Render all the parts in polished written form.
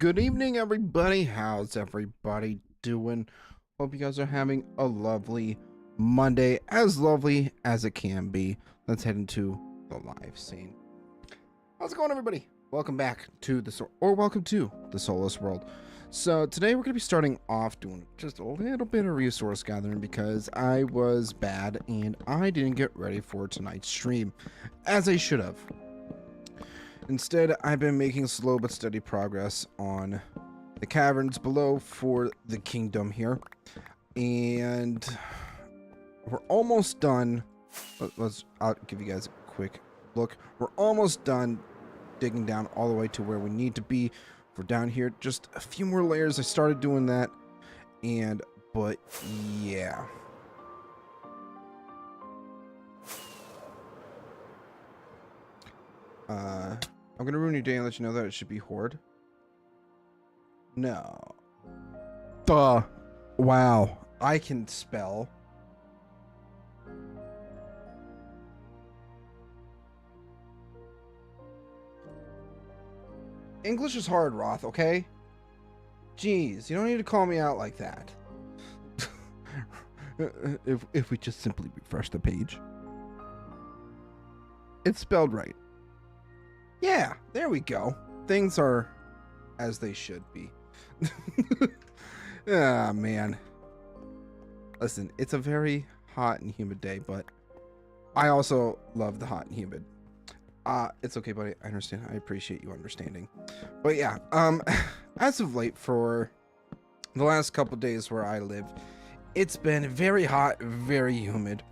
Good evening, everybody. How's everybody doing? Hope you guys are having a lovely Monday, as lovely as it can be. Let's head into the live scene. How's it going, everybody? Welcome back to welcome to the Soulless world. So today we're going to be starting off doing just a little bit of resource gathering because I was bad and I didn't get ready for tonight's stream as I should have. Instead, I've been making slow but steady progress on the caverns below for the kingdom here. And we're almost done. I'll give you guys a quick look. We're almost done digging down all the way to where we need to be. We're down here. Just a few more layers. I started doing that. But yeah. I'm gonna ruin your day and let you know that it should be Hoard. No. Duh. Wow. I can spell. English is hard, Roth, okay? Jeez, you don't need to call me out like that. if we just simply refresh the page. It's spelled right. Yeah, there we go. Things are as they should be. Ah, man. Listen, it's a very hot and humid day, but I also love the hot and humid. It's okay, buddy. I understand. I appreciate you understanding. But yeah, as of late, for the last couple days where I live, it's been very hot, very humid.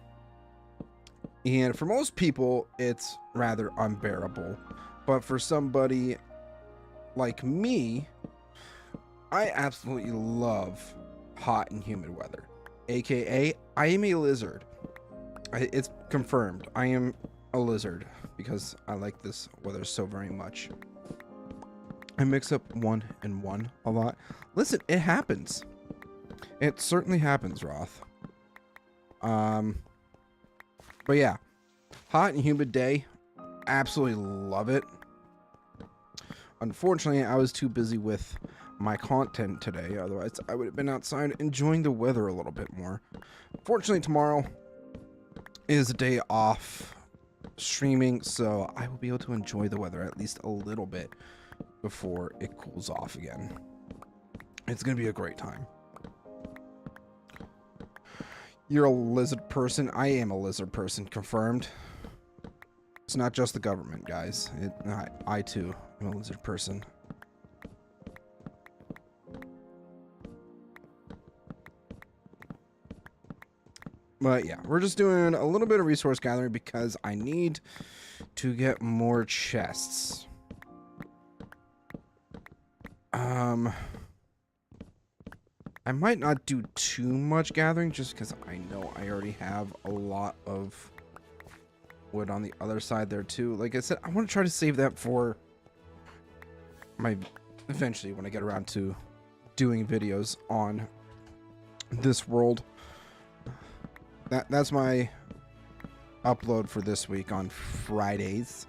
And for most people, it's rather unbearable. But for somebody like me, I absolutely love hot and humid weather. AKA, I am a lizard. It's confirmed. I am a lizard because I like this weather so very much. I mix up 1 and 1 a lot. Listen, it happens. It certainly happens, Roth. But yeah, hot and humid day. Absolutely love it. Unfortunately, I was too busy with my content today. Otherwise, I would have been outside enjoying the weather a little bit more. Fortunately, tomorrow is a day off streaming, so I will be able to enjoy the weather at least a little bit before it cools off again. It's going to be a great time. You're a lizard person. I am a lizard person, confirmed. It's not just the government, guys. I too am a lizard person. But yeah, we're just doing a little bit of resource gathering because I need to get more chests. I might not do too much gathering just because I know I already have a lot of wood on the other side there too. Like I said, I want to try to save that for eventually when I get around to doing videos on this world. That's my upload for this week on Fridays.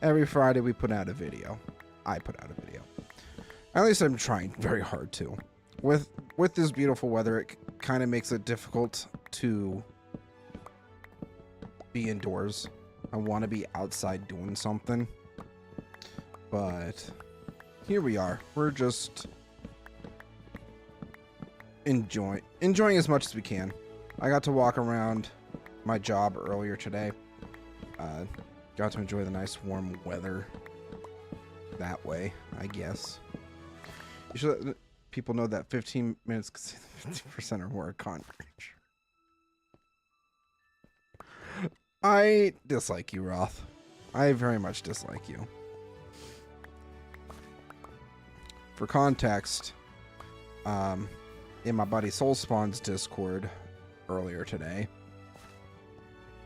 Every Friday we put out a video. I put out a video. At least I'm trying very hard to. With this beautiful weather, it kind of makes it difficult to be indoors. I want to be outside doing something. But here we are. We're just enjoying as much as we can. I got to walk around my job earlier today. Got to enjoy the nice warm weather that way, I guess. You should let people know that 15 minutes 50% or more con. I dislike you, Roth. I very much dislike you. For context, in my buddy SoulSpawn's Discord earlier today,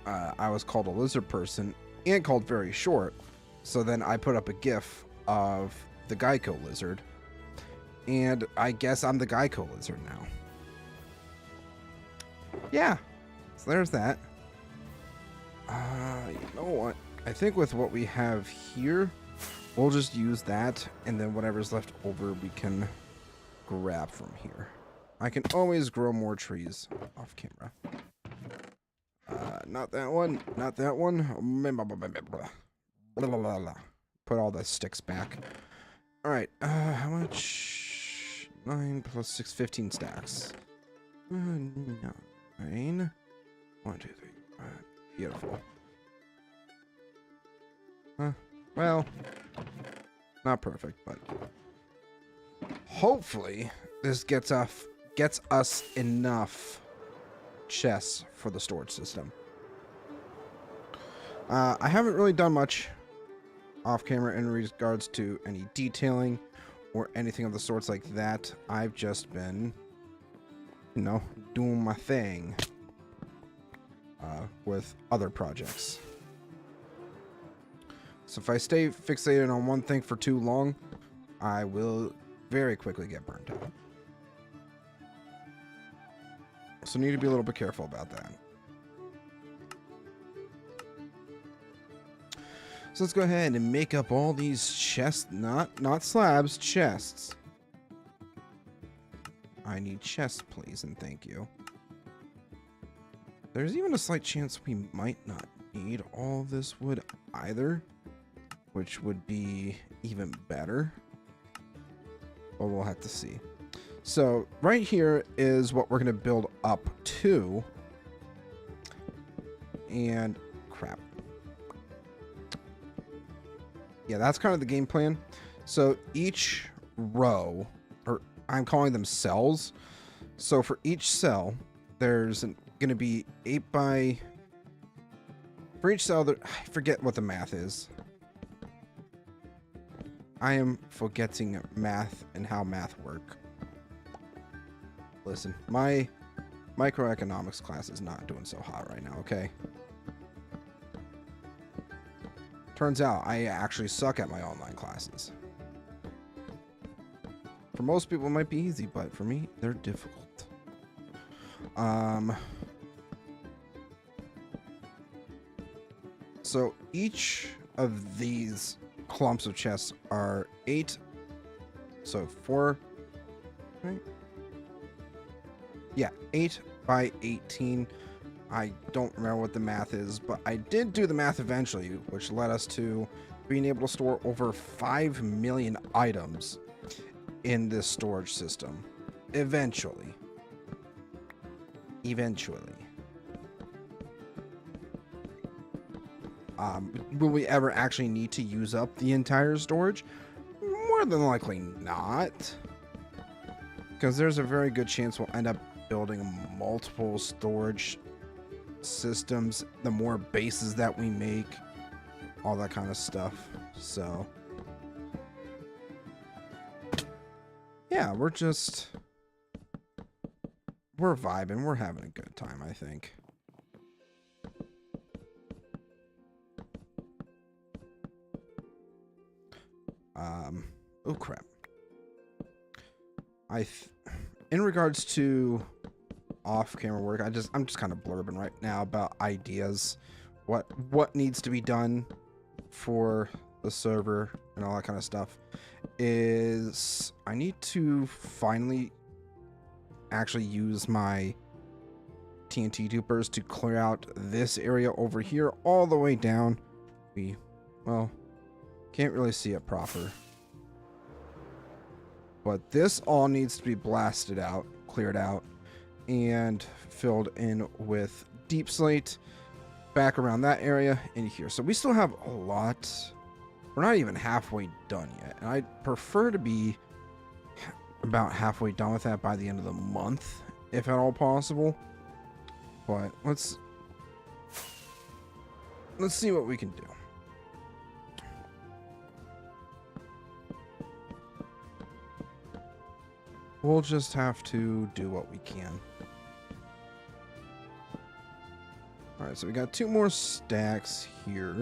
I was called a lizard person and called very short. So then I put up a GIF of the Geico lizard, and I guess I'm the Geico lizard now. Yeah, so there's that. You know what? I think with what we have here, We'll just use that, and then whatever's left over we can grab from here. I can always grow more trees off camera. Not that one. Not that one. Put all the sticks back. Alright, how much? 9 plus 6, 15 stacks. 9. 1, 2, 3. Beautiful. Well, not perfect, but hopefully this gets us enough chests for the storage system. I haven't really done much off camera in regards to any detailing or anything of the sorts like that. I've just been, you know, doing my thing with other projects. So if I stay fixated on one thing for too long, I will very quickly get burnt out. So need to be a little bit careful about that. So let's go ahead and make up all these chests, not slabs, chests. I need chests, please, and thank you. There's even a slight chance we might not need all this wood either, which would be even better. But we'll have to see. So right here is what we're going to build up to. And crap. Yeah, that's kind of the game plan. So each row, or I'm calling them cells. So for each cell, there's going to be 8 by... For each cell, I forget what the math is. I am forgetting math and how math work. Listen, my microeconomics class is not doing so hot right now, okay? Turns out I actually suck at my online classes. For most people it might be easy, but for me, they're difficult. So each of these clumps of chests are 8, so 4, right? Yeah, 8 by 18. I don't remember what the math is, but I did do the math eventually, which led us to being able to store over 5 million items in this storage system. Eventually. Will we ever actually need to use up the entire storage? More than likely not. Because there's a very good chance we'll end up building multiple storage systems, the more bases that we make, all that kind of stuff. So yeah, we're vibing, we're having a good time, I think. Oh crap. In regards to off-camera work, I'm just kind of blurbing right now about ideas, what needs to be done for the server and all that kind of stuff. Is I need to finally actually use my TNT dupers to clear out this area over here all the way down. Well, can't really see it proper, but this all needs to be blasted out, cleared out, and filled in with deep slate back around that area in here. So we still have a lot. We're not even halfway done yet, and I'd prefer to be about halfway done with that by the end of the month, if at all possible. But let's see what we can do. We'll just have to do what we can. Alright, so we got 2 more stacks here.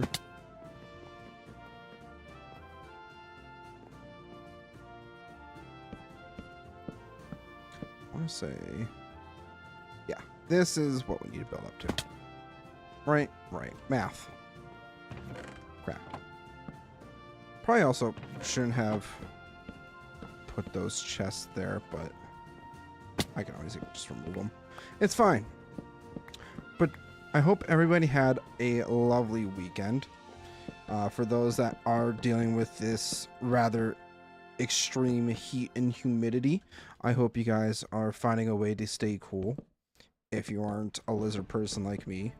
I want to say... Yeah, this is what we need to build up to. Right. Math. Crap. Probably also shouldn't have put those chests there, but I can always just remove them. It's fine. But I hope everybody had a lovely weekend. For those that are dealing with this rather extreme heat and humidity, I hope you guys are finding a way to stay cool. If you aren't a lizard person like me.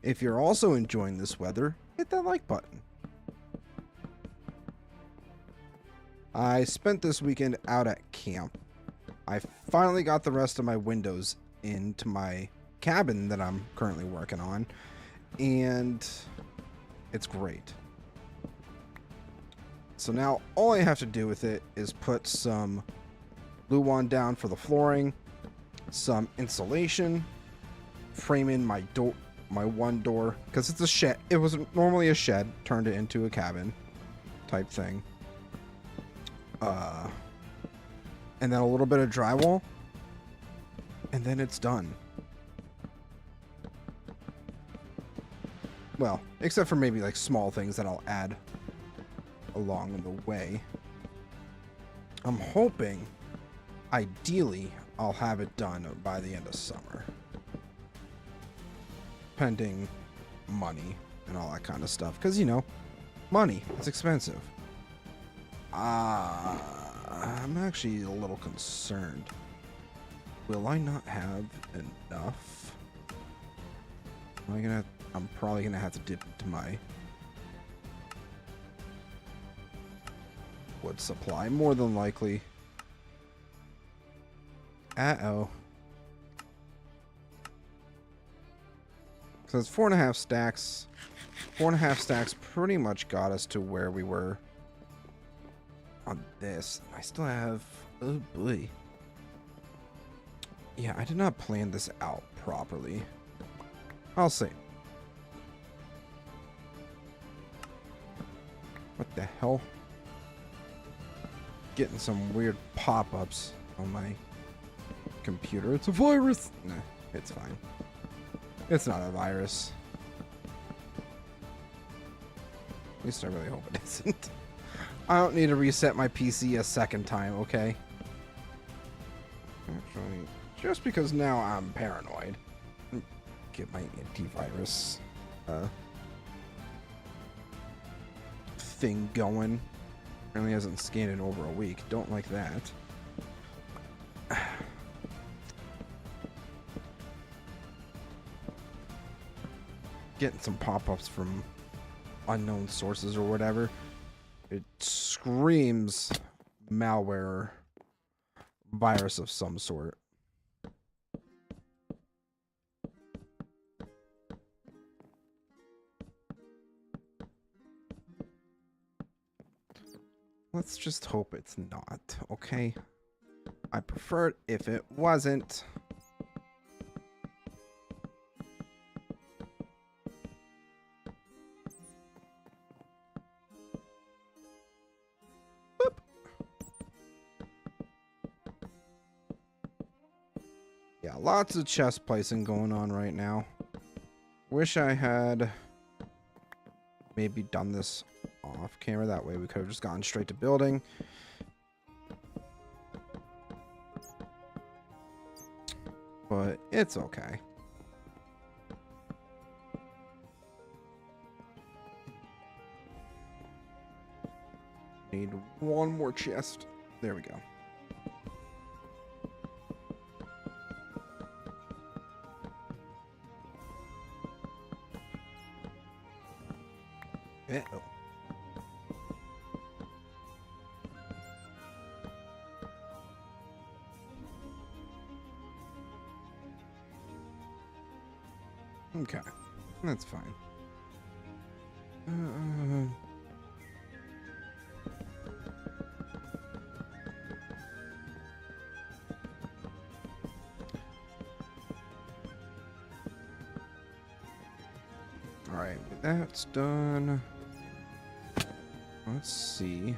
If you're also enjoying this weather, hit that like button. I spent this weekend out at camp. I finally got the rest of my windows into my cabin that I'm currently working on, and it's great. So now all I have to do with it is put some Luan down for the flooring, some insulation, frame in my door, my one door, because it's a shed. It was normally a shed, turned it into a cabin type thing. And then a little bit of drywall, and then it's done. Well, except for maybe like small things that I'll add along the way. I'm hoping, ideally, I'll have it done by the end of summer. Pending money and all that kind of stuff. Because, you know, money, it's expensive. I'm actually a little concerned. Will I not have enough? I'm probably gonna have to dip into my wood supply, more than likely. Uh-oh. So it's 4.5 stacks. 4.5 stacks pretty much got us to where we were on this. I still have... Oh boy. Yeah, I did not plan this out properly. I'll see. What the hell? Getting some weird pop-ups on my computer. It's a virus! Nah, it's fine. It's not a virus. At least I really hope it isn't. I don't need to reset my PC a second time, okay? Actually, just because now I'm paranoid. Get my antivirus thing going. Apparently hasn't scanned in over a week. Don't like that. Getting some pop-ups from unknown sources or whatever. It screams malware, virus of some sort. Let's just hope it's not, okay? I prefer it if it wasn't. Boop. Yeah, lots of chest placing going on right now. Wish I had maybe done this off camera. That way we could have just gone straight to building. But it's okay. Need one more chest. There we go. Uh-oh. Okay, that's fine. All right, that's done. Let's see.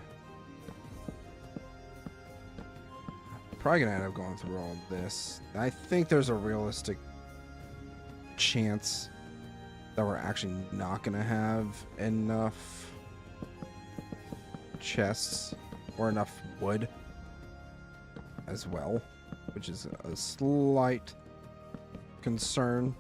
Probably gonna end up going through all this. I think there's a realistic chance that we're actually not gonna have enough chests or enough wood as well, which is a slight concern.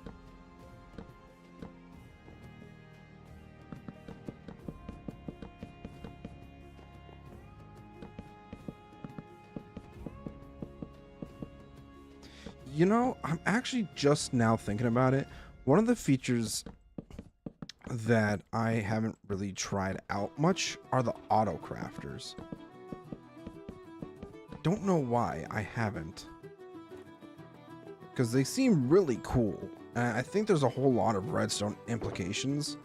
You know, I'm actually just now thinking about it. One of the features that I haven't really tried out much are the auto crafters. Don't know why I haven't, because they seem really cool, and I think there's a whole lot of redstone implications,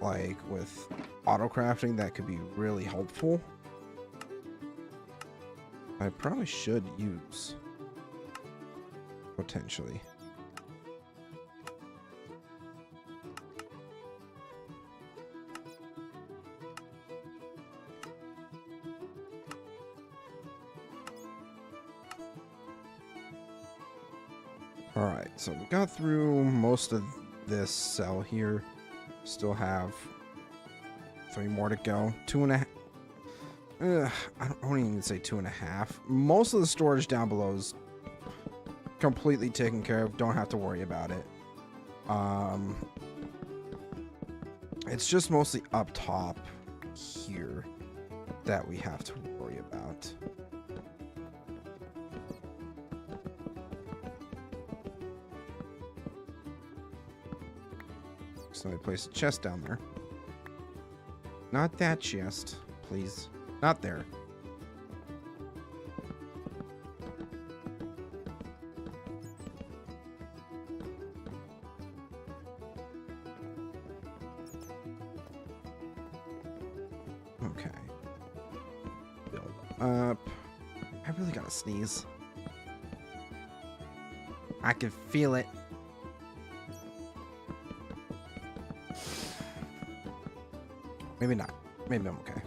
like with auto crafting, that could be really helpful. I probably should use potentially. All right, so we got through most of this cell here. Still have 3 more to go. 2.5. I don't even say 2.5. Most of the storage down below is completely taken care of. Don't have to worry about it. It's just mostly up top here that we have to worry about. So I place a chest down there. Not that chest, please. Not there. Okay. Build up. I really gotta sneeze. I can feel it. Maybe not. Maybe I'm okay.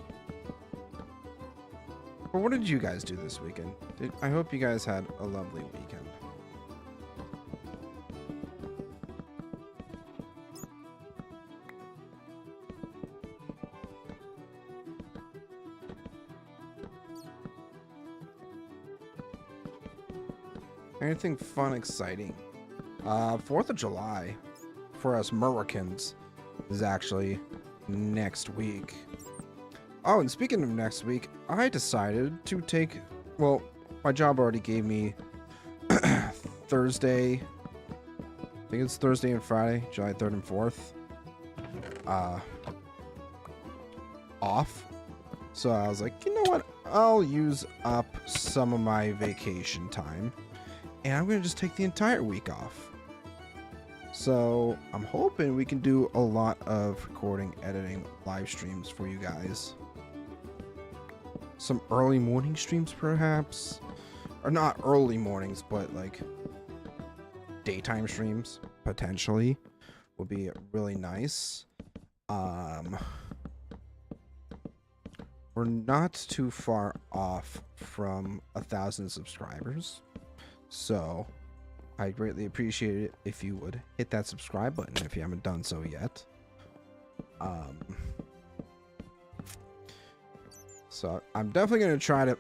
But what did you guys do this weekend? I hope you guys had a lovely weekend. Anything fun, exciting? 4th of July for us Americans is actually next week. Oh, and speaking of next week, I decided to take, well, my job already gave me Thursday, I think it's Thursday and Friday, July 3rd and 4th, off. So I was like, you know what? I'll use up some of my vacation time, and I'm going to just take the entire week off. So I'm hoping we can do a lot of recording, editing, live streams for you guys. Some early morning streams, perhaps. Or not early mornings, but like daytime streams, potentially, would be really nice. We're not too far off from 1,000 subscribers. So I'd greatly appreciate it if you would hit that subscribe button if you haven't done so yet. So I'm definitely going to try to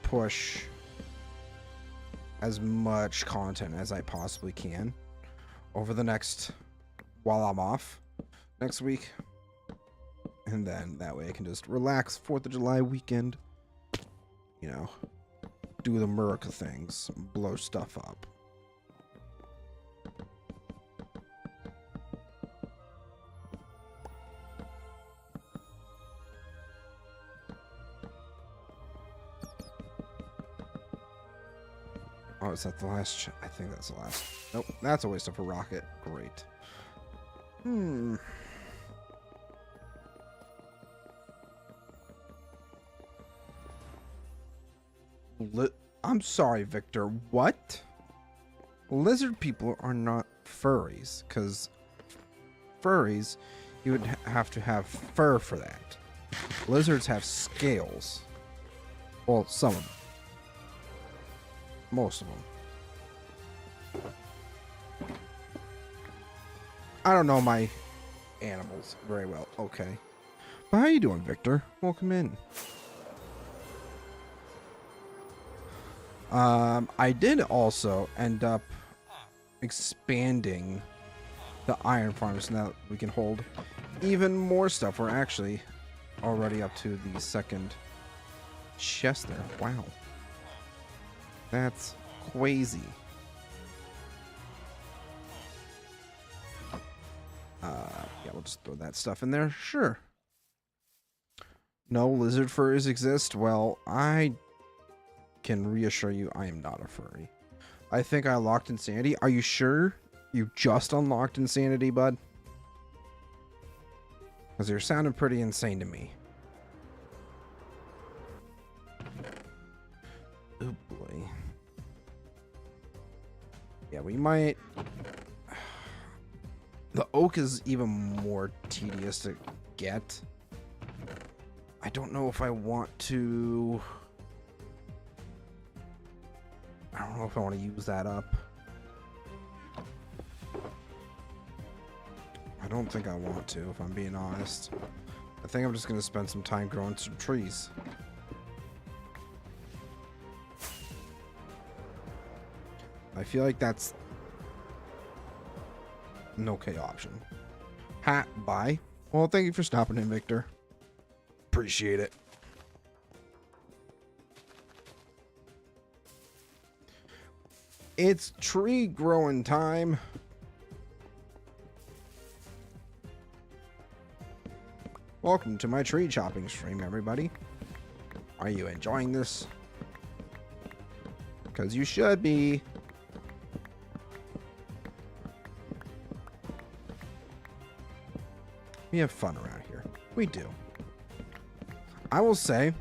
push as much content as I possibly can over the next, while I'm off next week. And then that way I can just relax 4th of July weekend, you know, do the America things, blow stuff up. Oh, is that the last? I think that's the last. Nope, that's a waste of a rocket. Great. I'm sorry, Victor. What? Lizard people are not furries, because furries, you would have to have fur for that. Lizards have scales. Well, some of them. Most of them. I don't know my animals very well. Okay. But how you doing, Victor? Welcome in. I did also end up expanding the iron farm so that we can hold even more stuff. We're actually already up to the second chest there. Wow. That's crazy. Yeah, we'll just throw that stuff in there. Sure. No lizard furries exist. Well, I can reassure you I am not a furry. I think I unlocked insanity. Are you sure you just unlocked insanity, bud? Because you're sounding pretty insane to me. Oh boy. Yeah, we might... The oak is even more tedious to get. I don't know if I want to... I don't know if I want to use that up. I don't think I want to, if I'm being honest. I think I'm just going to spend some time growing some trees. I feel like that's an okay option. Bye. Well, thank you for stopping in, Victor. Appreciate it. It's tree growing time. Welcome to my tree chopping stream, everybody. Are you enjoying this? Because you should be. We have fun around here. We do. I will say,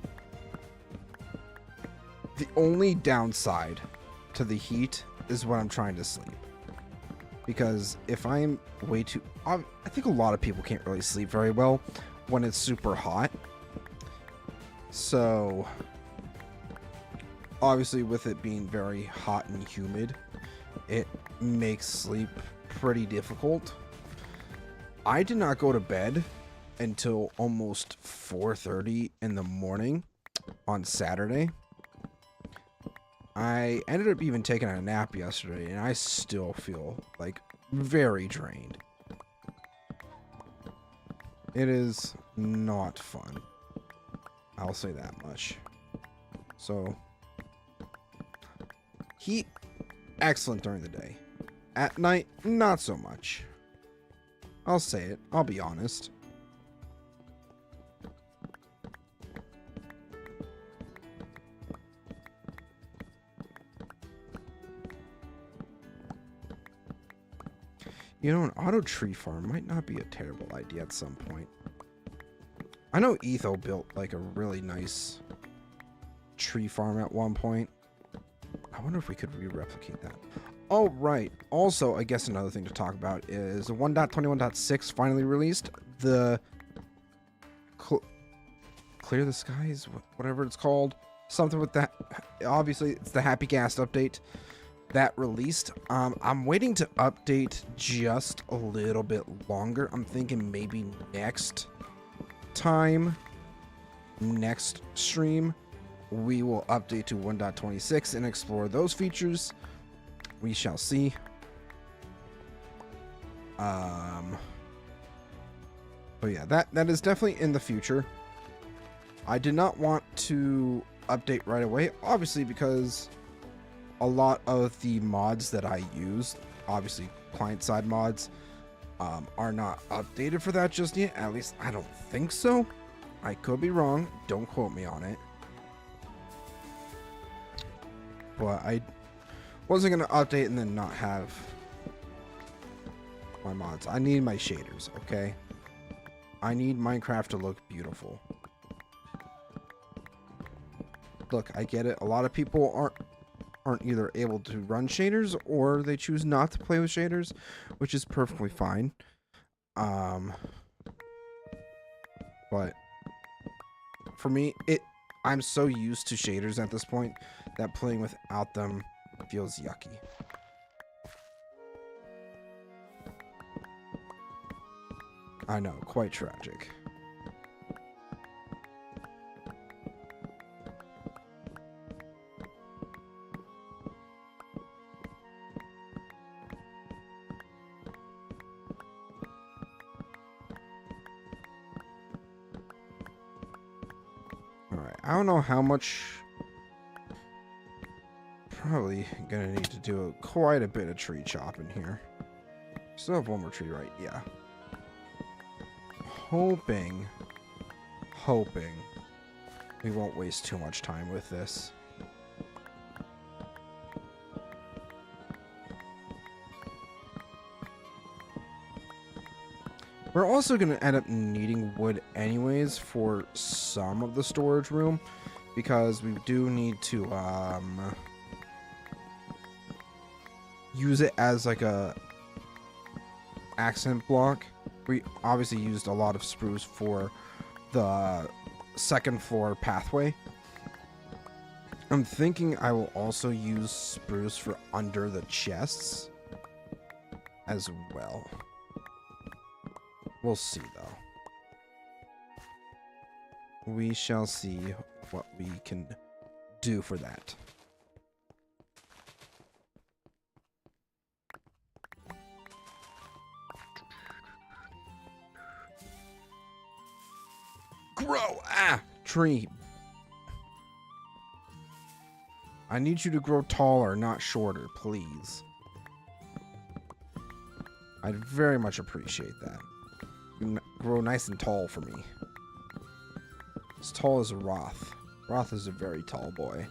the only downside to the heat is when I'm trying to sleep. Because if I'm way too... I think a lot of people can't really sleep very well when it's super hot. So, obviously with it being very hot and humid, it makes sleep pretty difficult. I did not go to bed until almost 4:30 in the morning on Saturday. I ended up even taking a nap yesterday, and I still feel like very drained. It is not fun. I'll say that much. So, heat, excellent during the day. At night, not so much. I'll say it. I'll be honest. You know, an auto tree farm might not be a terrible idea at some point. I know Etho built like a really nice tree farm at one point. I wonder if we could re-replicate that. Oh, right. Also, I guess another thing to talk about is 1.21.6 finally released. The Clear the Skies, whatever it's called. Something with that. Obviously, it's the Happy Cast update that released. I'm waiting to update just a little bit longer. I'm thinking maybe next stream, we will update to 1.26 and explore those features. We shall see. But yeah, that is definitely in the future. I did not want to update right away, obviously, because a lot of the mods that I use, obviously client-side mods, are not updated for that just yet. At least I don't think so. I could be wrong. Don't quote me on it. But I wasn't going to update and then not have my mods. I need my shaders, okay? I need Minecraft to look beautiful. Look, I get it. A lot of people aren't either able to run shaders or they choose not to play with shaders, which is perfectly fine. But for me, I'm so used to shaders at this point that playing without them feels yucky. I know, quite tragic. Alright, I don't know how much. Probably gonna need to do quite a bit of tree chopping here. Still have one more tree, right? Yeah. Hoping we won't waste too much time with this. We're also going to end up needing wood anyways for some of the storage room, because we do need to use it as like a accent block. We obviously used a lot of spruce for the second floor pathway. I'm thinking I will also use spruce for under the chests as well. We'll see, though. We shall see what we can do for that. Grow! Ah! Tree. I need you to grow taller, not shorter, please. I'd very much appreciate that. Grow nice and tall for me. As tall as a Roth. Roth is a very tall boy.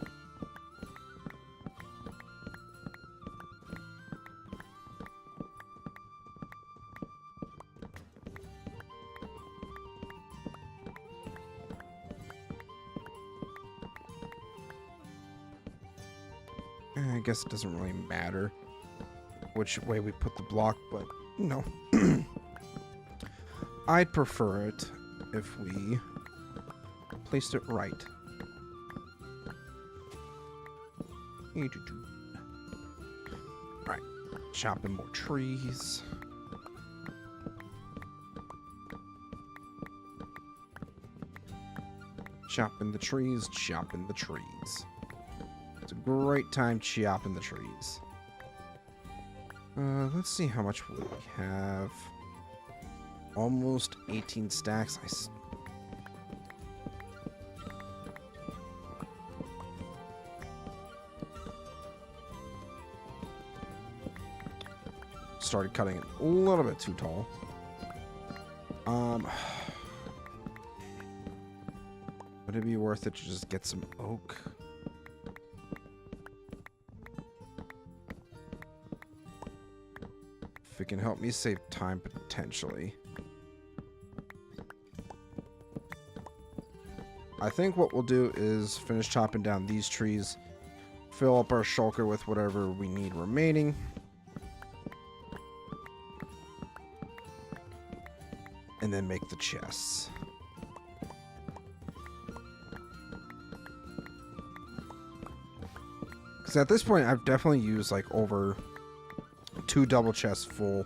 I guess it doesn't really matter which way we put the block, but you know. I'd prefer it if we placed it right. Alright, chopping more trees. Chopping the trees, chopping the trees. It's a great time chopping the trees. Let's see how much wood we have. Almost 18 stacks. Started cutting it a little bit too tall. Would it be worth it to just get some oak? If it can help me save time, potentially. I think what we'll do is finish chopping down these trees, fill up our shulker with whatever we need remaining, and then make the chests. Because at this point, I've definitely used like over 2 double chests full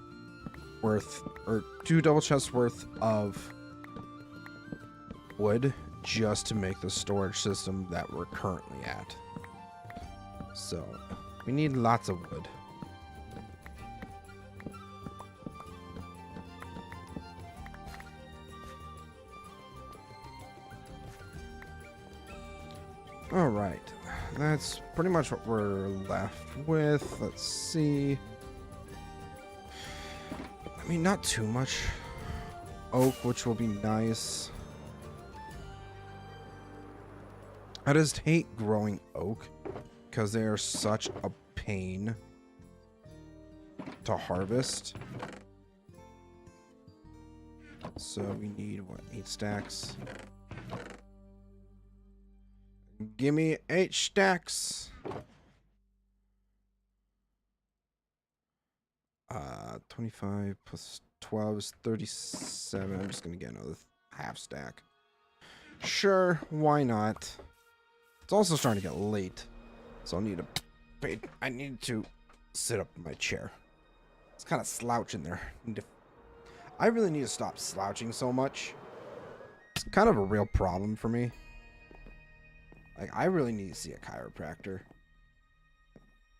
worth, or 2 double chests worth of wood just to make the storage system that we're currently at. So we need lots of wood. All right, that's pretty much what we're left with. Let's see. I mean, not too much oak, which will be nice. I just hate growing oak because they are such a pain to harvest. So we need, what, 8 stacks? Give me 8 stacks. 25 plus 12 is 37. I'm just gonna get another half stack. Sure, why not? It's also starting to get late, so I need to sit up in my chair. It's kind of slouching there. I really need to stop slouching so much. It's kind of a real problem for me. Like, I really need to see a chiropractor.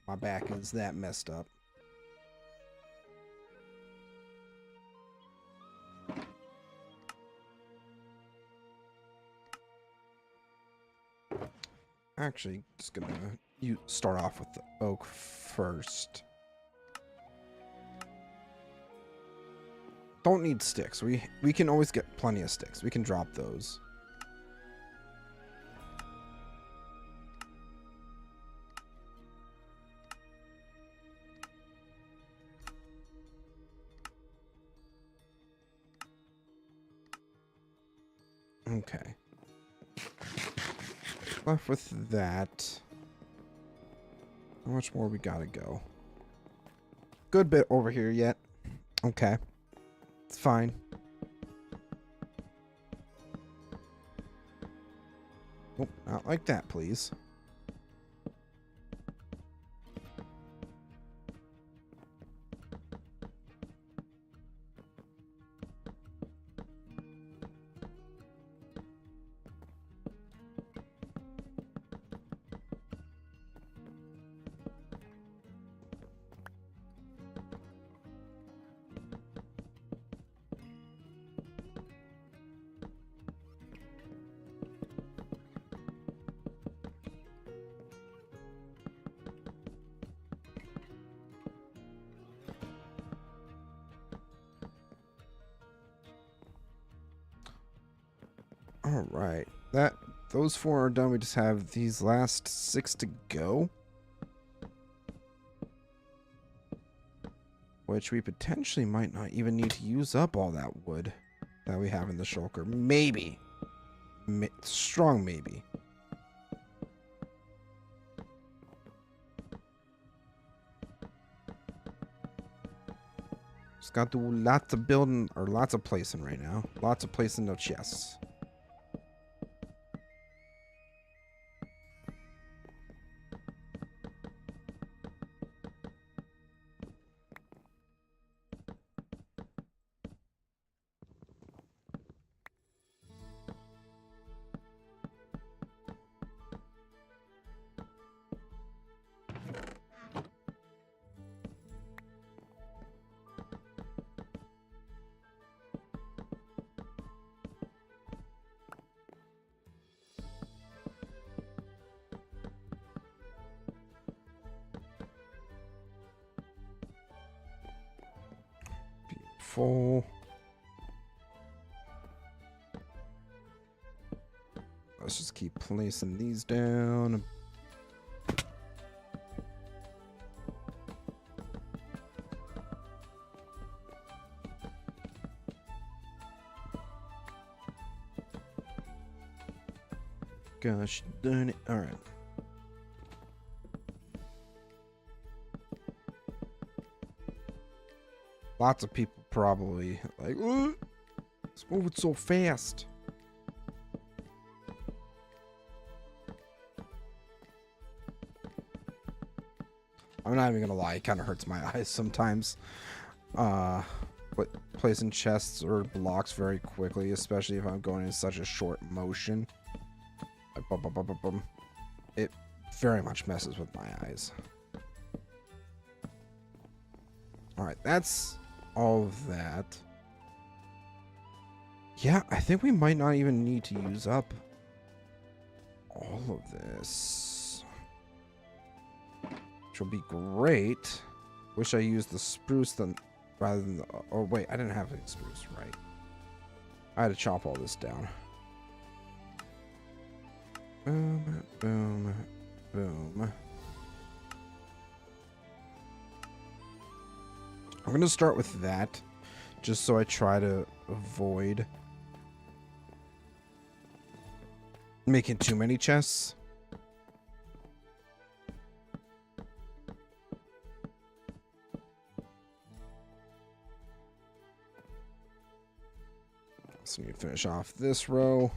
My back is that messed up. Actually, just gonna start off with the oak first. Don't need sticks. We can always get plenty of sticks. We can drop those. Okay. Left with that. How much more we gotta go? Good bit over here yet. Okay. It's fine. Oh, not like that, please. All right, those 4 are done. We just have these last 6 to go, which we potentially might not even need to use up all that wood that we have in the shulker. Maybe, strong maybe. Just got to do lots of building or lots of placing right now. Lots of placing of chests. Full. Let's just keep placing these down. Gosh darn it. All right. Lots of people probably like, it's moving so fast. I'm not even gonna lie, it kind of hurts my eyes sometimes. But placing chests or blocks very quickly, especially if I'm going in such a short motion, it very much messes with my eyes. All right, that's all of that. Yeah, I think we might not even need to use up all of this, which will be great. Wish I used the spruce then rather than the, oh wait, I didn't have any spruce, right? I had to chop all this down. Boom, boom, boom. I'm going to start with that, just so I try to avoid making too many chests. So we need to finish off this row.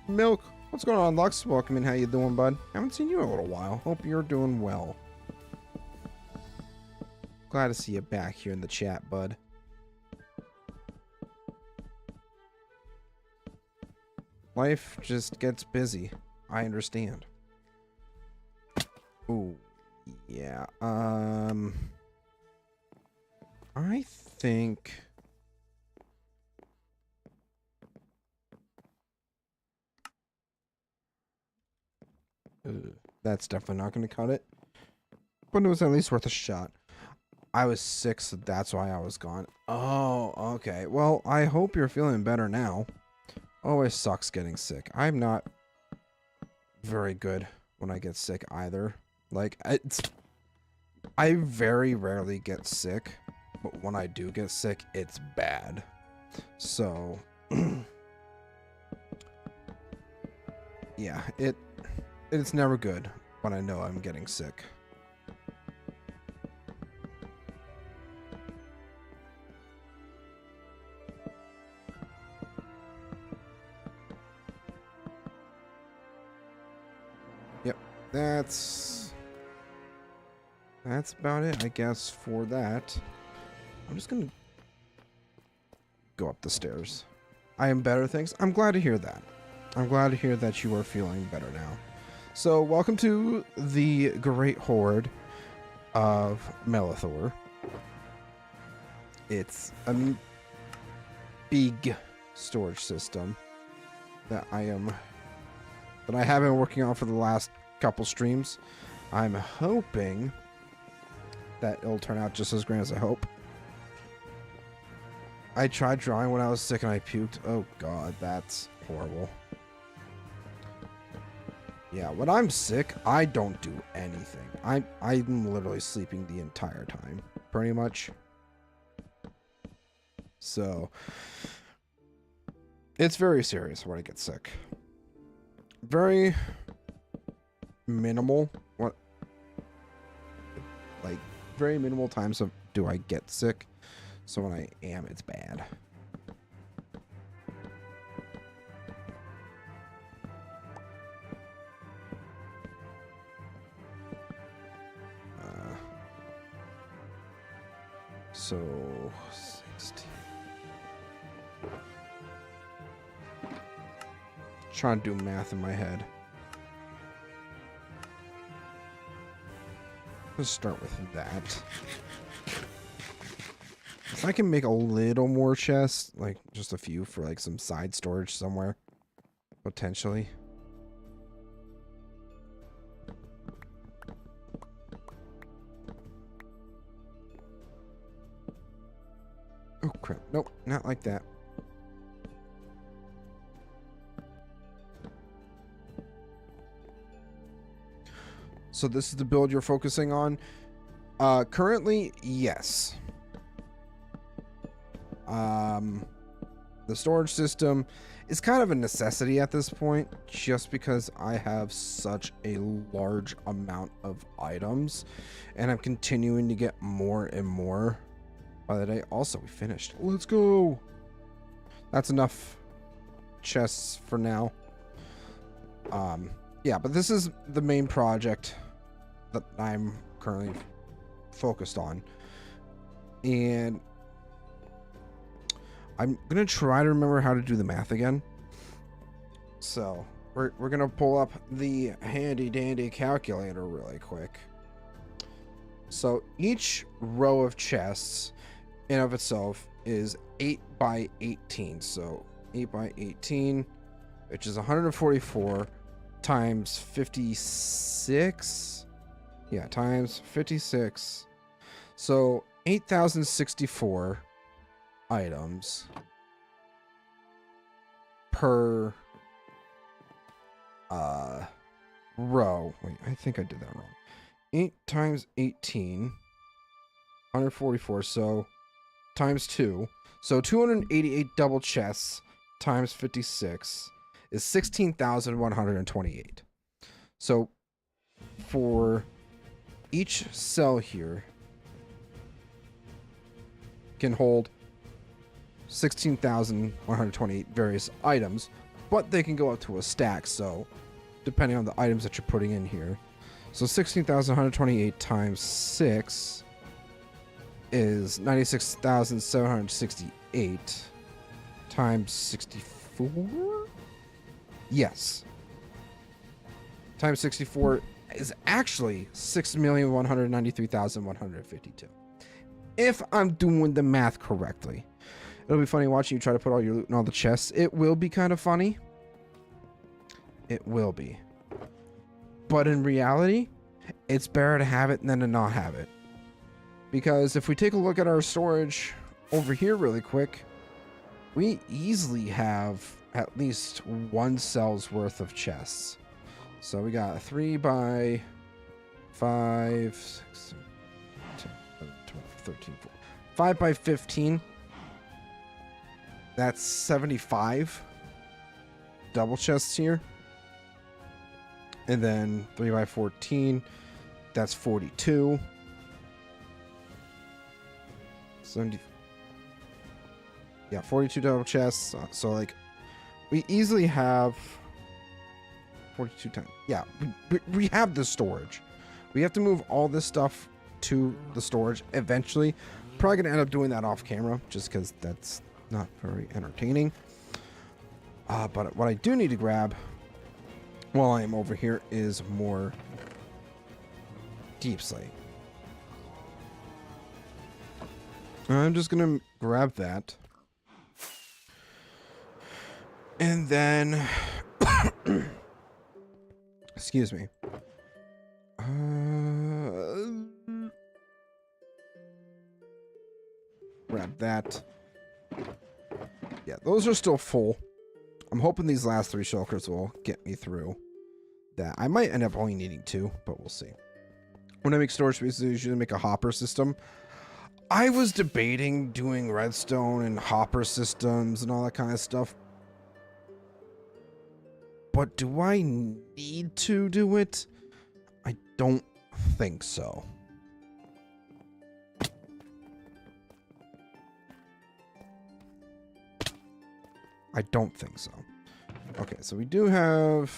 Milk, what's going on, Lux? Welcome in. How you doing, bud? Haven't seen you in a little while. Hope you're doing well. Glad to see you back here in the chat, bud. Life just gets busy. I understand. Ooh, yeah. I think that's definitely not going to cut it. But it was at least worth a shot. I was sick, so that's why I was gone. Oh, okay. Well, I hope you're feeling better now. Always sucks getting sick. I'm not very good when I get sick either. Like, I very rarely get sick, but when I do get sick, it's bad. So, yeah, it's never good when I know I'm getting sick. Yep, that's about it, I guess, for that. I'm just gonna go up the stairs. I am better, thanks. I'm glad to hear that. I'm glad to hear that you are feeling better now. So, welcome to the Great Horde of Melethor. It's a big storage system that I have been working on for the last couple streams. I'm hoping that it'll turn out just as grand as I hope. I tried drawing when I was sick and I puked. Oh god, that's horrible. Yeah, when I'm sick, I don't do anything. I'm literally sleeping the entire time, pretty much. So, it's very serious when I get sick. Very minimal. Very minimal times of do I get sick. So when I am, it's bad. So 16. Trying to do math in my head. Let's start with that. If I can make a little more chests, like just a few for like some side storage somewhere, potentially. Oh crap, nope, not like that. So this is the build you're focusing on? Currently, yes. The storage system is kind of a necessity at this point, just because I have such a large amount of items, and I'm continuing to get more and more by the day. Also, we finished. Let's go. That's enough chests for now. Yeah, but this is the main project that I'm currently focused on, and I'm gonna try to remember how to do the math again. So we're gonna pull up the handy dandy calculator really quick. So each row of chests in of itself is 8 by 18. So 8 by 18, which is 144 times 56. Yeah, times 56. So 8,064 items per row. Wait, I think I did that wrong. 8 times 18, 144. So times 2. So 288 double chests times 56 is 16,128. So for each cell here can hold 16,128 various items, but they can go up to a stack, so depending on the items that you're putting in here. So 16,128 times 6 is 96,768 times 64? Yes. Times 64 is actually 6,193,152. If I'm doing the math correctly. It'll be funny watching you try to put all your loot in all the chests. It will be kind of funny. It will be. But in reality, it's better to have it than to not have it. Because if we take a look at our storage over here really quick, we easily have at least one cell's worth of chests. So we got 3 by 5, 6, 7, 10, 11, 12, 13, 14. 5 by 15. That's 75 double chests here. And then 3 by 14. That's 42. 70. Yeah, 42 double chests. So like, we easily have 42 times. Yeah, we have the storage. We have to move all this stuff to the storage eventually. Probably going to end up doing that off camera just because that's not very entertaining. But what I do need to grab while I am over here is more deep slate. I'm just going to grab that. And then excuse me. Grab that. Yeah, those are still full. I'm hoping these last 3 shulkers will get me through that. I might end up only needing 2, but we'll see. When I make storage spaces, I usually make a hopper system. I was debating doing redstone and hopper systems and all that kind of stuff. But do I need to do it? I don't think so. I don't think so. Okay, so we do have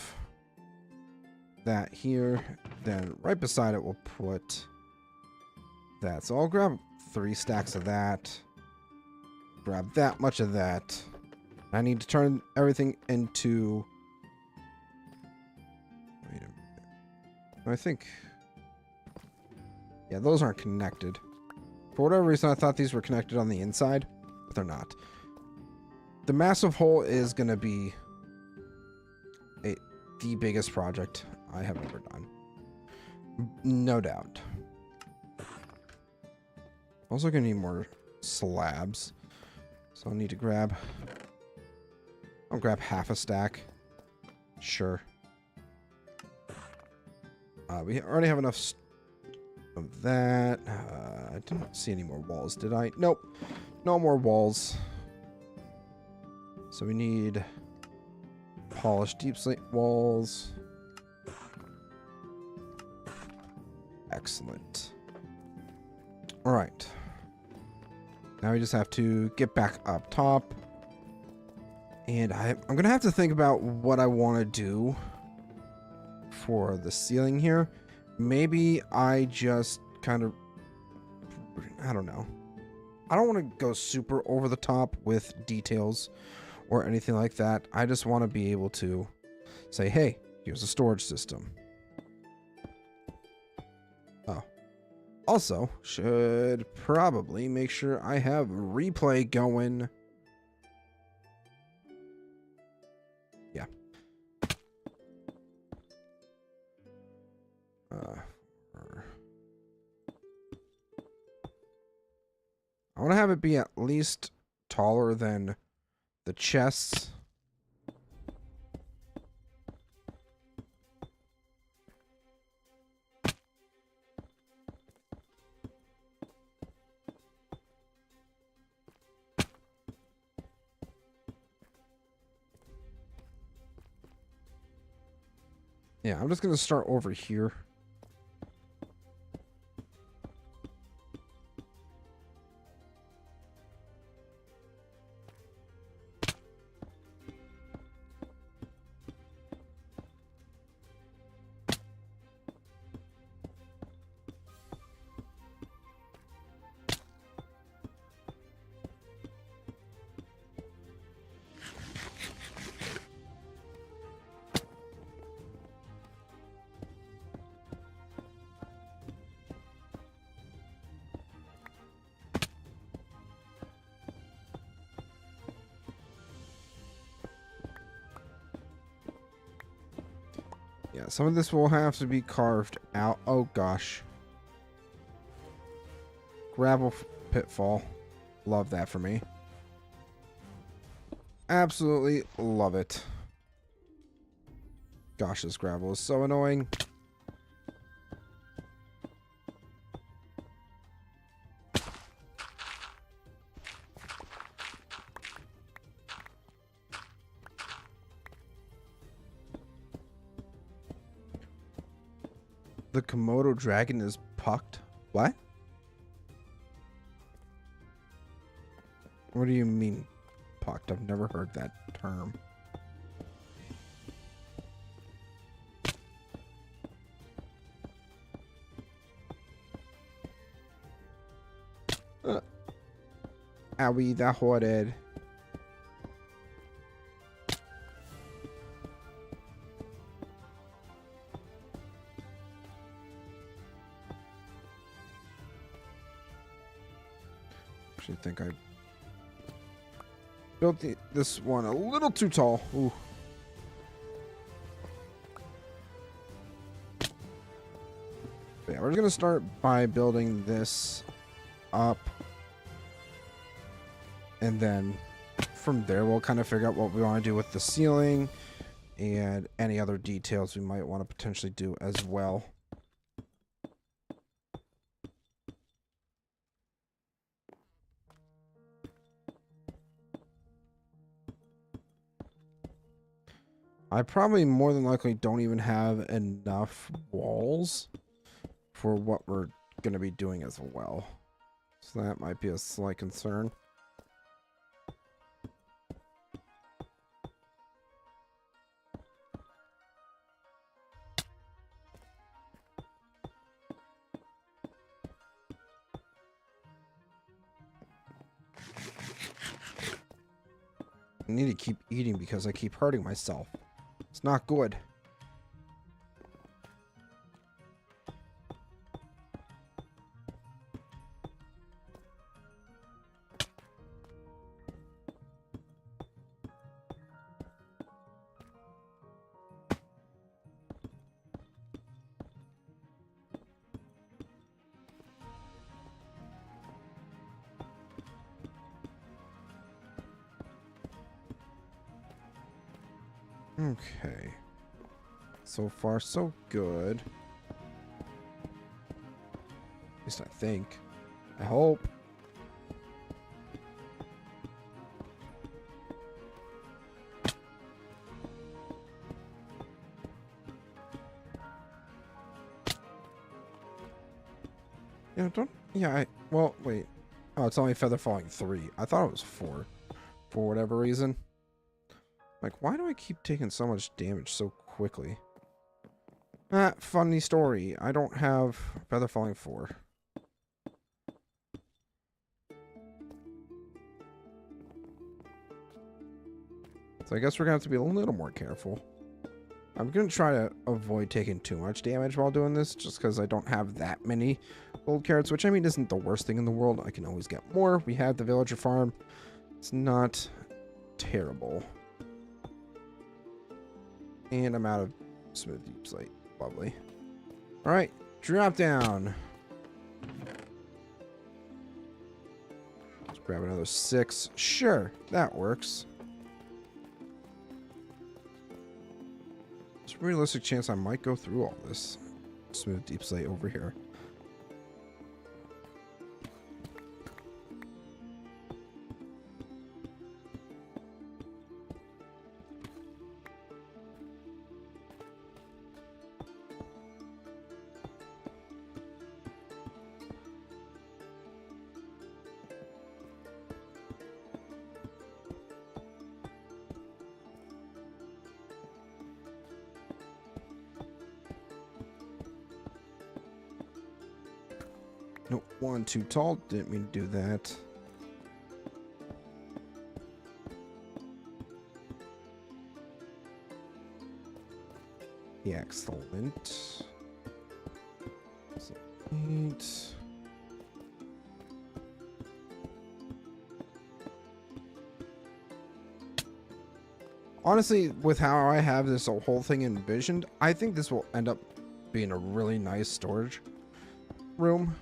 that here. Then right beside it, we'll put that. So I'll grab 3 stacks of that. Grab that much of that. I need to turn everything into... Wait a minute. I think... Yeah, those aren't connected. For whatever reason, I thought these were connected on the inside, but they're not. The massive hole is going to be the biggest project I have ever done. No doubt. Also going to need more slabs. So I'll need to grab... I'll grab half a stack. Sure. We already have enough of that. I didn't see any more walls, did I? Nope. No more walls. So we need polished deep slate walls. Excellent. All right. Now we just have to get back up top. And I'm going to have to think about what I want to do for the ceiling here. Maybe I just kind of... I don't know. I don't want to go super over the top with details or anything like that. I just want to be able to say, hey, here's a storage system. Oh. Also, should probably make sure I have replay going. Yeah. I want to have it be at least taller than the chests. Yeah, I'm just going to start over here. Yeah, some of this will have to be carved out. Oh gosh. Gravel pitfall. Love that for me. Absolutely love it. Gosh, this gravel is so annoying. The Komodo dragon is pucked. What? What do you mean pucked? I've never heard that term. Owie, that hoarded. Actually, think I built this one a little too tall. Ooh. But yeah, we're gonna start by building this up, and then from there we'll kind of figure out what we want to do with the ceiling and any other details we might want to potentially do as well. I probably more than likely don't even have enough walls for what we're going to be doing as well. So that might be a slight concern. I need to keep eating because I keep hurting myself. It's not good. Okay. So far, so good. At least I think. I hope. Yeah, don't... Yeah, well, wait. Oh, it's only feather falling 3. I thought it was 4. For whatever reason. Like, why do I keep taking so much damage so quickly? Ah, funny story. I don't have feather falling 4. So I guess we're going to have to be a little more careful. I'm going to try to avoid taking too much damage while doing this, just because I don't have that many gold carrots, which I mean isn't the worst thing in the world. I can always get more. We have the villager farm. It's not terrible. And I'm out of smooth deep slate. Lovely. Alright, drop down. Let's grab another 6. Sure, that works. There's a realistic chance I might go through all this smooth deep slate over here. Nope, 1 too tall. Didn't mean to do that. Yeah, excellent. 8. Honestly, with how I have this whole thing envisioned, I think this will end up being a really nice storage room.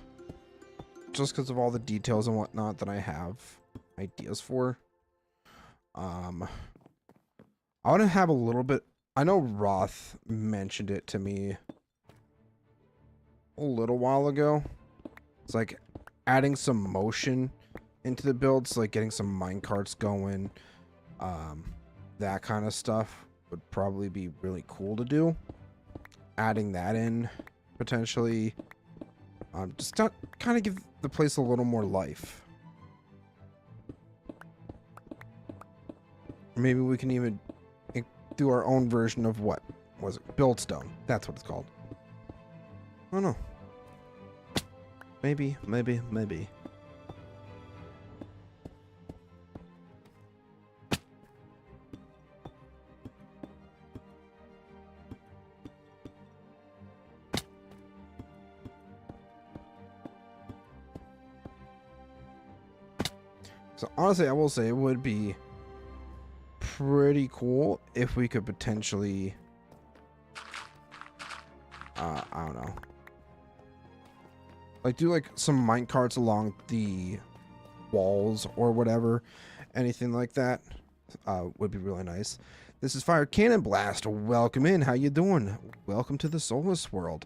Just because of all the details and whatnot that I have ideas for. I want to have a little bit... I know Roth mentioned it to me a little while ago. It's like adding some motion into the builds, like getting some minecarts going. That kind of stuff would probably be really cool to do. Adding that in, potentially. Just kind of give the place a little more life. Maybe we can even do our own version of what was it? Buildstone. That's what it's called. I don't know. Maybe. So honestly, I will say it would be pretty cool if we could potentially, I don't know, like do like some minecarts along the walls or whatever, anything like that, would be really nice. This is Fire Cannon Blast. Welcome in. How you doing? Welcome to the Soulless world.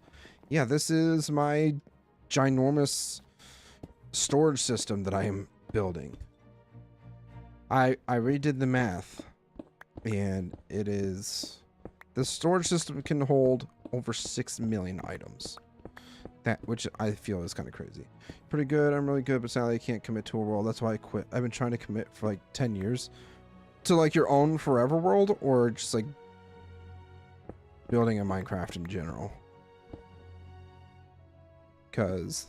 Yeah, this is my ginormous storage system that I am building. I redid the math, and it is, the storage system can hold over 6 million items. That, which I feel is kind of crazy. Pretty good. I'm really good, but sadly I can't commit to a world. That's why I quit. I've been trying to commit for like 10 years to like your own forever world, or just like building a Minecraft in general. Because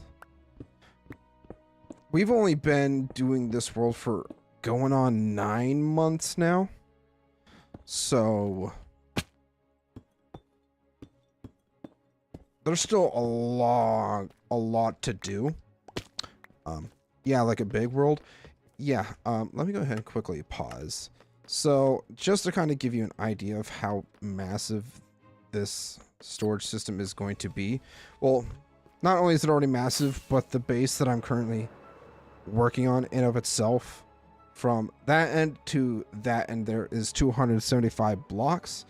we've only been doing this world for going on 9 months now. So there's still a lot to do. Yeah, like a big world. Yeah, let me go ahead and quickly pause. So just to kind of give you an idea of how massive this storage system is going to be. Well, not only is it already massive, but the base that I'm currently working on in of itself, from that end to that end, there is 275 blocks.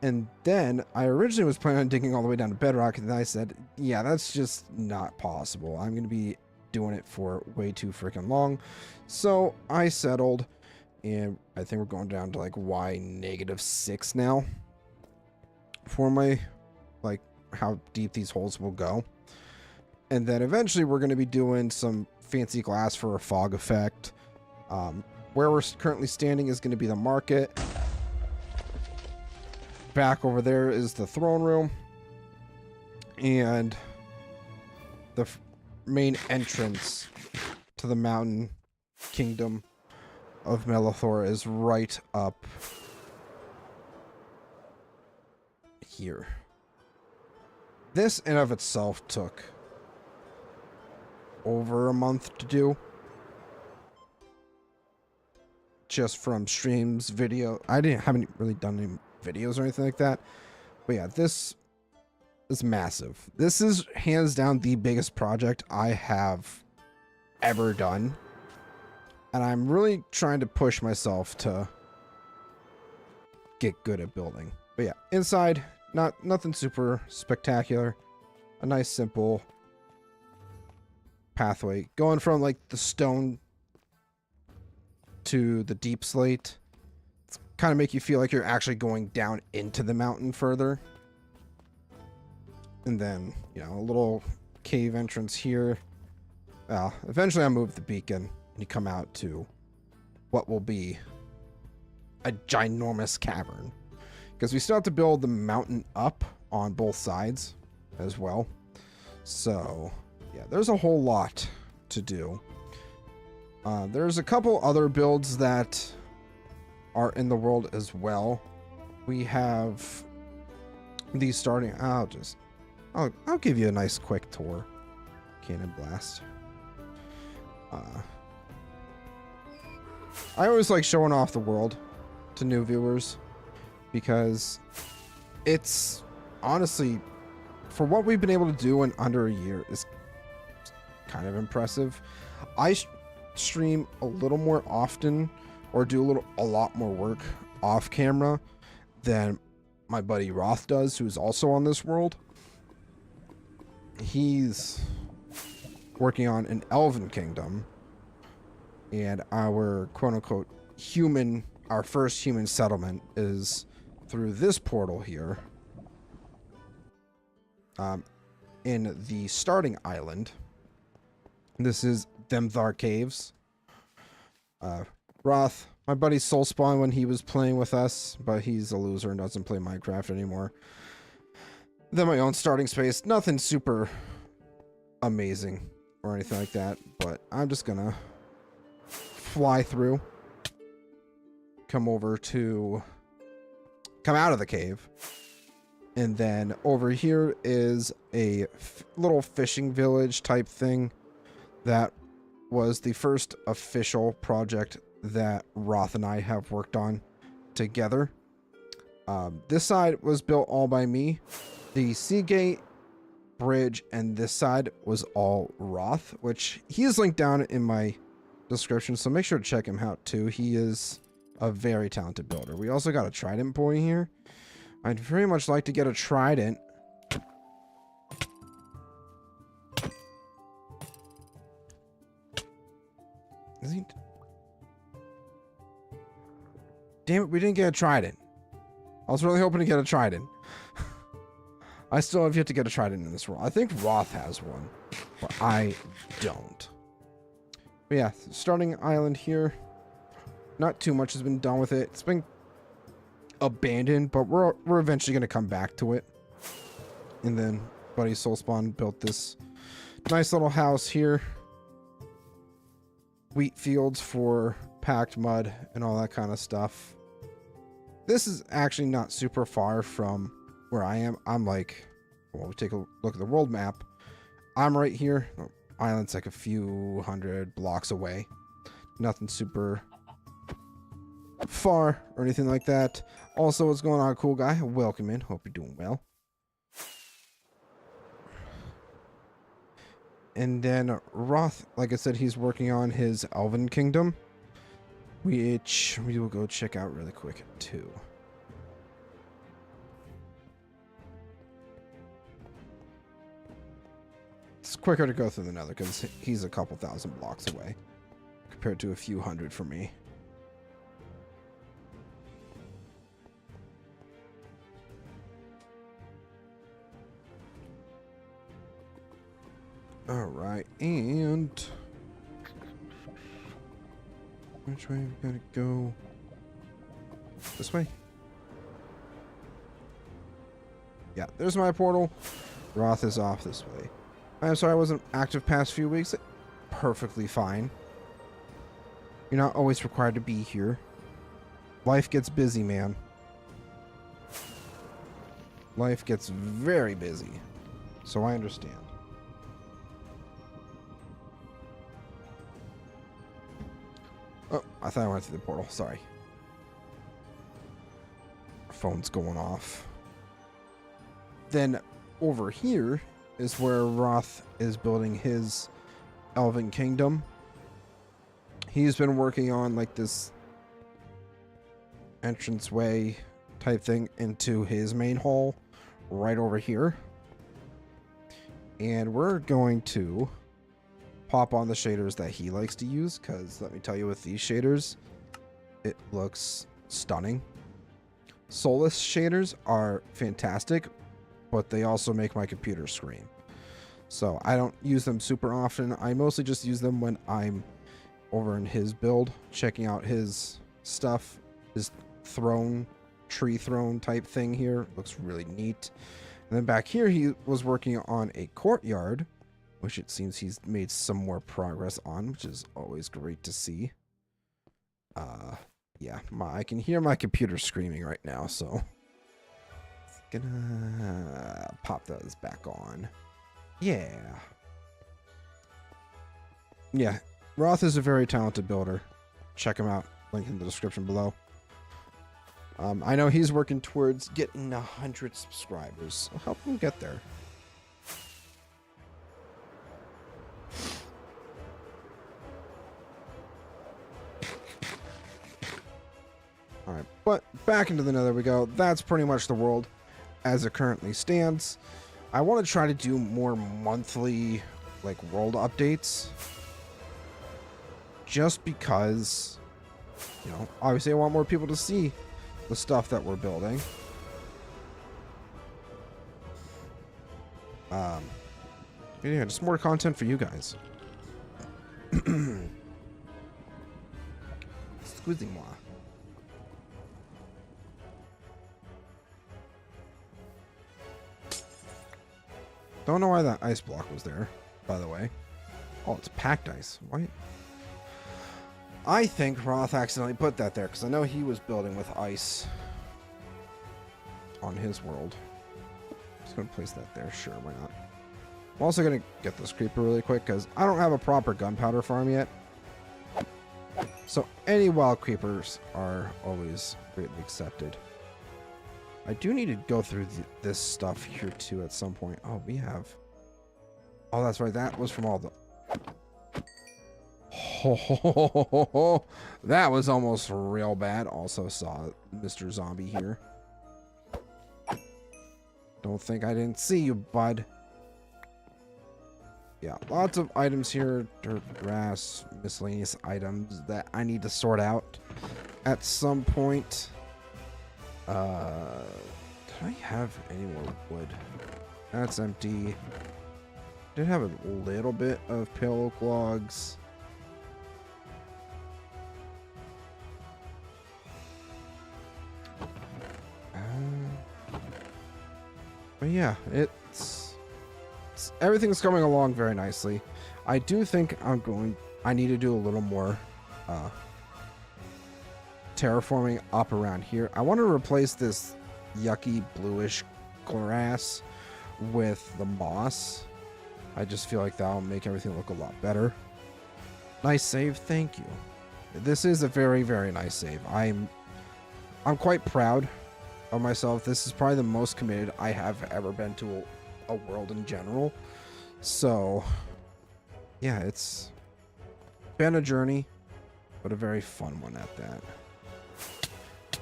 And then I originally was planning on digging all the way down to bedrock, and then I said, yeah, that's just not possible. I'm going to be doing it for way too freaking long. So I settled, and I think we're going down to like Y-6 now for my, like, how deep these holes will go. And then eventually we're going to be doing some fancy glass for a fog effect. Where we're currently standing is going to be the market. Back over there is the throne room. And the main entrance to the mountain kingdom of Melethor is right up here. This in of itself took over a month to do. Just from streams, video. I haven't really done any videos or anything like that. But yeah, this is massive. This is hands down the biggest project I have ever done. And I'm really trying to push myself to get good at building. But yeah, inside, nothing super spectacular. A nice simple pathway going from like the stone to the deep slate. It's kind of make you feel like you're actually going down into the mountain further. And then, you know, a little cave entrance here. Well, eventually I move the beacon and you come out to what will be a ginormous cavern, because we still have to build the mountain up on both sides as well. So yeah, there's a whole lot to do. There's a couple other builds that are in the world as well. We have these starting. I'll give you a nice quick tour. Cannon Blast. I always like showing off the world to new viewers. because it's honestly, for what we've been able to do in under a year, is kind of impressive. I stream a little more often, or do a lot more work off camera than my buddy Roth does, who's also on this world. He's working on an elven kingdom, and our quote-unquote human, our first human settlement is through this portal here, in the starting island. This is Themthar Caves. Roth, my buddy soul spawned when he was playing with us, but he's a loser and doesn't play Minecraft anymore. Then my own starting space, nothing super amazing or anything like that, but I'm just gonna fly through, come out of the cave, and then over here is a little fishing village type thing that was the first official project that Roth and I have worked on together. This side was built all by me. The Seagate bridge and this side was all Roth, which he is linked down in my description, so make sure to check him out too. He is a very talented builder. We also got a trident boy here. I'd very much like to get a trident. Is he? Damn it, we didn't get a trident. I was really hoping to get a trident. I still have yet to get a trident in this world. I think Roth has one, but I don't. But yeah, starting island here. Not too much has been done with it. It's been abandoned, but we're eventually going to come back to it. And then buddy Soulspawn built this nice little house here. Wheat fields for packed mud and all that kind of stuff. This is actually not super far from where I am. I'm like, well, we take a look at the world map. I'm right here. The island's like a few hundred blocks away. Nothing super far or anything like that. Also, what's going on, cool guy? Welcome in. Hope you're doing well. And then Roth, like I said, he's working on his Elven Kingdom, which we will go check out really quick too. It's quicker to go through the Nether because he's a couple thousand blocks away compared to a few hundred for me. All right, and which way we gotta go? This way? Yeah, there's my portal. Roth is off this way. I'm sorry I wasn't active past few weeks. Perfectly fine. You're not always required to be here. Life gets busy, man. Life gets very busy. So I understand. Oh, I thought I went through the portal. Sorry. Phone's going off. Then over here is where Roth is building his Elven Kingdom. He's been working on like this entranceway type thing into his main hall right over here. And we're going to pop on the shaders that he likes to use, because let me tell you, with these shaders, it looks stunning. Soulless shaders are fantastic, but they also make my computer scream. So I don't use them super often. I mostly just use them when I'm over in his build, checking out his stuff. His throne, tree throne type thing here looks really neat. And then back here, he was working on a courtyard, which it seems he's made some more progress on, which is always great to see. Yeah, I can hear my computer screaming right now, so gonna pop those back on. Yeah. Yeah, Roth is a very talented builder. Check him out. Link in the description below. I know he's working towards getting 100 subscribers, so help him get there. Alright, but back into the nether we go. That's pretty much the world as it currently stands. I want to try to do more monthly, like, world updates. Just because, you know, obviously I want more people to see the stuff that we're building. Yeah, just more content for you guys. Excusez-moi. Don't know why that ice block was there, by the way. Oh, it's packed ice. Why? I think Roth accidentally put that there, because I know he was building with ice on his world. Just going to place that there. Sure, why not? I'm also going to get this creeper really quick, because I don't have a proper gunpowder farm yet. So any wild creepers are always greatly accepted. I do need to go through this stuff here too at some point. Oh, we have... Oh, that's right. That was from all the... Oh, that was almost real bad. Also saw Mr. Zombie here. Don't think I didn't see you, bud. Yeah, lots of items here. Dirt, grass, miscellaneous items that I need to sort out at some point. Did I have any more wood? That's empty. Did have a little bit of pale oak logs. But yeah, everything's coming along very nicely. I do think I need to do a little more terraforming up around here. I want to replace this yucky bluish grass with the moss. I just feel like that'll make everything look a lot better. Nice save, thank you. This is a very, very nice save. I'm quite proud of myself. This is probably the most committed I have ever been to a world in general. So, yeah, it's been a journey, but a very fun one at that.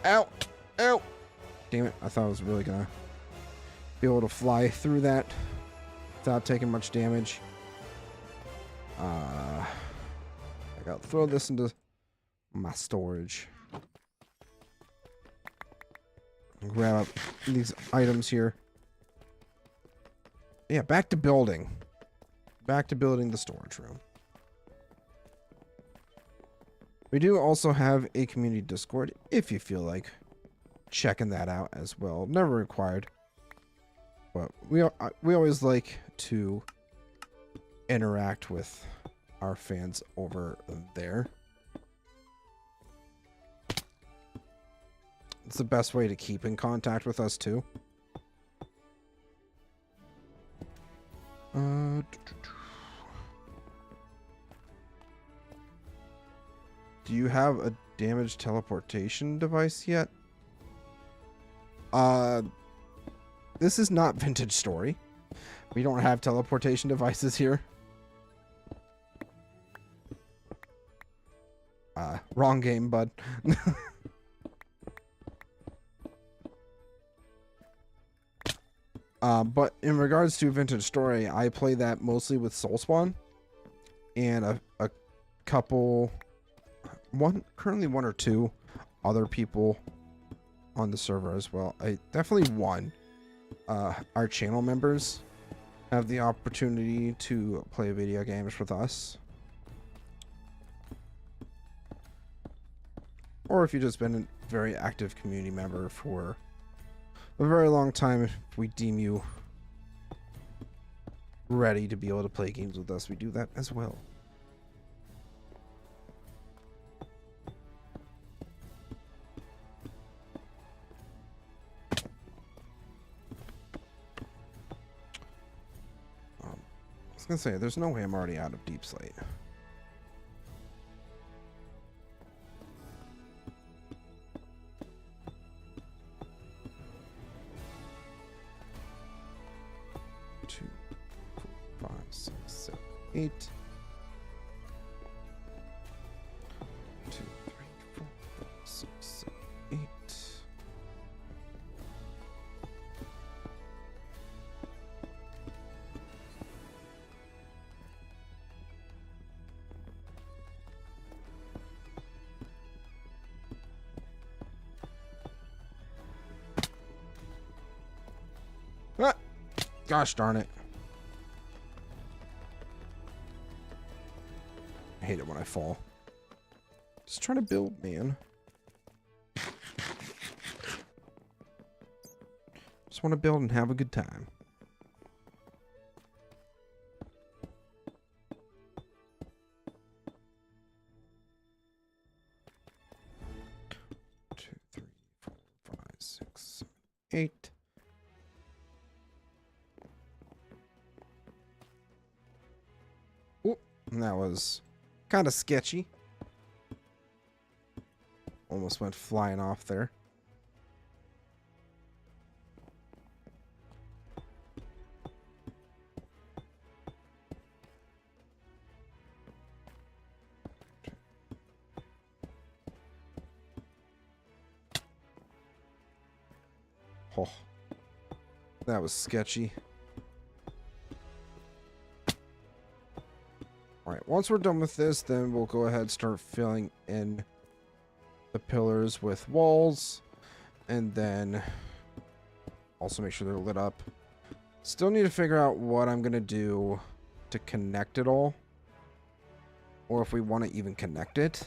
Ow! Ow! Damn it, I thought I was really gonna be able to fly through that without taking much damage. I gotta throw this into my storage. Grab up these items here. Yeah, back to building. Back to building the storage room. We do also have a community Discord if you feel like checking that out as well. Never required. But we always like to interact with our fans over there. It's the best way to keep in contact with us too. Do you have a damaged teleportation device yet? This is not Vintage Story. We don't have teleportation devices here. Wrong game, bud. But in regards to Vintage Story, I play that mostly with Soulspawn and a couple, currently one or two other people on the server as well. Definitely one. Our channel members have the opportunity to play video games with us. Or if you've just been a very active community member for a very long time, if we deem you ready to be able to play games with us, we do that as well. I was gonna say, there's no way I'm already out of deep slate. 8. 2, 3, 4, 5, 6, 7, 8. Ah! Gosh darn it. I hate it when I fall. Just trying to build, man. Just want to build and have a good time. Two, 3, 4, 5, 6, 7, 8. And that was kind of sketchy. Almost went flying off there. Oh, that was sketchy. Alright, once we're done with this, then we'll go ahead and start filling in the pillars with walls. And then also make sure they're lit up. Still need to figure out what I'm going to do to connect it all. Or if we want to even connect it.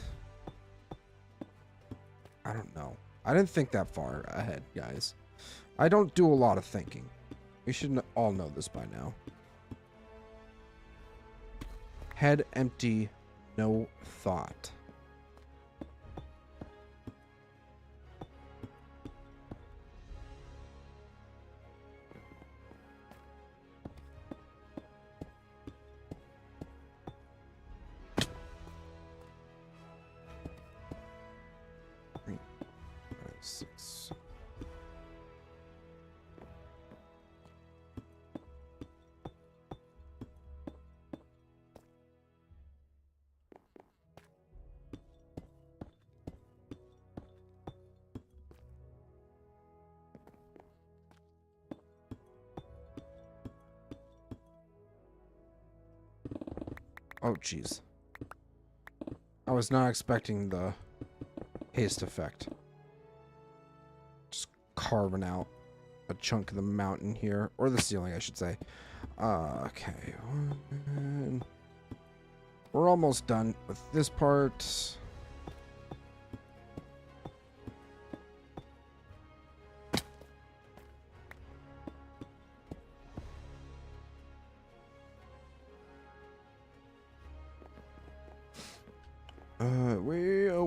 I don't know. I didn't think that far ahead, guys. I don't do a lot of thinking. We should all know this by now. Head empty, no thought. Three, 5, 6. Oh, jeez. I was not expecting the haste effect. Just carving out a chunk of the mountain here. Or the ceiling, I should say. Okay. We're almost done with this part.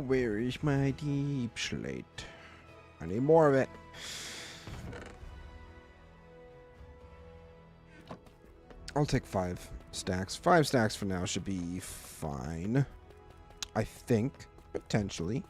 Where is my deep slate? I need more of it. I'll take 5 stacks. 5 stacks for now should be fine. I think, potentially.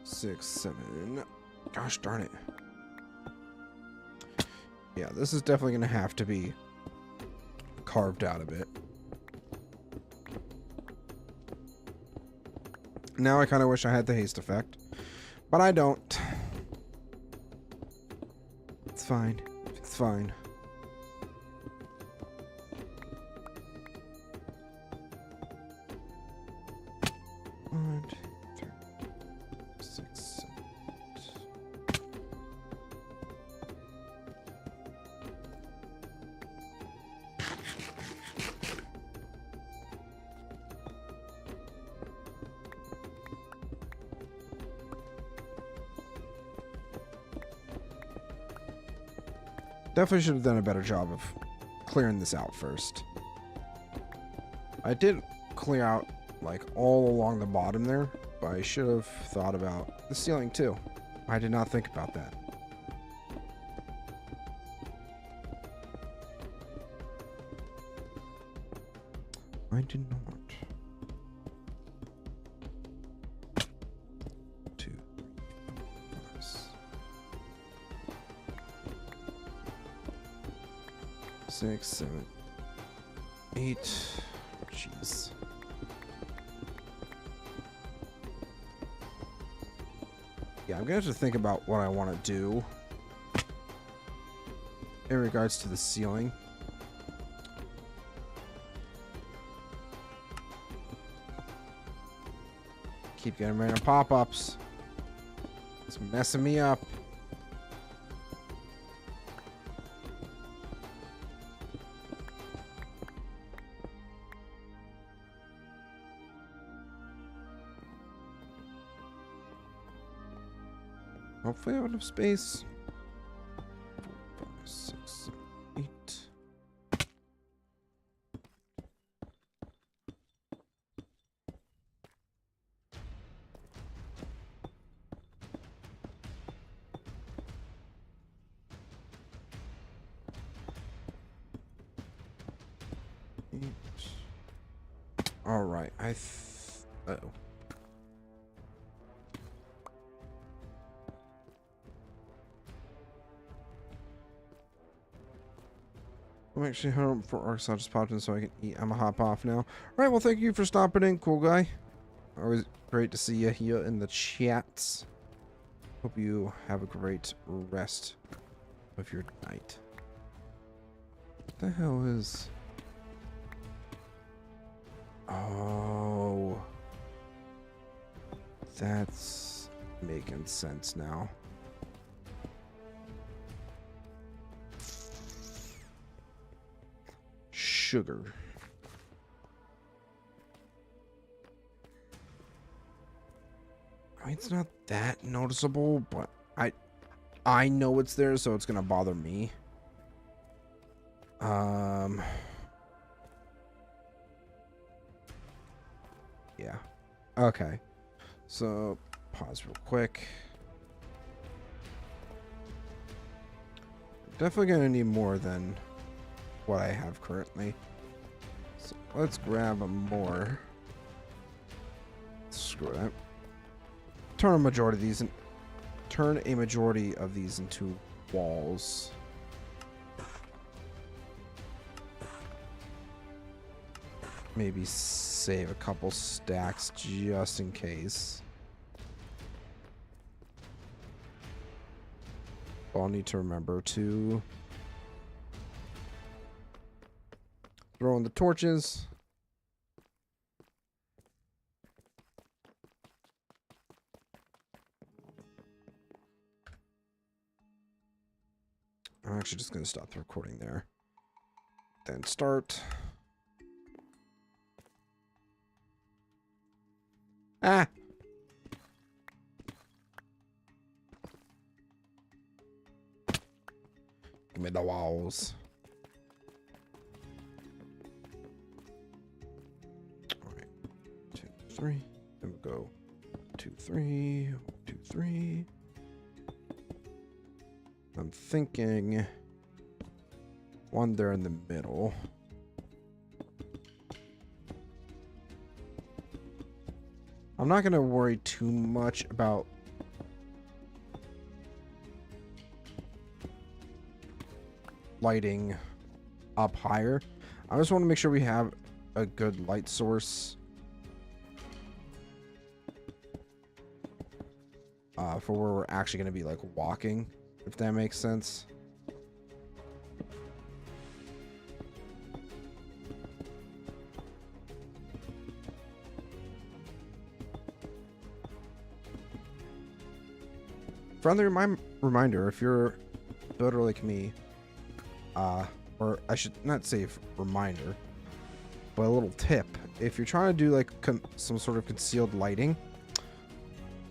Six, 7. Gosh darn it. Yeah, this is definitely going to have to be carved out a bit. Now I kind of wish I had the haste effect, but I don't. It's fine. It's fine. Definitely should have done a better job of clearing this out first. I did clear out like all along the bottom there, but I should have thought about the ceiling too. I did not think about that. I did not. 2, 3, 4, 5, 6, 7, 8. Jeez. Yeah, I'm gonna have to think about what I want to do in regards to the ceiling. Keep getting random pop-ups. It's messing me up. Hopefully I have enough space. 4, 5, 6, 7, 8. All right, uh-oh. I'm actually home for Arkansas just popped in so I can eat. I'm gonna hop off now. All right, well, thank you for stopping in, cool guy. Always great to see you here in the chats. Hope you have a great rest of your night. What the hell is... Oh, that's making sense now. Sugar. I mean, it's not that noticeable, but I know it's there, so it's gonna bother me. Yeah. Okay. So, pause real quick. Definitely gonna need more than what I have currently. So let's grab more. Screw that. Turn a majority of these into walls. Maybe save a couple stacks just in case. I'll need to remember to throw in the torches. I'm actually just going to stop the recording there. Then start. Ah! Give me the walls. Alright. 2, 3. Then we'll go 2, 3. 2, 3. I'm thinking one there in the middle. I'm not going to worry too much about lighting up higher. I just want to make sure we have a good light source for where we're actually going to be like walking, if that makes sense. Friendly reminder, if you're a builder like me, or I should not say reminder, but a little tip. If you're trying to do like some sort of concealed lighting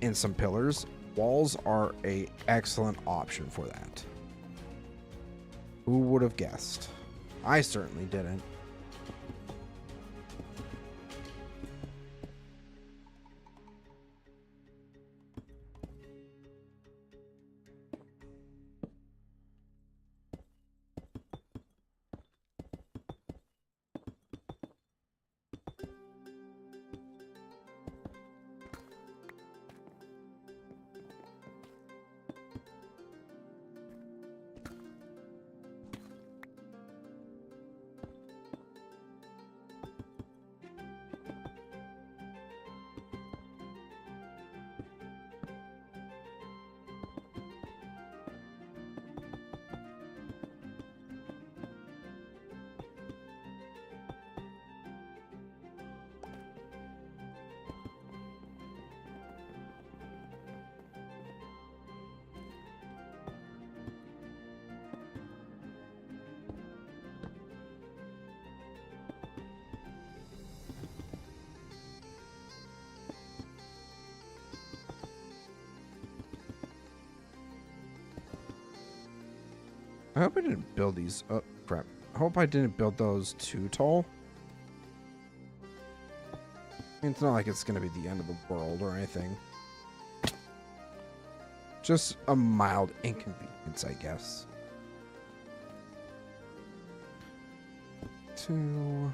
in some pillars, walls are an excellent option for that. Who would have guessed? I certainly didn't. I hope I didn't build these. Oh, crap. I hope I didn't build those too tall. It's not like it's going to be the end of the world or anything. Just a mild inconvenience, I guess. 2.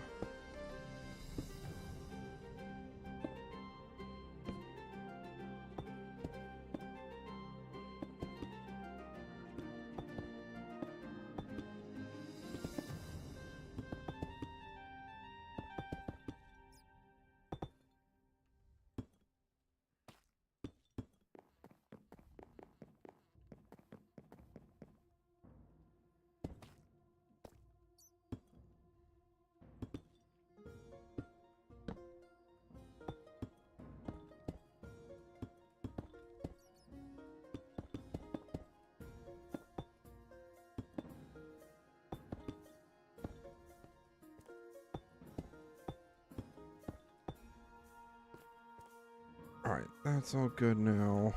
Alright, that's all good now.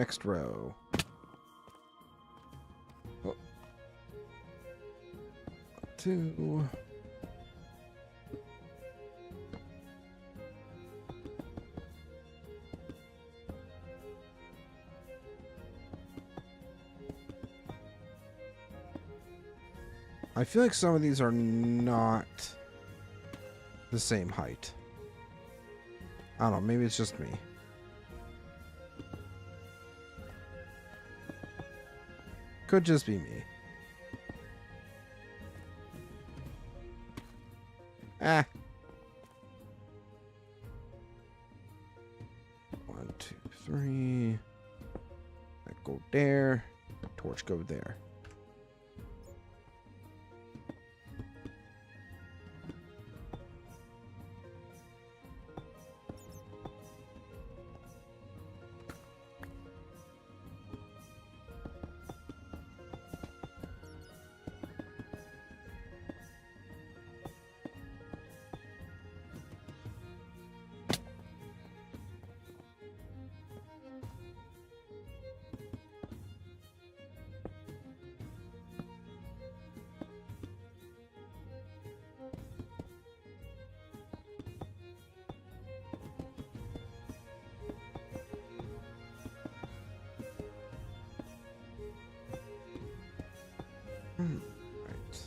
Next row. Oh. 2. I feel like some of these are not the same height. I don't know, maybe it's just me. Could just be me. Ah. 1, 2, 3. That go there. Torch go there. Right.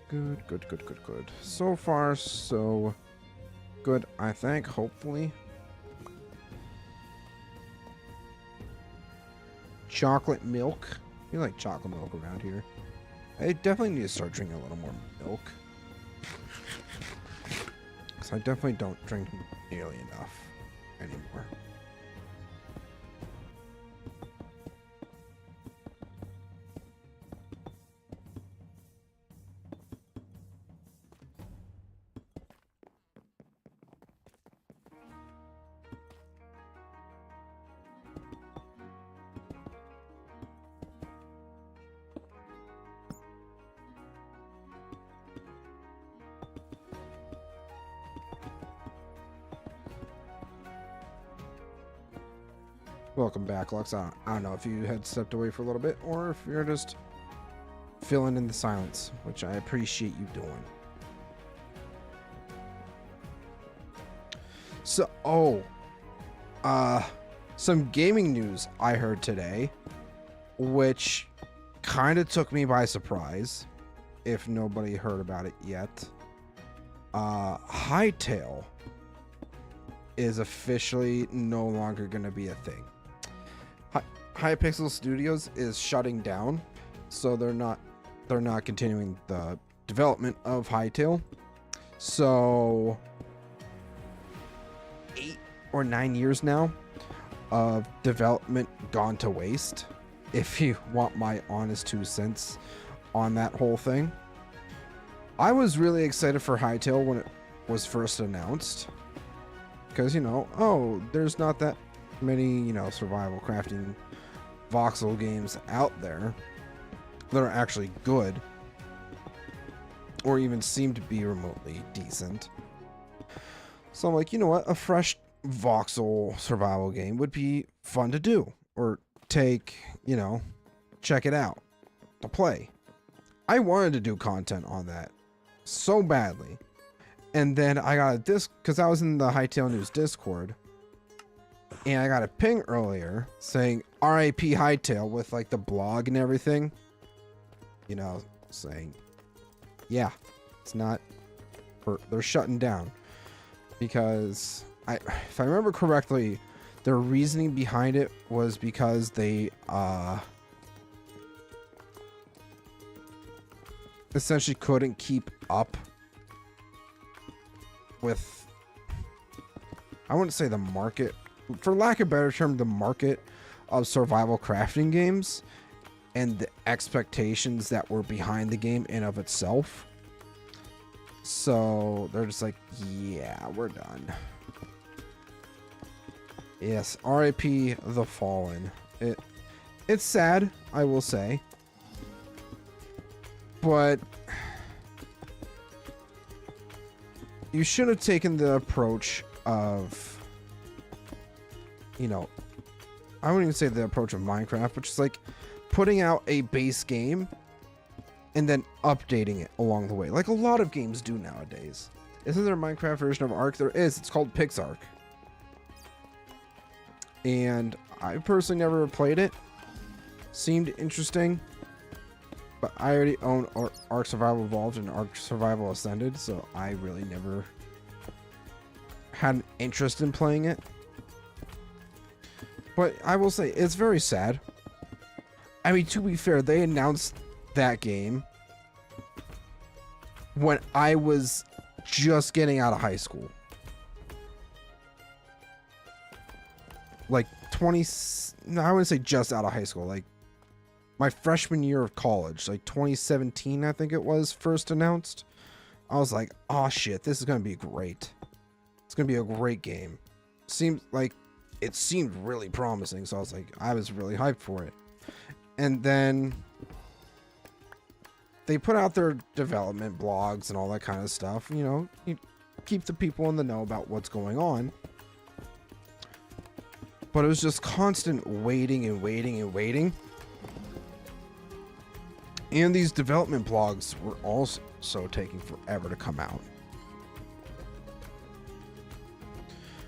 Good. So far, so good, I think, hopefully. Chocolate milk. You like chocolate milk around here. I definitely need to start drinking a little more milk. Because I definitely don't drink nearly enough anymore. Welcome back, Lux. I don't know if you had stepped away for a little bit or if you're just filling in the silence, which I appreciate you doing. So, some gaming news I heard today, which kind of took me by surprise, if nobody heard about it yet. Hytale is officially no longer going to be a thing. Hypixel Studios is shutting down, so they're not continuing the development of Hytale. So 8 or 9 years now of development gone to waste, if you want my honest 2 cents on that whole thing. I was really excited for Hytale when it was first announced, because, you know, there's not that many, you know, survival crafting voxel games out there that are actually good or even seem to be remotely decent. So I'm like, you know what, a fresh voxel survival game would be fun to do, or take, you know, check it out to play. I wanted to do content on that so badly, and then I got a disc, because I was in the Hytale News Discord, and I got a ping earlier saying RIP Hytale with like the blog and everything, you know, saying, yeah, it's not, they're shutting down, because if I remember correctly, their reasoning behind it was because they essentially couldn't keep up with, I wouldn't say the market, for lack of a better term, the market of survival crafting games and the expectations that were behind the game in of itself. So they're just like, yeah, we're done. Yes, RIP the Fallen. It's sad, I will say, but you should have taken the approach of, you know, I wouldn't even say the approach of Minecraft, which is like putting out a base game and then updating it along the way, like a lot of games do nowadays. Isn't there a Minecraft version of Ark? There is. It's called PixArk. And I personally never played it. Seemed interesting. But I already own Ark Survival Evolved and Ark Survival Ascended, so I really never had an interest in playing it. But I will say, it's very sad. I mean, to be fair, they announced that game when I was just getting out of high school. Like no, I wouldn't say just out of high school, like my freshman year of college, like 2017, I think it was first announced. I was like, oh shit, this is gonna be great. It's gonna be a great game. It seemed really promising, so I was like, I was really hyped for it. And then they put out their development blogs and all that kind of stuff, you know, you keep the people in the know about what's going on. But it was just constant waiting and waiting and waiting. And these development blogs were also taking forever to come out.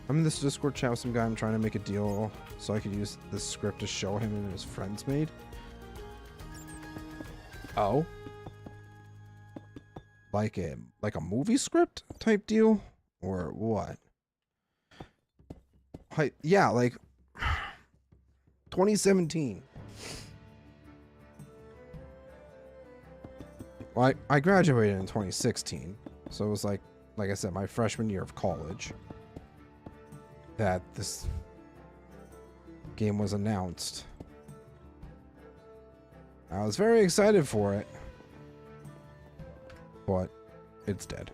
I'm in this Discord chat with some guy. I'm trying to make a deal so I could use this script to show him and his friends made. Oh. Like a movie script type deal? Or what? Yeah, like 2017. Well, I graduated in 2016, so it was like I said, my freshman year of college that this game was announced. I was very excited for it, but it's dead.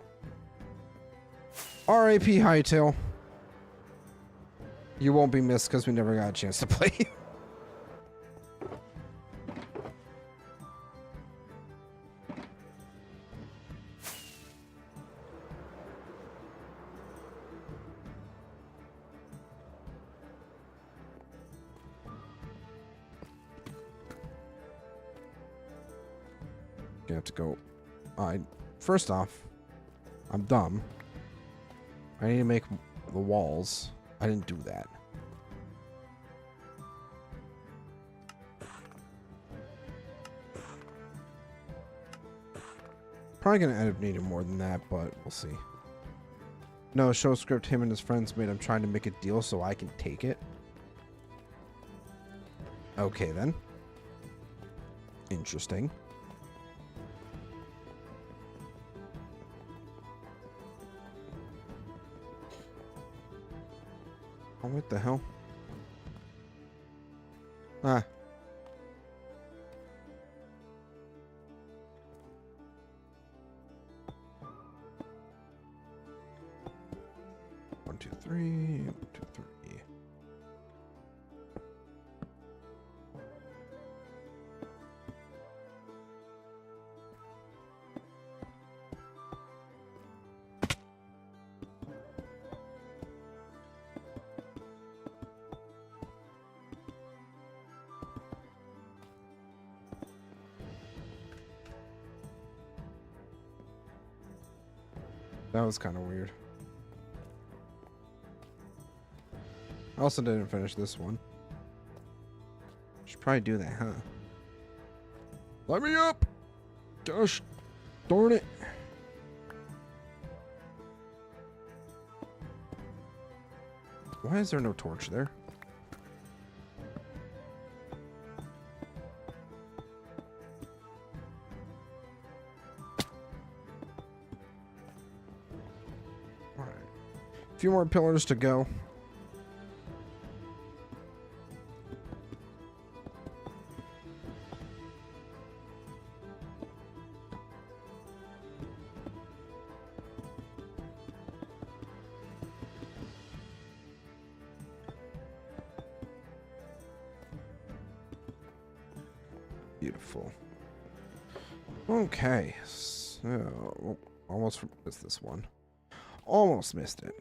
RIP Hytale. You won't be missed because we never got a chance to play. gonna have to go. First off, I'm dumb. I need to make the walls. I didn't do that. Probably gonna end up needing more than that, but we'll see. No, show script him and his friends made. I'm trying to make a deal so I can take it. Okay, then. Interesting. Oh, what the hell? Ah. One, two, three. 1, 2, 3. That was kind of weird. I also didn't finish this one. Should probably do that, huh? Let me up! Gosh, darn it. Why is there no torch there? Alright. A few more pillars to go. Beautiful. Okay, so almost missed this one. Almost missed it.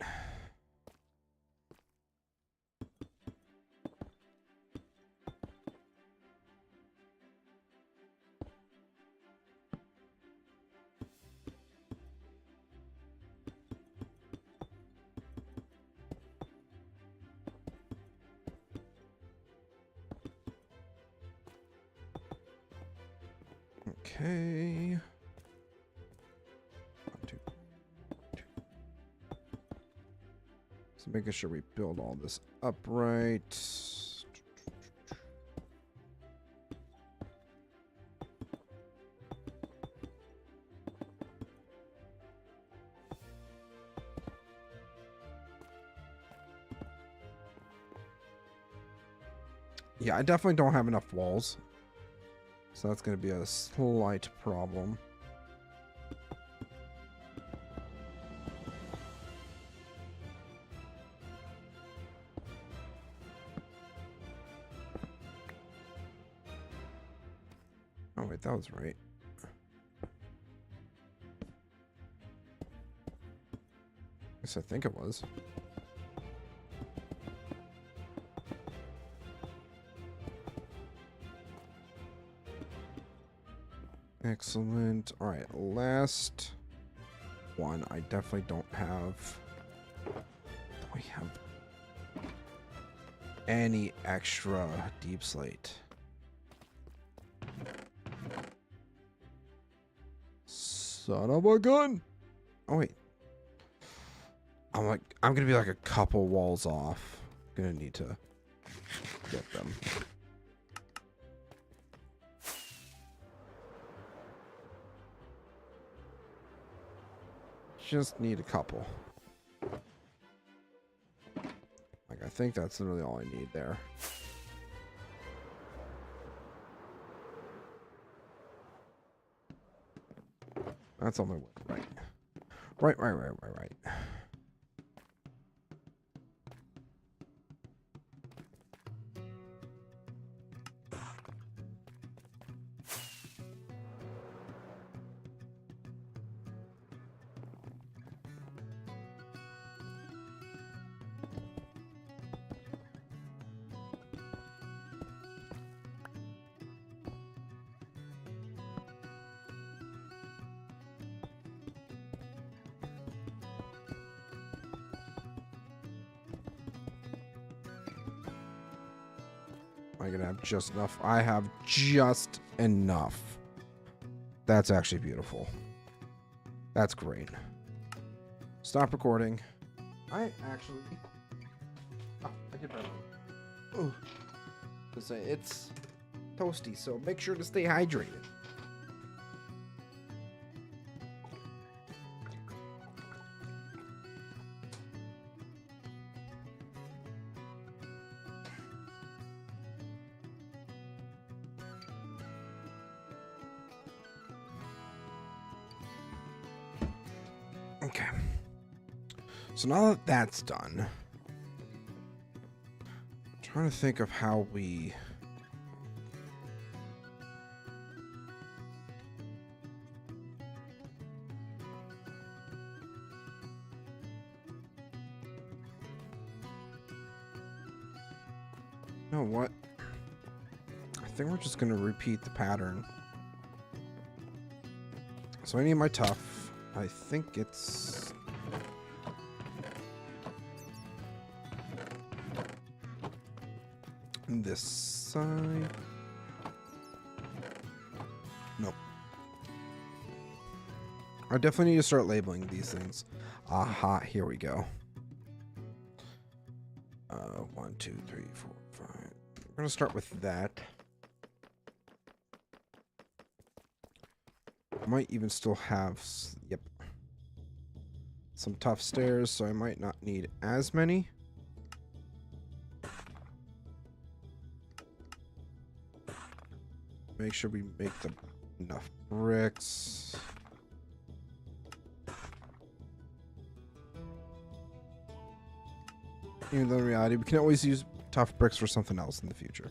Okay. 1, 2, 2. So making sure we build all this upright. Yeah, I definitely don't have enough walls. So that's going to be a slight problem. Oh, wait, that was right. Yes, I think it was. Excellent. All right, last one. I definitely don't have. Do we have any extra deep slate? Son of a gun! Oh wait. I'm gonna be like a couple walls off. Gonna need to get them. Just need a couple. Like, I think that's literally all I need there. That's on my way. Right. Right. Am I gonna have just enough? I have just enough. That's actually beautiful. That's great. Stop recording. I actually... Oh, I did better. Oh. It's toasty, so make sure to stay hydrated. Okay. So now that that's done, I'm trying to think of how we... You know what? I think we're just going to repeat the pattern. So I need my tough. I think it's... this side. Nope. I definitely need to start labeling these things. Aha, here we go. 1, 2, 3, 4, 5. We're gonna start with that. I might even still have, yep, some tough stairs, so I might not need as many. Make sure we make them enough bricks. Even though in reality, we can always use tough bricks for something else in the future.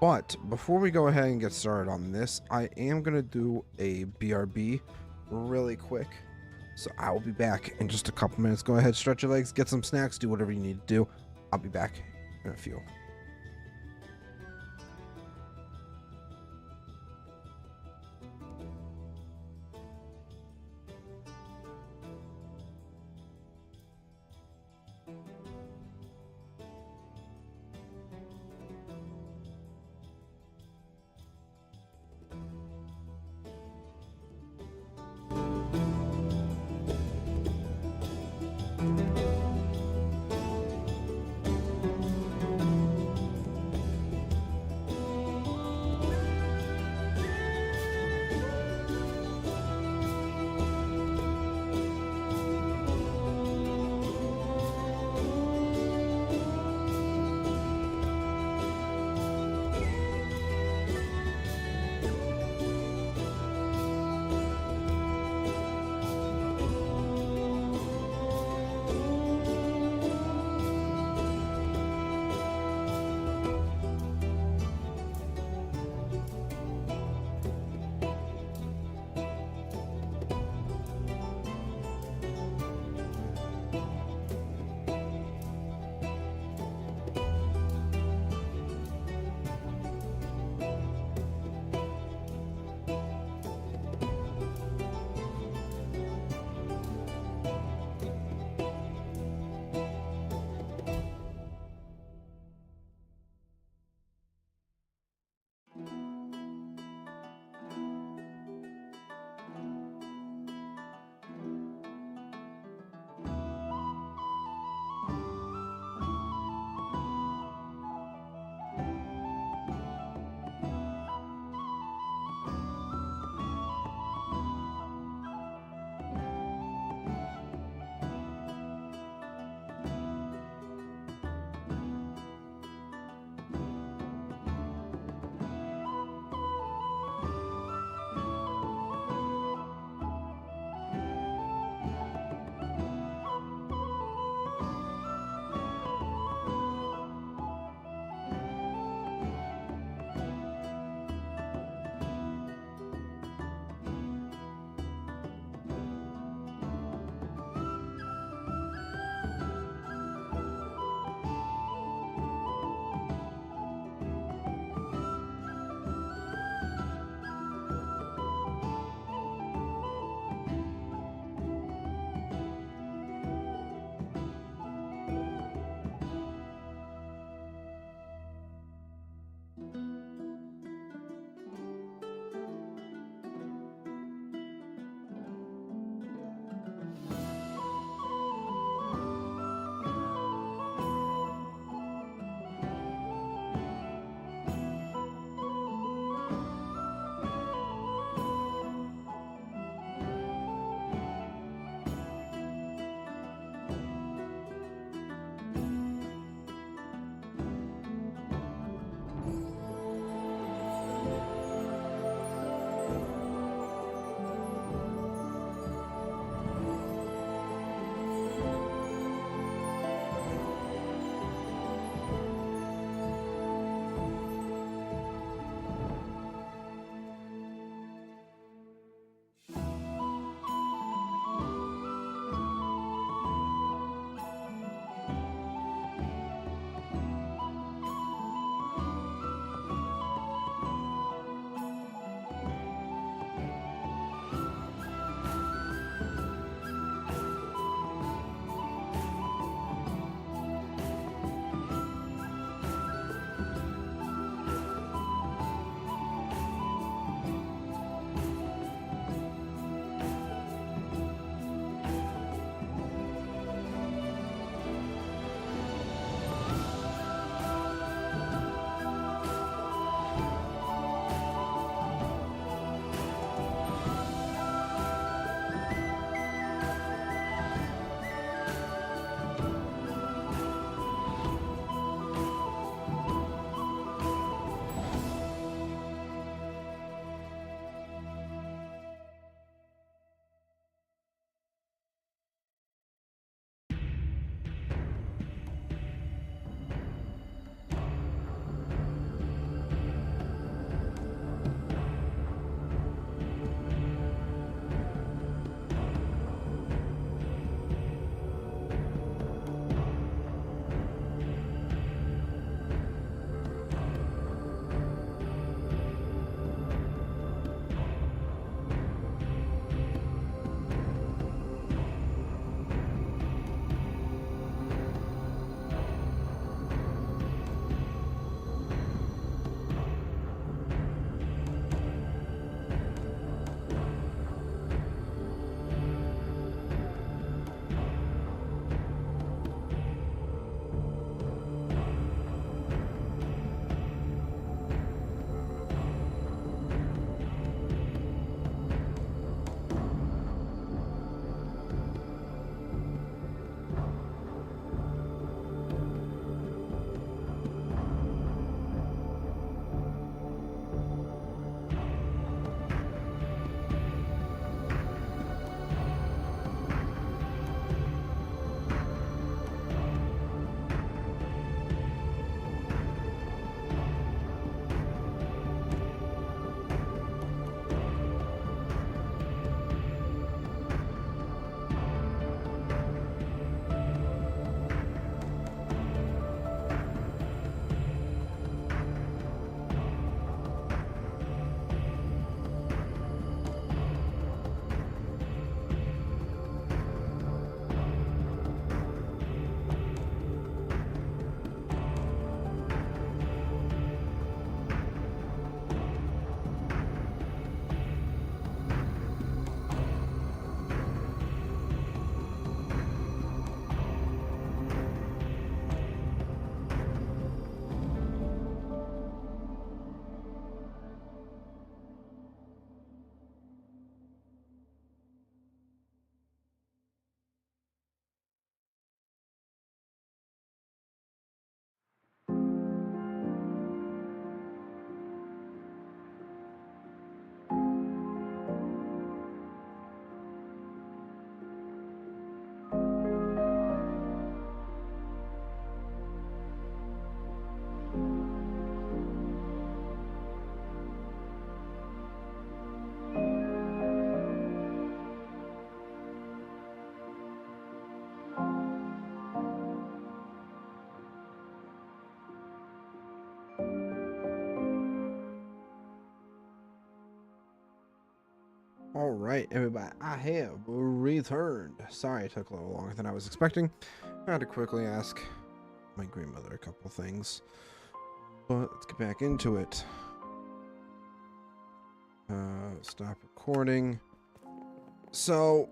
But before we go ahead and get started on this, I am going to do a BRB really quick. So I will be back in just a couple minutes. Go ahead, stretch your legs, get some snacks, do whatever you need to do. I'll be back in a few. Alright, everybody, I have returned. Sorry it took a little longer than I was expecting. I had to quickly ask my grandmother a couple things. But let's get back into it. Stop recording. So,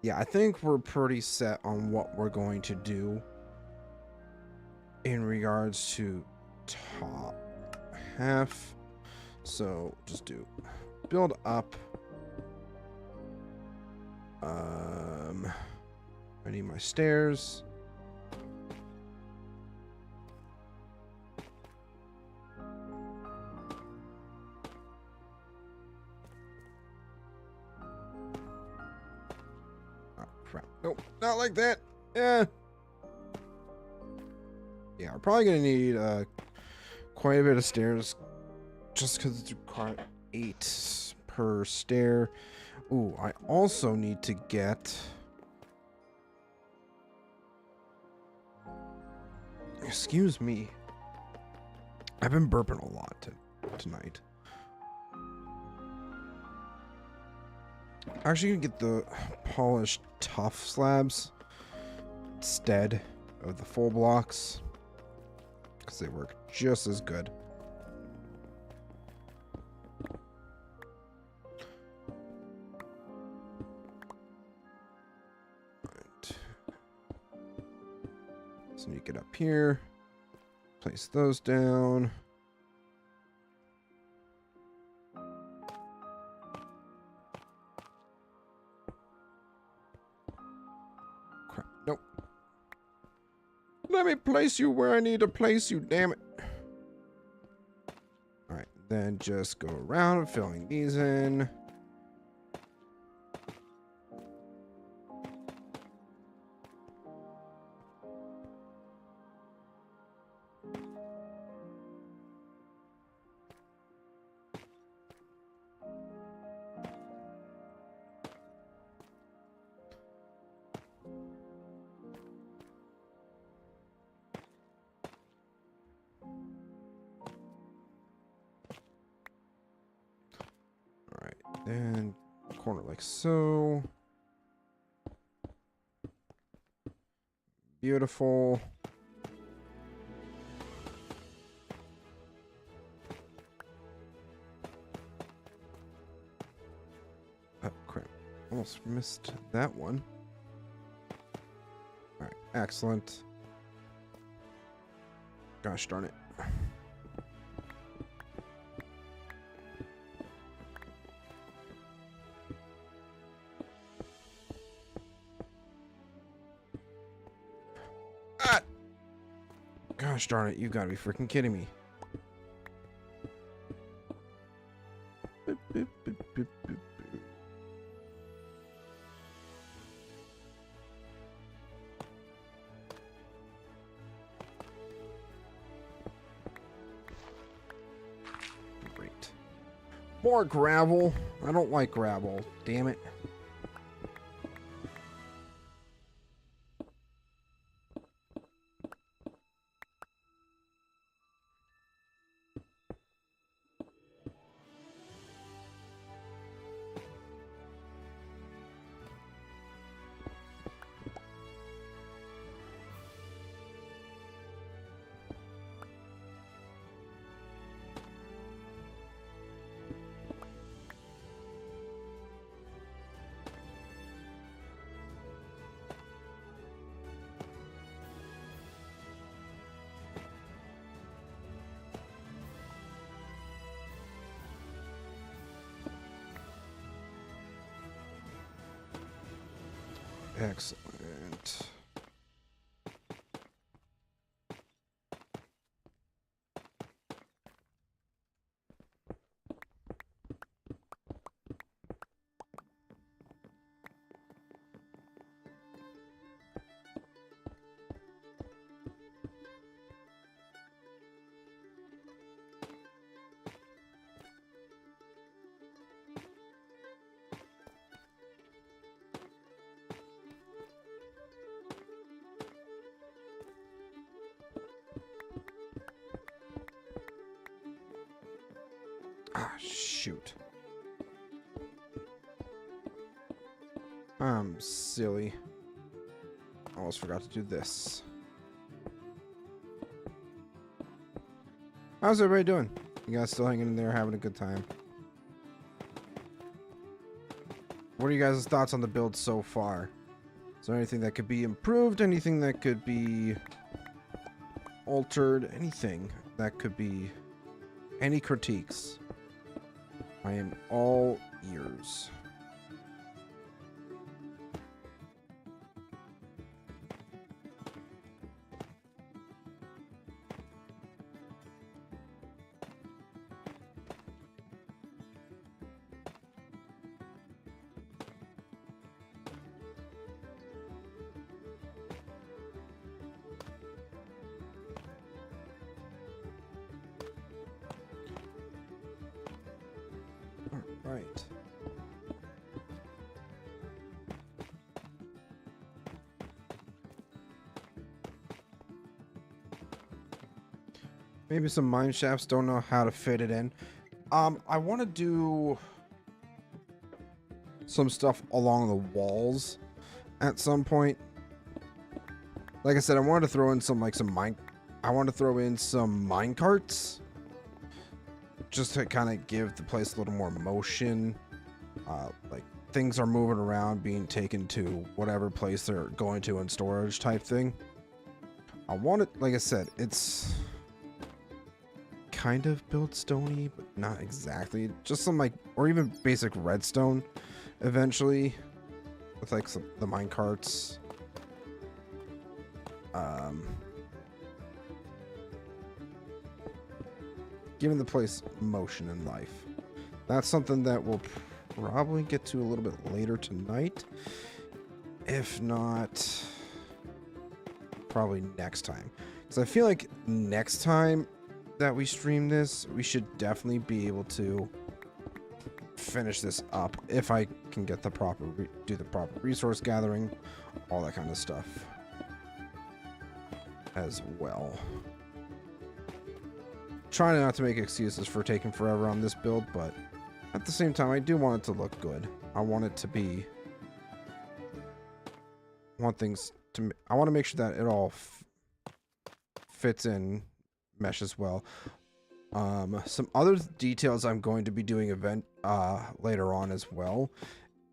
yeah, I think we're pretty set on what we're going to do in regards to top half. So, just do build up. I need my stairs. Oh, crap. Nope, not like that. Yeah, we're probably going to need quite a bit of stairs just because it's required 8 per stair. Ooh, I also need to get... Excuse me. I've been burping a lot tonight. Actually gonna get the polished tough slabs instead of the full blocks because they work just as good. So you get up here, place those down. Crap, nope. Let me place you where I need to place you, damn it. Alright, then just go around filling these in. And corner like so. Beautiful. Oh, crap. Almost missed that one. Alright, excellent. Gosh darn it. Gosh darn it, you gotta be freaking kidding me. Boop, boop, boop, boop, boop, boop. Great. More gravel. I don't like gravel, damn it. Excellent. Ah, shoot. I'm silly. Almost forgot to do this. How's everybody doing? You guys still hanging in there, having a good time? What are you guys' thoughts on the build so far? Is there anything that could be improved? Anything that could be altered? Anything that could be... Any critiques? I am all ears. Right. Maybe some mine shafts, don't know how to fit it in. I want to do some stuff along the walls at some point. Like I said, I wanted to throw in some I want to throw in some mine carts. Just to kind of give the place a little more motion. Like things are moving around, being taken to whatever place they're going to in storage type thing. I want it, like I said, it's kind of built stony, but not exactly. Just some or even basic redstone eventually. With the mine carts. Giving the place motion and life. That's something that we'll probably get to a little bit later tonight. If not, probably next time. Because I feel like next time that we stream this, we should definitely be able to finish this up. If I can get the proper, do the proper resource gathering, all that kind of stuff as well. Trying not to make excuses for taking forever on this build, but at the same time, I do want it to look good. I want it to be... I want to make sure that it all fits in, meshes well. Some other details I'm going to be doing later on as well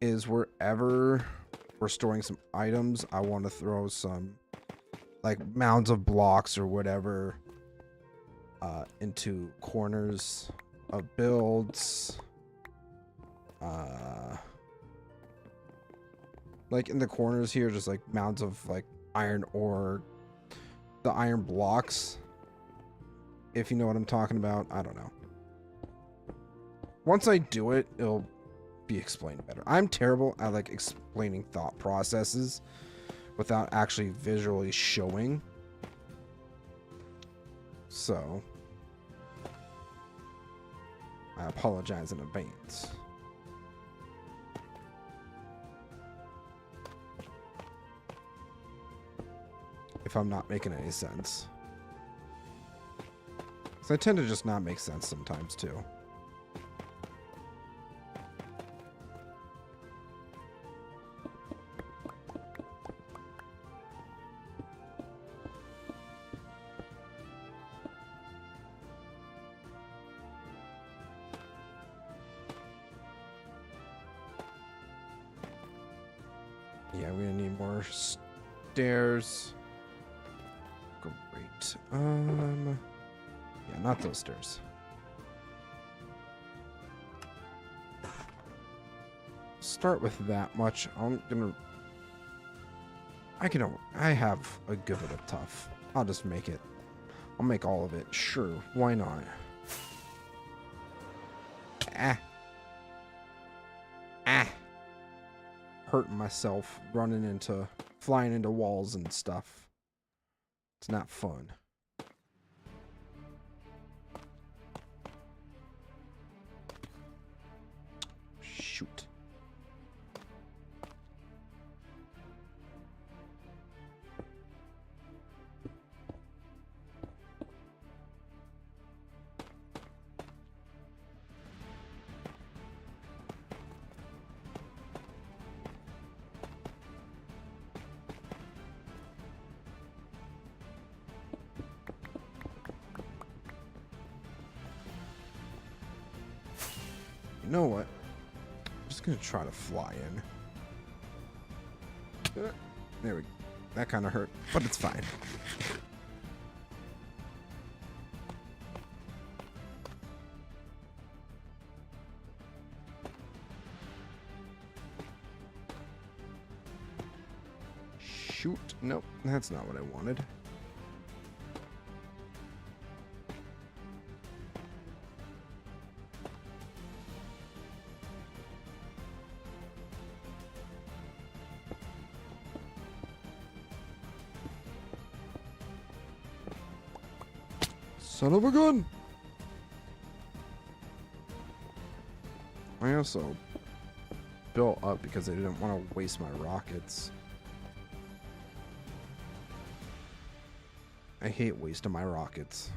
is wherever we're storing some items, I want to throw some mounds of blocks or whatever into corners of builds. In the corners here, just mounds of iron ore, the iron blocks, if you know what I'm talking about. I don't know. Once I do it, it'll be explained better. I'm terrible at explaining thought processes without actually visually showing. So I apologize in advance. If I'm not making any sense. So I tend to just not make sense sometimes too. Yeah, we're gonna need more stairs. Great. Yeah, not those stairs. Start with that much. I have a good bit of tough. I'll just make it. I'll make all of it. Sure, why not? Hurting myself, flying into walls and stuff. It's not fun. Shoot. You know what? I'm just gonna try to fly in. There we go. That kind of hurt, but it's fine. Shoot. Nope, that's not what I wanted. Son of a gun! I also built up because I didn't want to waste my rockets. I hate wasting my rockets.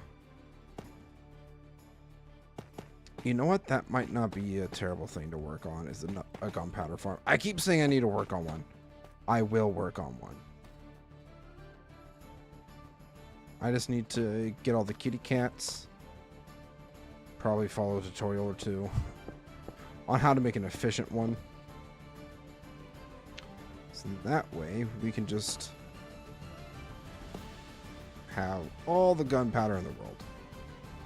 You know what? That might not be a terrible thing to work on, is a gunpowder farm. I keep saying I need to work on one. I will work on one. I just need to get all the kitty cats. Probably follow a tutorial or two on how to make an efficient one. So that way we can just have all the gunpowder in the world.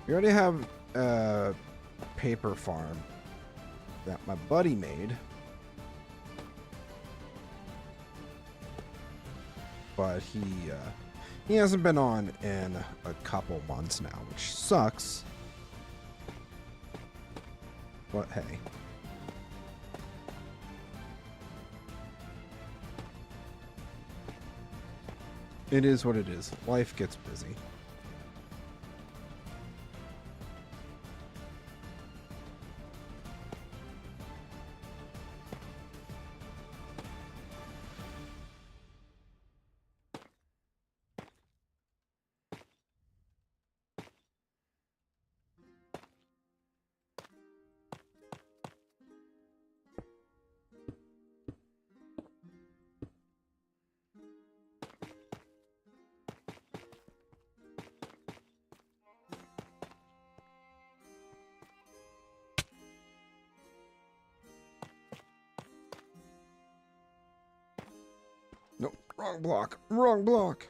We already have a paper farm that my buddy made. But he hasn't been on in a couple months now, which sucks. But hey. It is what it is. Life gets busy. Nope, wrong block. Wrong block.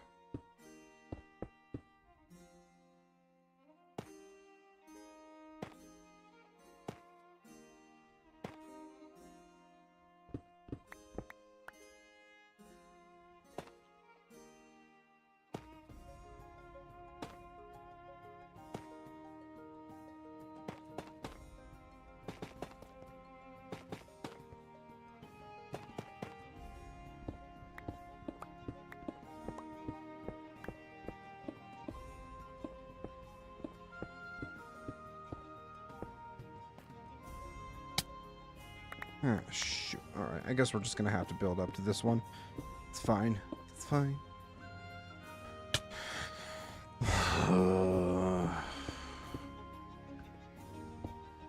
Ah, shoot. Alright, I guess we're just gonna have to build up to this one. It's fine. It's fine.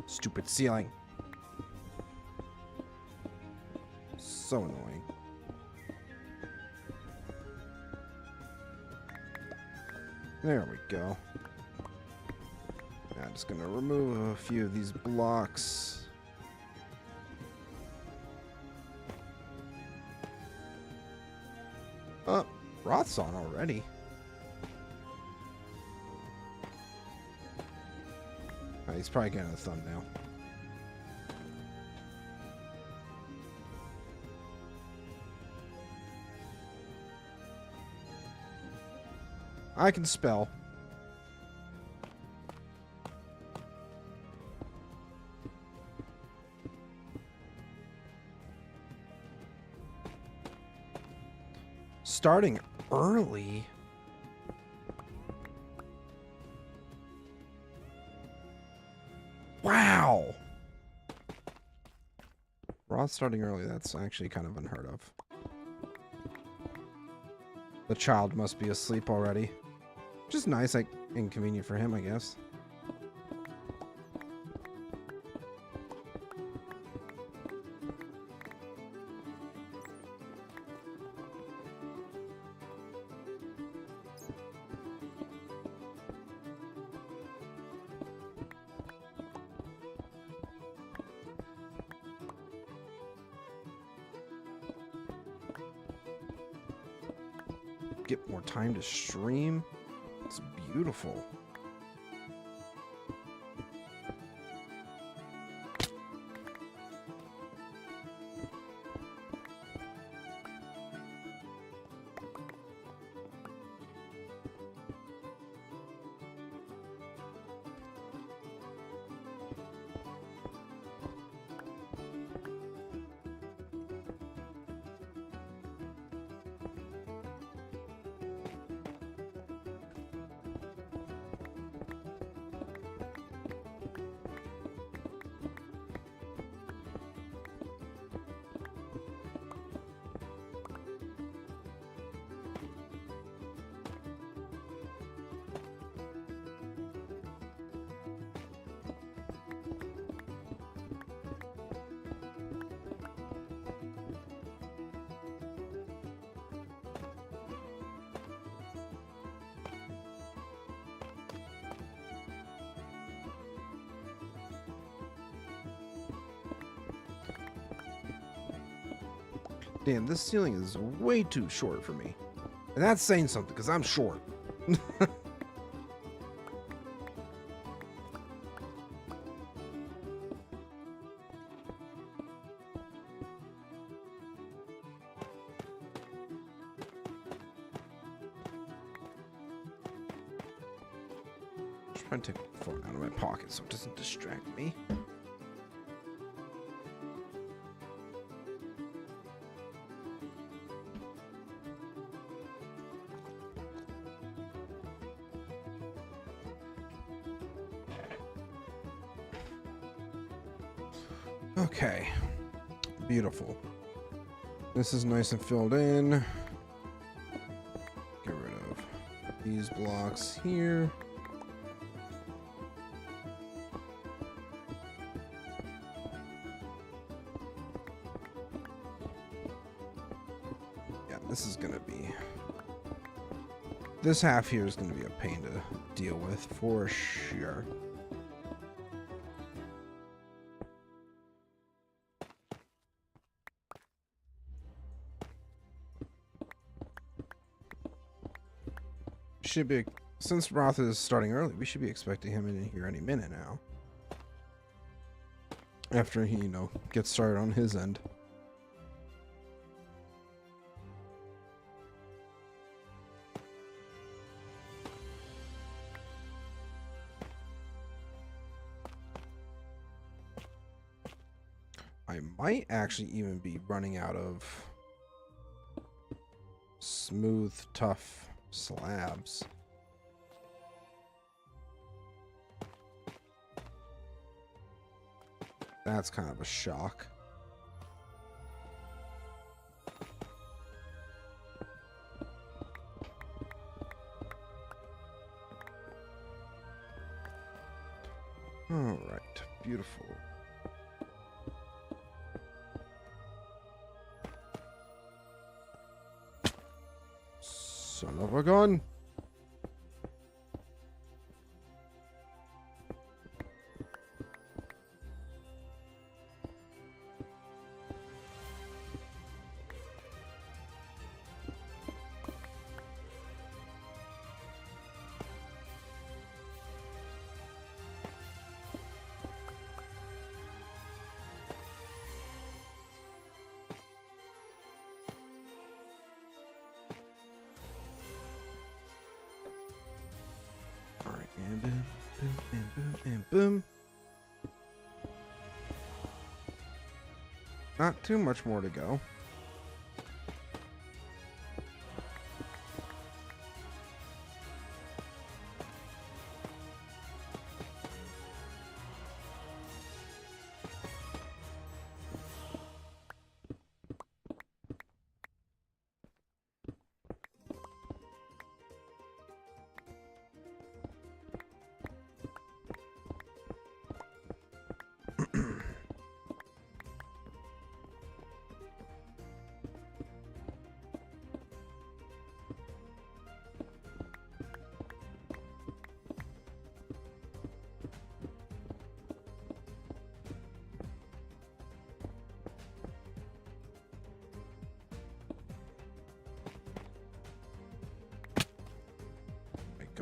Stupid ceiling. So annoying. There we go. Now I'm just gonna remove a few of these blocks. Oh, Roth's on already. Oh, he's probably getting a thumbnail. I can spell. Starting early. Wow. Roth starting early, that's actually kind of unheard of. The child must be asleep already. Which is nice, like, inconvenient for him, I guess. get more time to stream. It's beautiful. Damn, this ceiling is way too short for me. And that's saying something, because I'm short. Just trying to take my phone out of my pocket so it doesn't distract me. Okay, beautiful. This is nice and filled in. Get rid of these blocks here. Yeah, this is gonna be... This half here is gonna be a pain to deal with for sure. Should be, since Roth is starting early, we should be expecting him in here any minute now. After he, gets started on his end. I might actually even be running out of smooth, tough slabs. That's kind of a shock. All right, beautiful. Son of a gun. And boom, boom, and boom, and boom. Not too much more to go.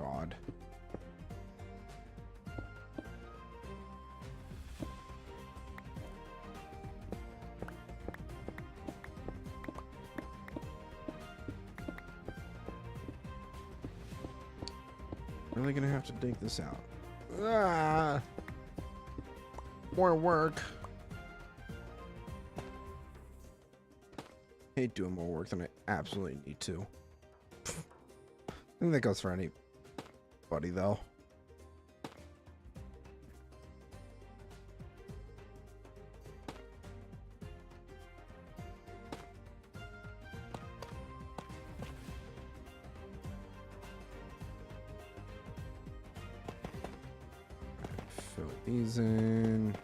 God. Really gonna have to dig this out. Ah! More work. Hate doing more work than I absolutely need to. I think that goes for anybody, though. Fill these in.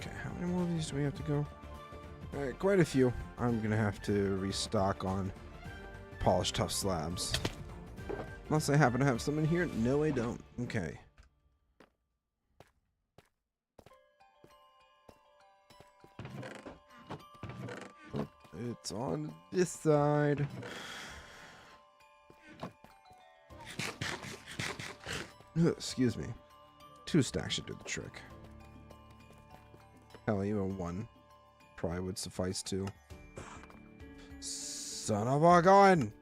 Okay, how many more of these do we have to go? Alright, quite a few. I'm gonna have to restock on polished tough slabs. Unless I happen to have some in here. No, I don't. Okay. Oh, it's on this side. Excuse me. 2 stacks should do the trick. Hell, even 1 probably would suffice too. Son of a gun!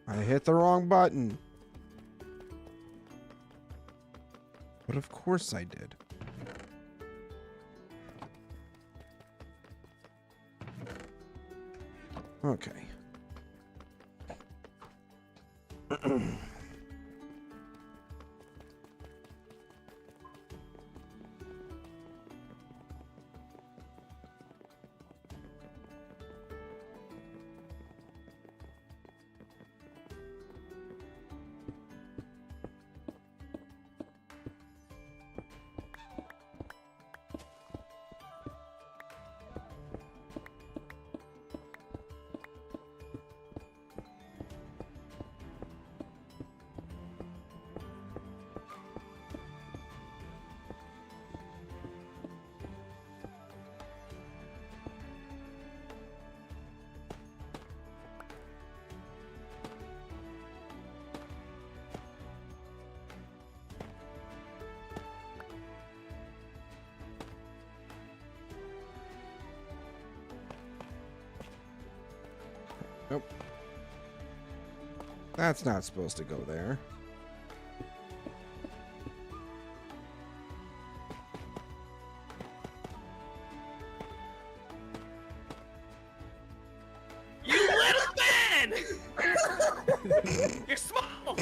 I hit the wrong button. But of course I did. Okay. Nope. That's not supposed to go there. You little man! You're small!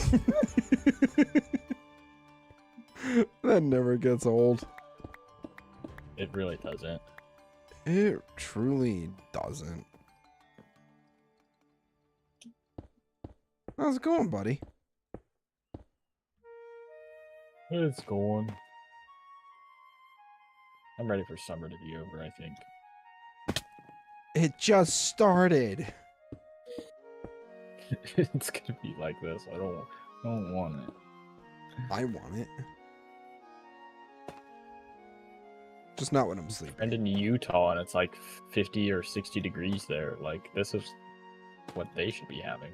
That never gets old. It really doesn't. It truly doesn't. How's it going, buddy? It's going. I'm ready for summer to be over, I think. It just started. It's gonna be like this. I don't want it. I want it. Just not when I'm sleeping. And in Utah, and it's like 50 or 60 degrees there. Like, this is what they should be having.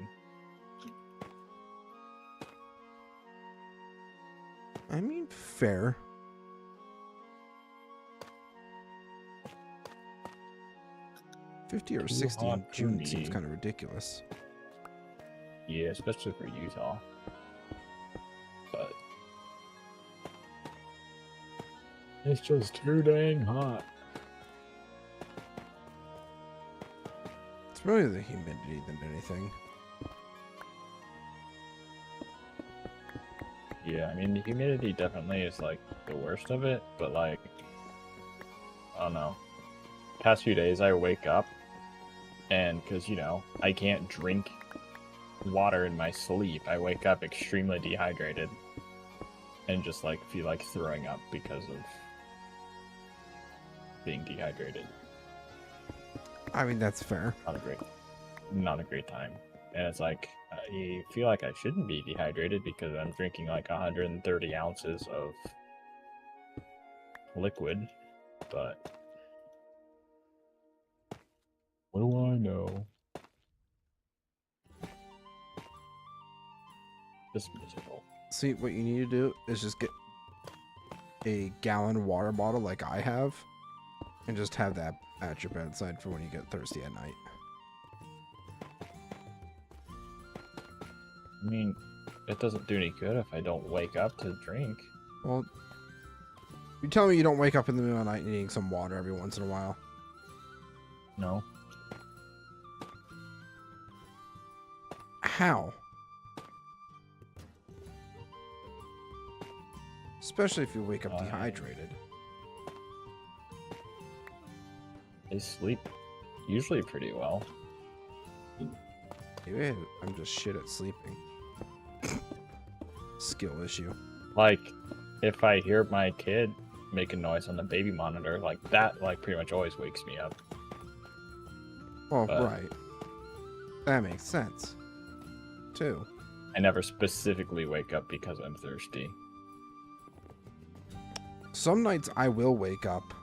I mean, fair. $50 or Too $60 in hot for June seems me. kind of ridiculous. Yeah, especially for Utah. But it's just too dang hot. It's really the humidity than anything. Yeah, I mean, the humidity definitely is, like, the worst of it, but, like, I don't know. Past few days, I wake up, and, because, you know, I can't drink water in my sleep, I wake up extremely dehydrated, and just, like, feel like throwing up because of being dehydrated. I mean, that's fair. Not a great time. And it's like, I feel like I shouldn't be dehydrated because I'm drinking like 130 ounces of liquid, but what do I know? Just miserable. See, what you need to do is just get a gallon water bottle like I have, and just have that at your bedside for when you get thirsty at night. I mean, it doesn't do any good if I don't wake up to drink. Well, you tell me you don't wake up in the middle of the night needing some water every once in a while. No. How? Especially if you wake up dehydrated. I sleep usually pretty well. Maybe I'm just shit at sleeping. Skill issue. Like, if I hear my kid make a noise on the baby monitor, like that, like pretty much always wakes me up. Well, But- right. That makes sense. Too. I never specifically wake up because I'm thirsty. Some nights I will wake up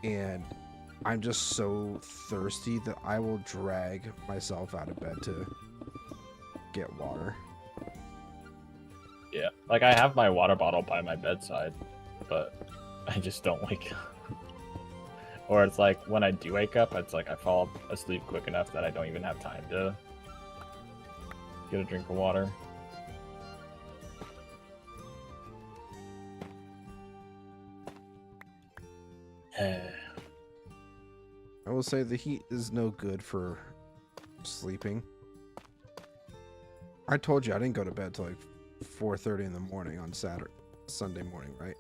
and I'm just so thirsty that I will drag myself out of bed to get water. Yeah, like I have my water bottle by my bedside, but I just don't wake up. Or it's like when I do wake up, it's like I fall asleep quick enough that I don't even have time to get a drink of water. I will say the heat is no good for sleeping. I told you I didn't go to bed till like 4:30 in the morning on Sunday morning, right?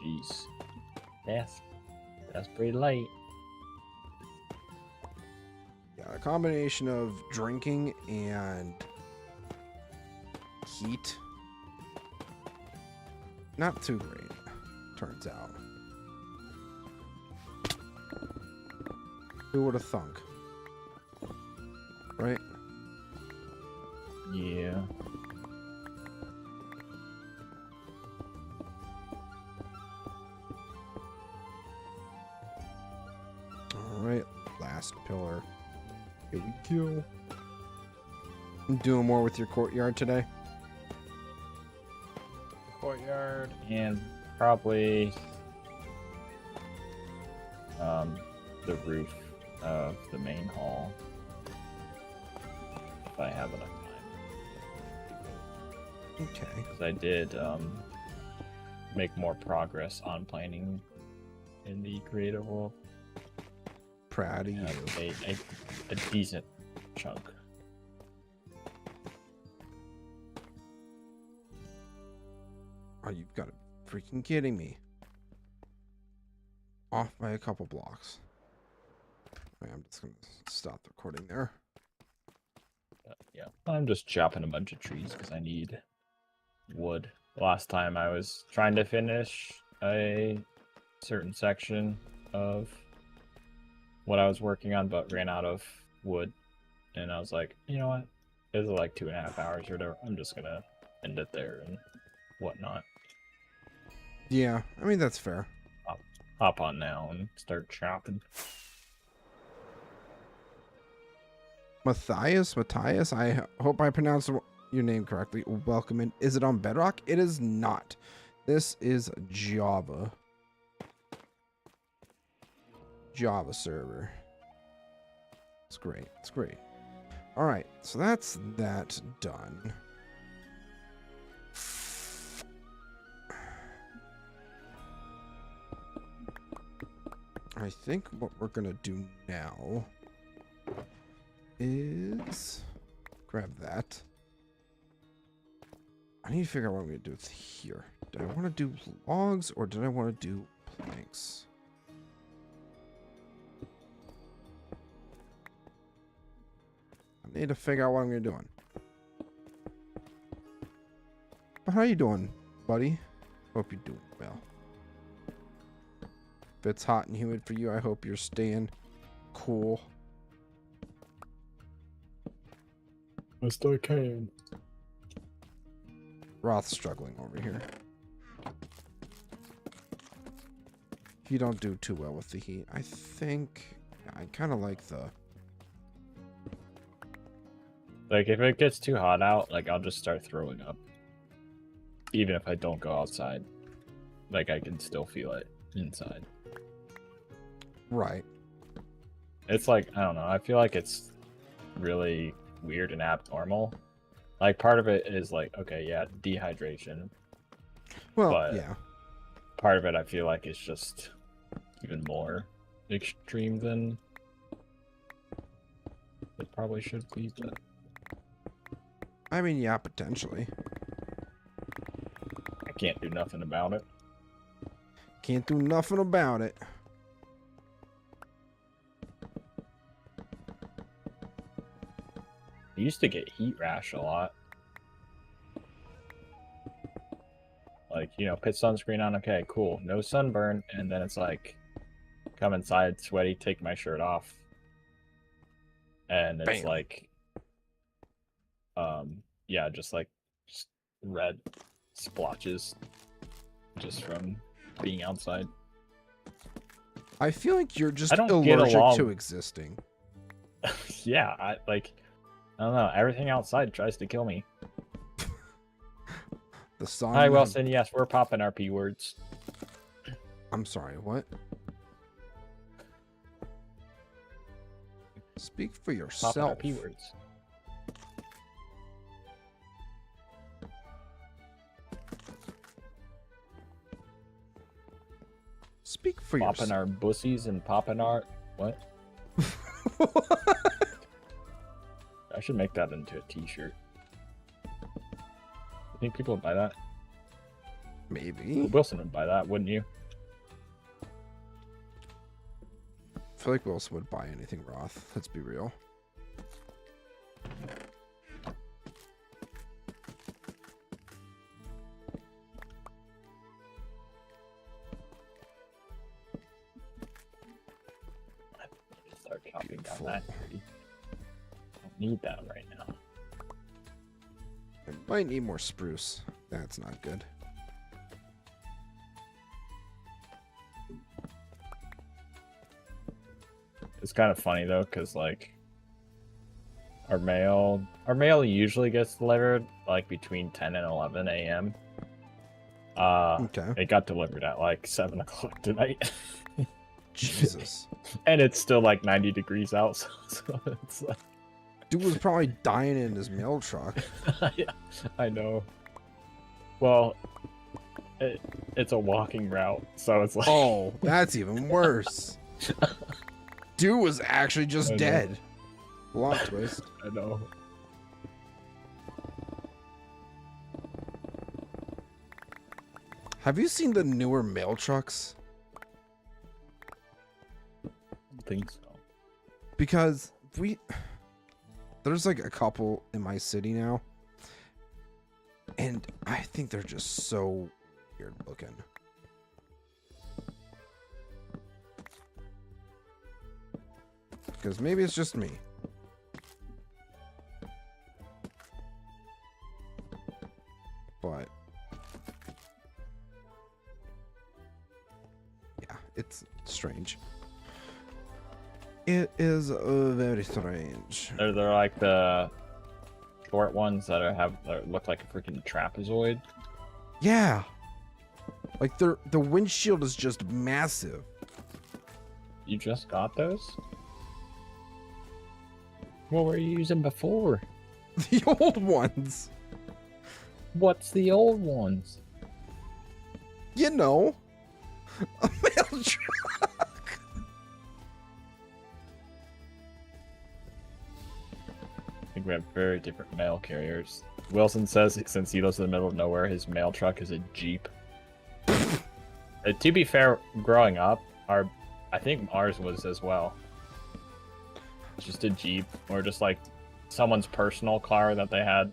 Jeez. That's pretty late. Yeah, a combination of drinking and heat. Not too great, turns out. Who would have thunk? Right? Yeah. Alright, last pillar. Here we go. I'm doing more with your courtyard today. Courtyard and probably the roof of the main hall if I have enough time. Okay. Because I did make more progress on planning in the creative world. Proud of you. A decent chunk. Oh, you've got to be freaking kidding me. Off by a couple blocks. Okay, I'm just going to stop the recording there. Yeah, I'm just chopping a bunch of trees because I need wood. Last time I was trying to finish a certain section of what I was working on, but ran out of wood. And I was like, you know what? It was like 2.5 hours or whatever. I'm just gonna end it there and whatnot. Yeah, I mean, that's fair. Hop on now and start chopping. Matthias, I hope I pronounced your name correctly. Welcome in. Is it on Bedrock? It is not. This is Java. Java server. It's great. It's great. All right, so that's that done. I think what we're gonna do now is grab that. I need to figure out what I'm gonna do with here. Did I want to do logs or did I want to do planks? I need to figure out what I'm gonna do. But how you doing, buddy? Hope you're doing well. If it's hot and humid for you, I hope you're staying cool. Best I can. Roth's struggling over here. You don't do too well with the heat. I think I kind of like the... Like, if it gets too hot out, like, I'll just start throwing up. Even if I don't go outside. Like, I can still feel it inside. Right. It's like, I don't know, I feel like it's really weird and abnormal. Like, part of it is like, okay, yeah, dehydration. Well, but yeah. part of it I feel like is just even more extreme than it probably should be, but... I mean, yeah, potentially. I can't do nothing about it. Can't do nothing about it. I used to get heat rash a lot. Like, you know, put sunscreen on, okay, cool. No sunburn, and then it's like, come inside, sweaty, take my shirt off. And it's Bam. like, yeah, just red splotches just from being outside. I feel like you're just I don't get allergic along. to existing. Yeah, I don't know. Everything outside tries to kill me. The sun... Hi, Wilson. Yes, we're popping our P words. I'm sorry, what? Speak for Popping our yourself. P words. Speak for Popping yourself. our bussies and popping our... What? I should make that into a t-shirt. You think people would buy that? Maybe. Wilson would buy that, wouldn't you? I feel like Wilson would buy anything Roth. Let's be real. Start chopping down Beautiful. that tree. Don't need that right now. I might need more spruce. That's not good. It's kind of funny though, because like our mail usually gets delivered like between 10 and 11 a.m. Okay. It got delivered at like 7 o'clock tonight. Jesus. And it's still like 90 degrees out, so it's like... Dude was probably dying in his mail truck. Yeah, I know. Well, it's a walking route, so it's like... Oh, that's even worse. Dude was actually just I know. dead. Plot twist. I know. Have you seen the newer mail trucks? I think so. Because there's like a couple in my city now, and I think they're just so weird looking. Because maybe it's just me. But yeah, it's strange. It is very strange. They're like the short ones that look like a freaking trapezoid. Yeah. Like the windshield is just massive. You just got those? What were you using before? The old ones. What's the old ones? You know. A mail truck. I think we have very different mail carriers. Wilson says since he lives in the middle of nowhere, his mail truck is a Jeep. To be fair, growing up, I think ours was as well. Just a Jeep, or just like someone's personal car that they had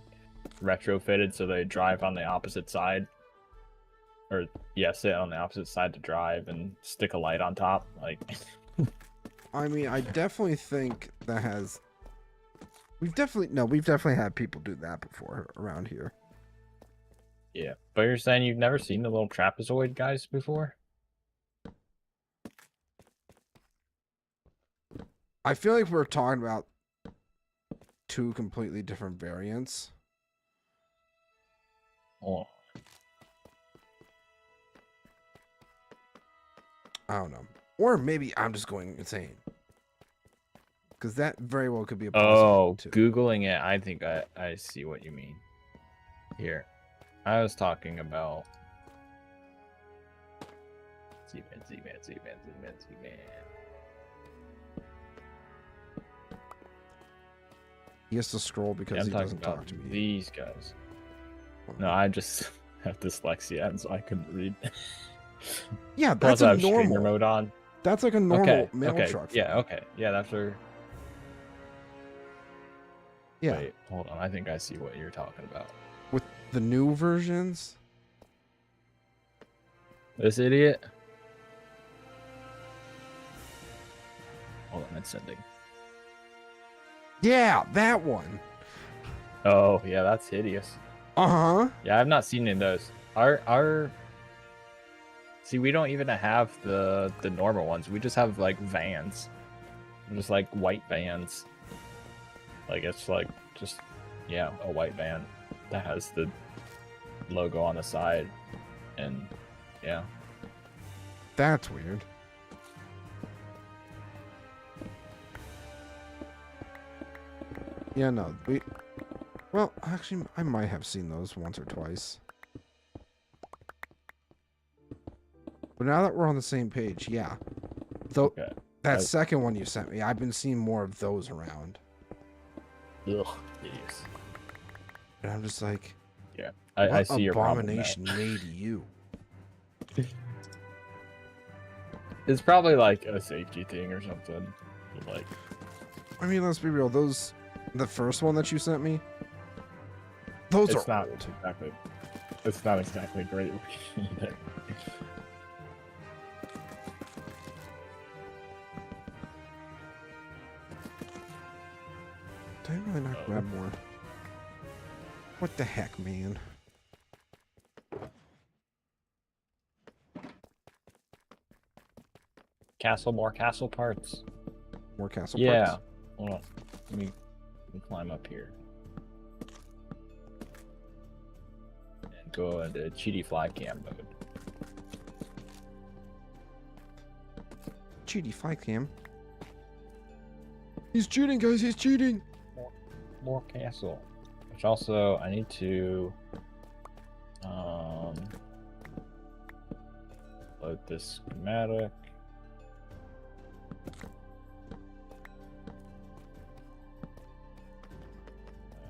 retrofitted so they drive on the opposite side. or yeah, sit on the opposite side to drive and stick a light on top. Like, I mean, I definitely think that has. We've definitely had people do that before around here. yeah. But you're saying you've never seen the little trapezoid guys before? I feel like we're talking about two completely different variants. Oh, I don't know. Or maybe I'm just going insane. Because that very well could be a possibility too. Googling it, I think I see what you mean. Here. I was talking about Z-Man. He has to scroll because he doesn't talk to me. These guys. No, I just have dyslexia, and so I couldn't read. Yeah, that's a normal mode on. That's like a normal mail truck. Yeah, okay. Yeah, that's where. Yeah. Wait, hold on. I think I see what you're talking about. With the new versions? This idiot? Hold on, it's sending. Yeah, that one. Oh, yeah, that's hideous. Uh-huh. Yeah, I've not seen any of those. Our See, we don't even have the normal ones. We just have like vans. Just like white vans. Like it's like just yeah, a white van that has the logo on the side. And yeah. That's weird. Yeah, no, well, actually, I might have seen those once or twice. But now that we're on the same page, yeah. Though Okay. that second one you sent me, I've been seeing more of those around. Ugh, hideous. And I'm just like, yeah, I see your abomination made you. It's probably like a safety thing or something. Like, I mean, let's be real. Those, the first one that you sent me, those it's are not old. exactly. It's not exactly great either. Did I really not grab more? What the heck, man? More castle parts. More castle Yeah. parts? Hold on. Let me climb up here. And go into cheaty fly cam mode. Cheaty fly cam. He's cheating, guys. He's cheating. More castle. Which also, I need to load this schematic.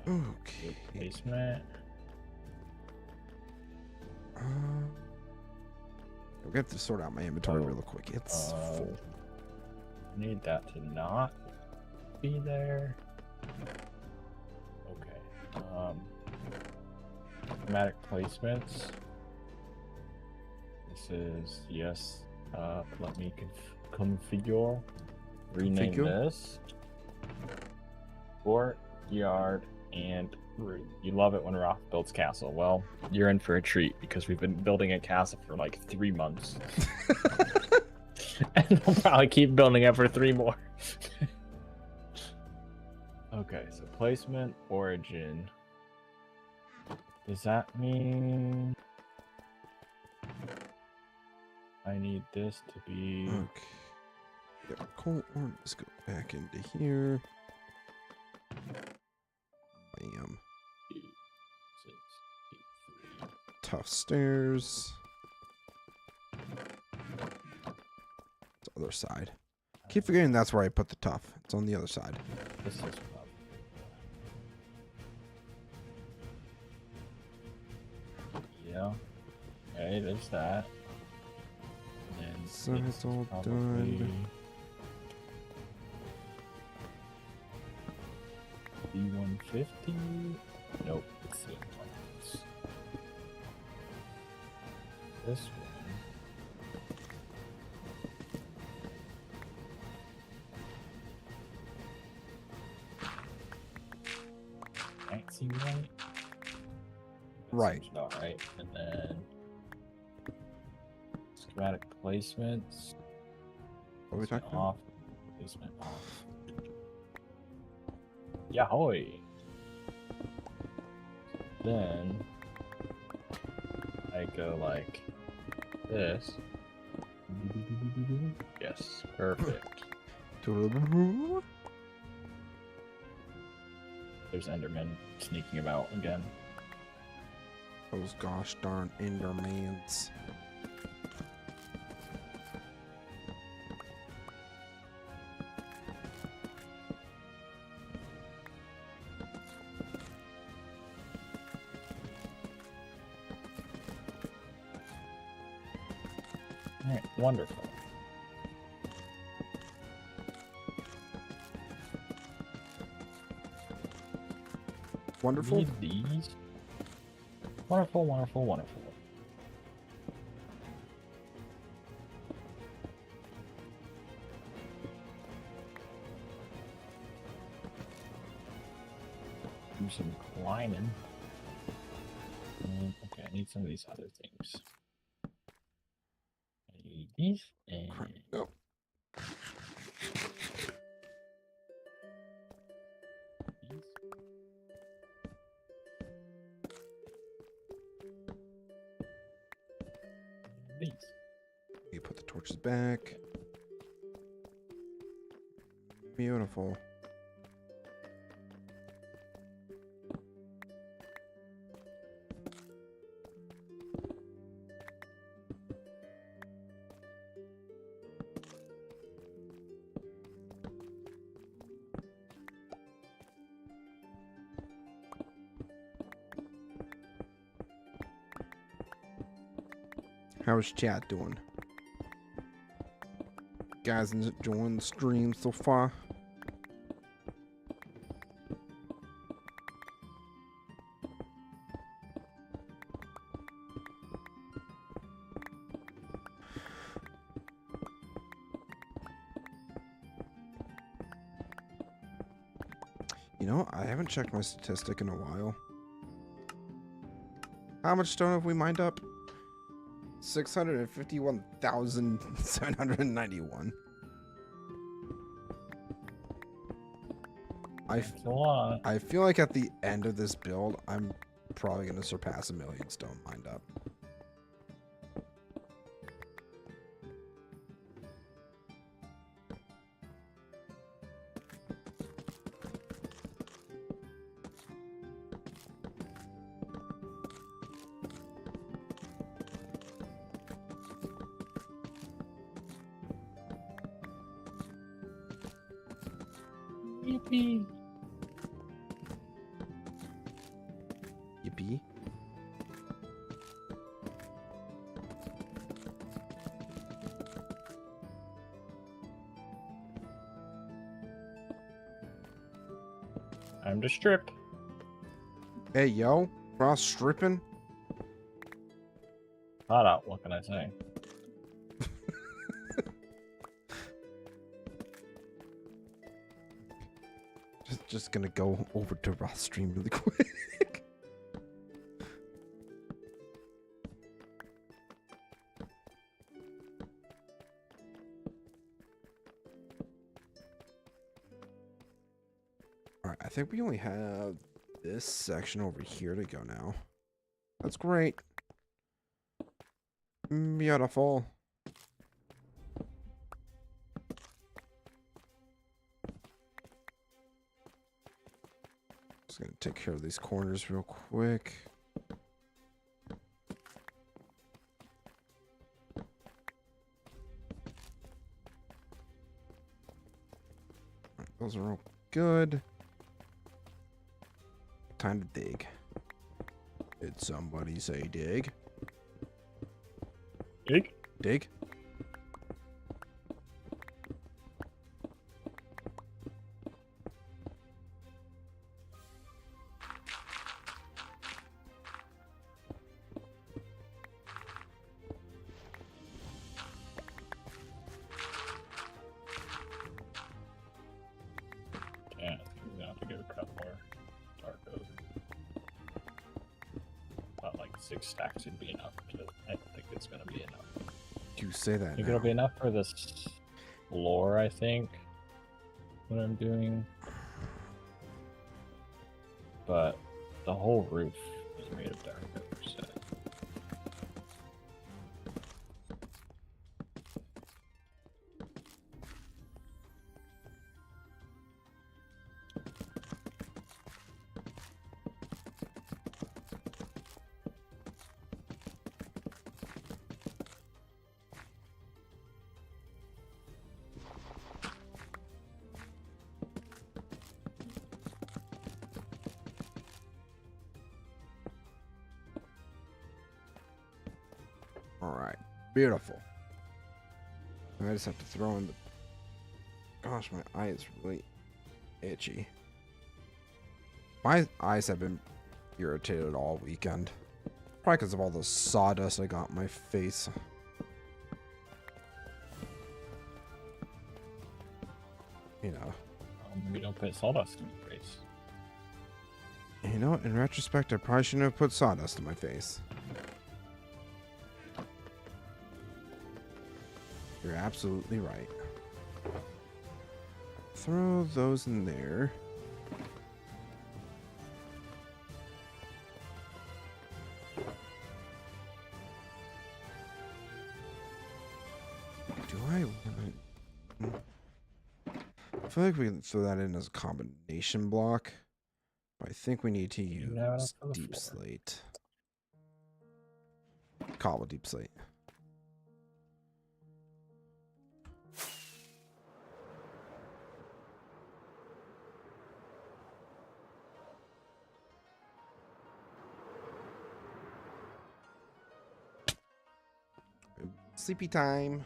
Okay. Basement. We have to sort out my inventory real quick. It's full. Need that to not be there. Okay. Schematic placements. This is yes. Let me configure. Rename this. Courtyard and room. You love it when Roth builds castle. Well, you're in for a treat because we've been building a castle for like 3 months. And we'll probably keep building it for 3 more. Okay, so placement, origin. Does that mean I need this to be... Okay. Yeah, cool. Let's go back into here. Bam. Tough stairs. It's the other side. Keep forgetting that's where I put the tough. It's on the other side. This is yeah. Okay, there's that. And So it's all probably... done. B150? Nope, it's the ones. this one. Can't see right. Right. Seems not right. And then schematic placements. What are we talking about? Off. Placement off. Yahoy. Then I go like this. Yes, perfect. There's Enderman sneaking about again. Those gosh darn Endermans. Alright, wonderful. Wonderful. Need these. Wonderful, wonderful, wonderful. Do some climbing. Okay, I need some of these other things. I need these and Oh. these. And these. You put the torches back. Beautiful. How's chat doing? Guys enjoying the stream so far? You know, I haven't checked my statistic in a while. How much stone have we mined up? 651,791. That's a lot. I feel like at the end of this build, I'm probably going to surpass 1,000,000 stone mined up. Yippee. Yippee. Time to strip. Hey, yo. Cross stripping? Not out, what can I say? Just gonna go over to Ross stream really quick. Alright, I think we only have this section over here to go now. That's great. Beautiful. Just gonna take care of these corners real quick. Alright, those are all good. Time to dig. Did somebody say dig? Dig? Dig? 6 stacks would be enough. I don't think it's gonna be enough. You say that I think now. it'll be enough for this floor, I think, what I'm doing. But the whole roof is made of dark oak, so. Alright, beautiful. I just have to throw in the... Gosh, my eye is really itchy. My eyes have been irritated all weekend. Probably because of all the sawdust I got in my face. You know. We don't put sawdust in your face. You know, in retrospect, I probably shouldn't have put sawdust in my face. You're absolutely right. Throw those in there. Do I want to... I feel like we can throw that in as a combination block. But I think we need to use deep slate. Cobble deep slate. Sleepy time.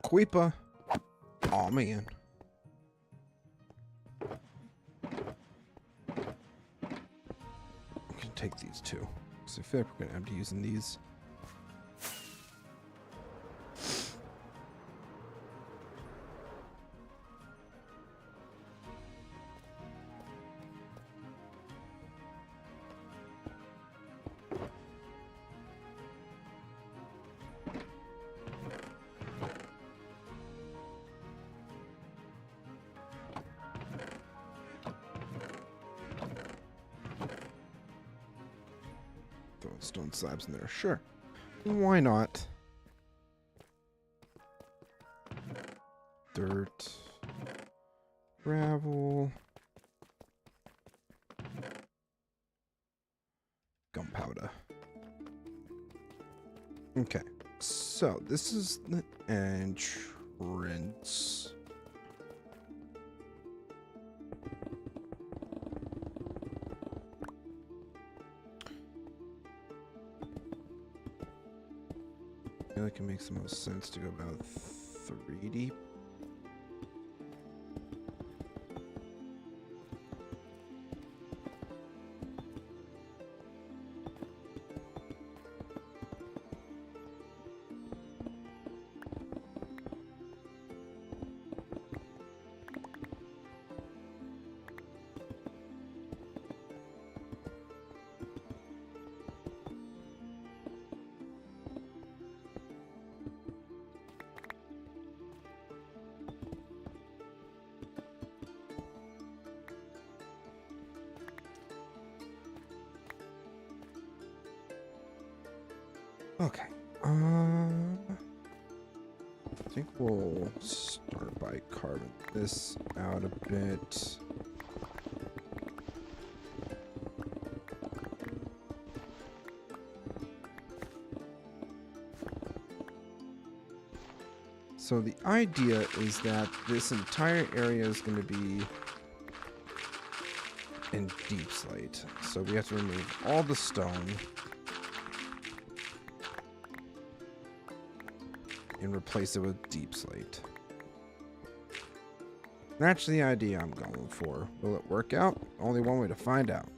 Creeper. Oh man. I can take these two. So I feel like we're gonna end up using these. Throwing stone slabs in there, sure. Why not? Dirt, gravel, gunpowder. Okay, so this is the entrance. I feel like it makes the most sense to go about 3 deep. Okay. I think we'll start by carving this out a bit. So the idea is that this entire area is going to be in deep slate. So we have to remove all the stone. and replace it with deep slate. That's the idea I'm going for. Will it work out? Only one way to find out.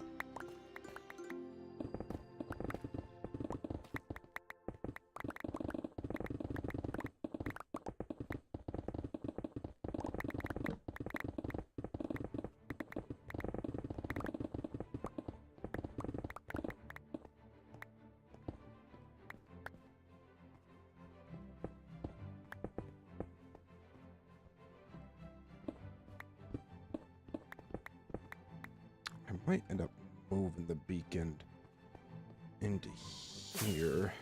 I might end up moving the beacon into here.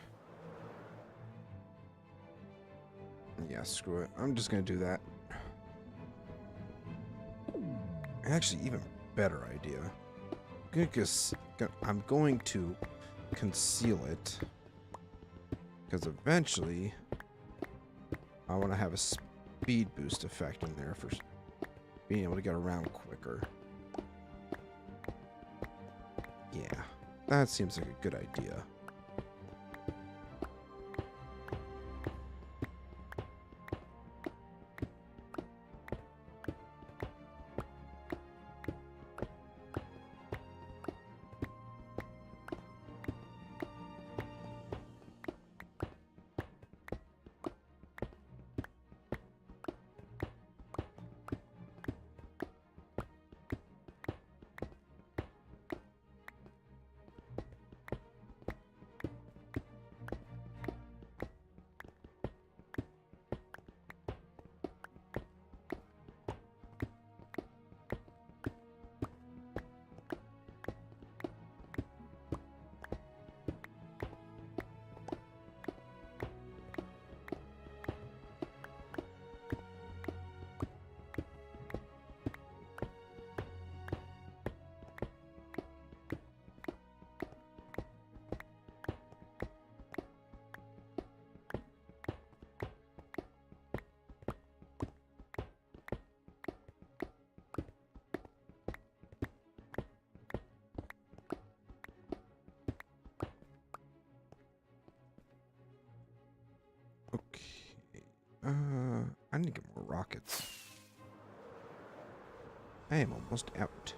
Yeah, screw it. I'm just going to do that. Actually, even better idea. I'm going to conceal it. Because eventually, I want to have a speed boost effect in there for being able to get around quicker. Yeah, that seems like a good idea. I need to get more rockets. I am almost out.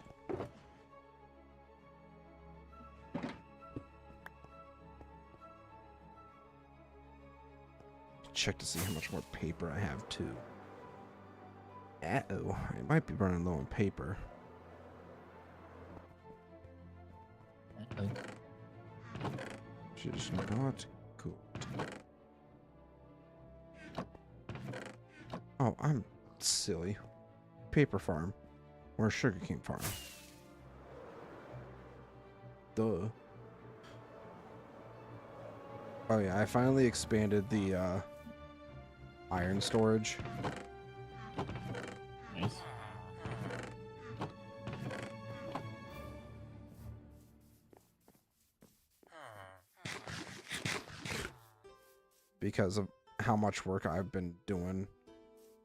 Check to see how much more paper I have too. Uh-oh, I might be running low on paper. She's not good. Oh, I'm silly. Paper farm. Or sugarcane farm. Duh. Oh yeah, I finally expanded the iron storage. Nice. Because of how much work I've been doing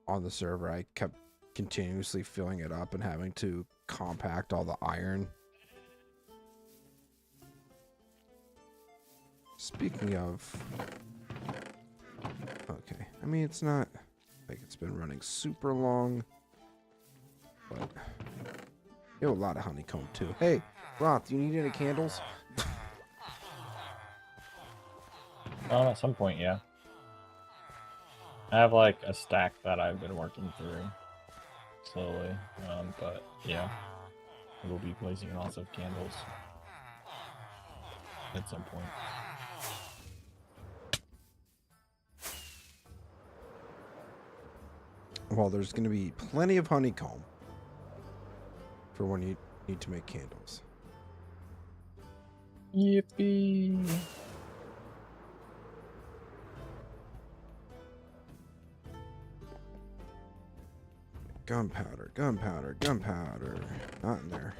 on the server, I kept continuously filling it up and having to compact all the iron. Speaking of... Okay, I mean, it's not like it's been running super long, but you have a lot of honeycomb too. Hey, Roth, do you need any candles? At some point, yeah. I have like a stack that I've been working through slowly, but yeah, we'll be placing lots of candles at some point. Well, there's going to be plenty of honeycomb for when you need to make candles. Yippee! Gunpowder, gunpowder, gunpowder. Not in there.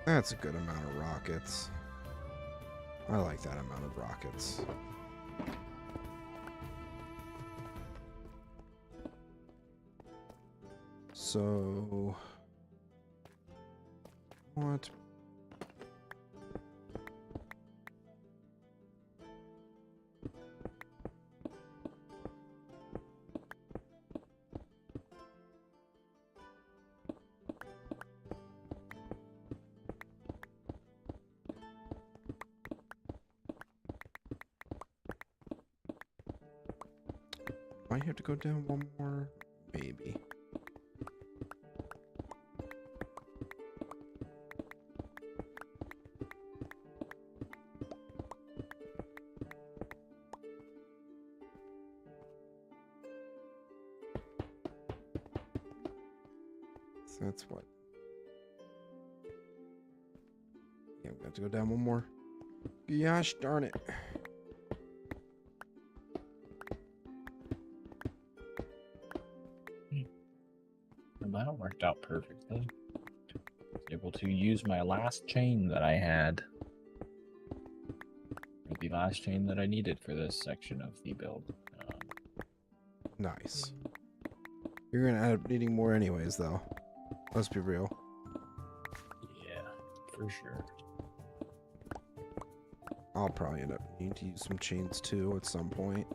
That's a good amount of rockets. I like that amount of rockets. So... What? Might have to go down one more, maybe. So that's what. Yeah, we have to go down one more. Gosh darn it. Well, that worked out perfectly. I was able to use my last chain that I had. Or the last chain that I needed for this section of the build. Nice. You're gonna end up needing more anyways, though. Let's be real. Yeah, for sure. I'll probably end up needing to use some chains too at some point.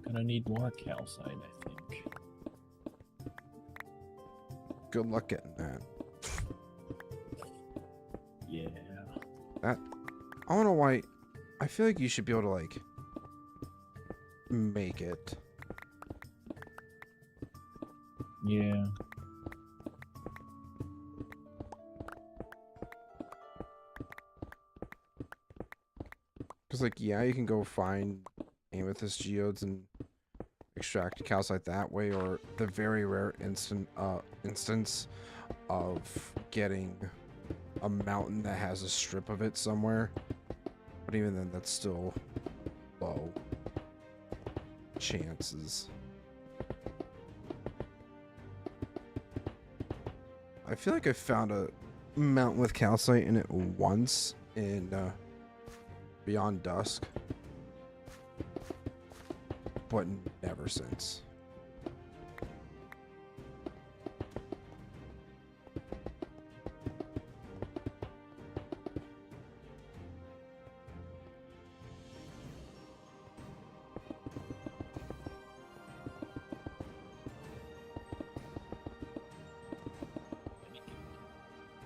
Gonna need more calcite, I think. Good luck getting that. Yeah. That I don't know why. I feel like you should be able to like make it. Yeah. Cause like yeah, you can go find amethyst geodes and extract calcite that way, or the very rare instance of getting a mountain that has a strip of it somewhere. But even then, that's still low chances. I feel like I found a mountain with calcite in it once in Beyond Dusk, but never since.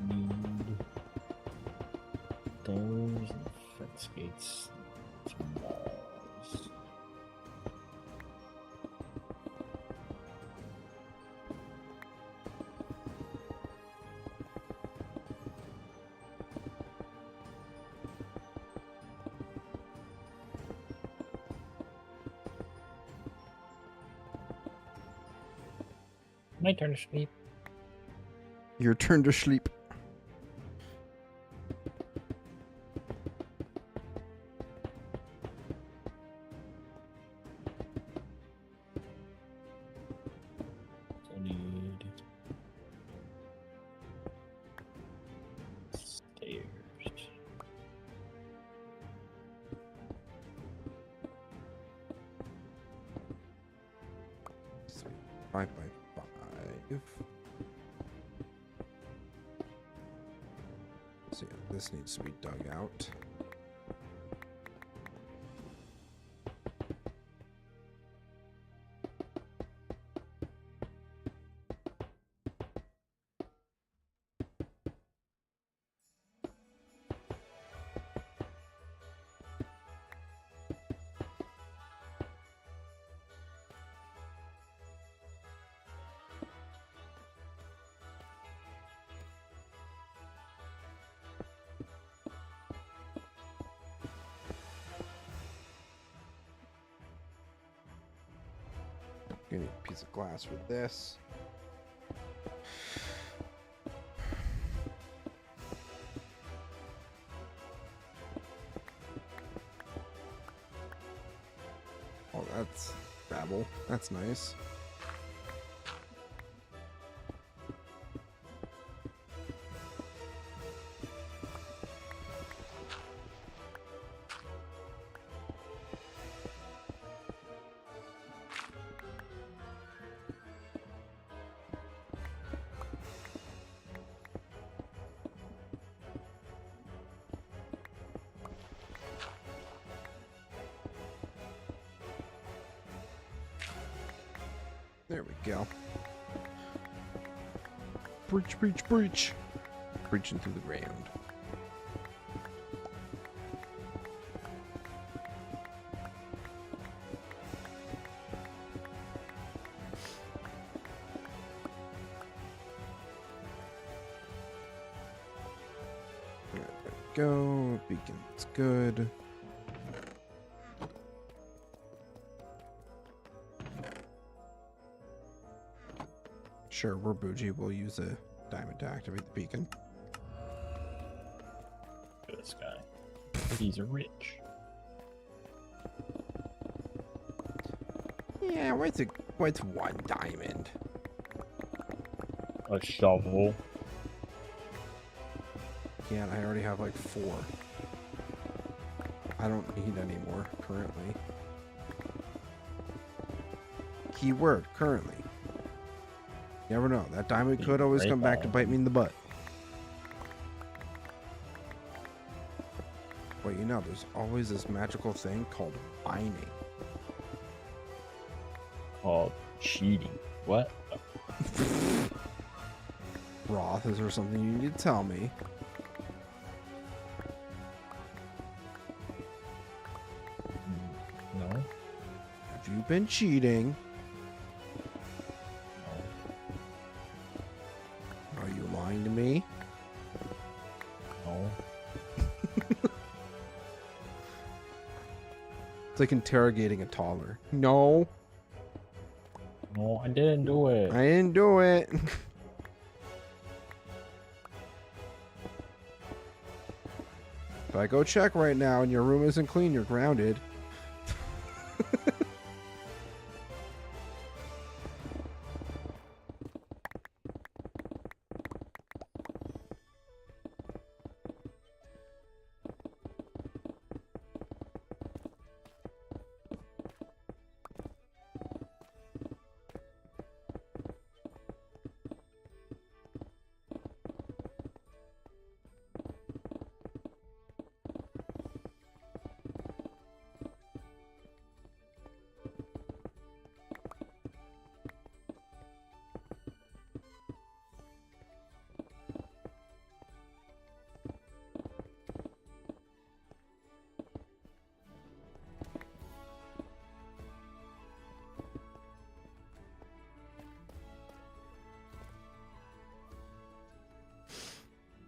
Need those fence gates, some walls. My turn to sleep. Your turn to sleep. So need stairs. Sweet. 5 by 5. So yeah, this needs to be dug out. Gonna need a piece of glass for this. Oh, that's babble. That's nice. There we go. Breach, breach, breach. Breaching through the ground. There we go. Beacon's good. Sure, we're bougie. We'll use a diamond to activate the beacon. Look at this guy. He's rich. Yeah, what's one diamond? A shovel. Yeah, I already have like 4. I don't need any more currently. Keyword currently. You never know. That diamond could always come back to bite me in the butt. Well, you know, there's always this magical thing called mining. Called cheating. What? Roth, is there something you need to tell me? No. Have you been cheating? Are you lying to me? No. It's like interrogating a toddler. No, No, I didn't do it. I didn't do it. If I go check right now and your room isn't clean, you're grounded.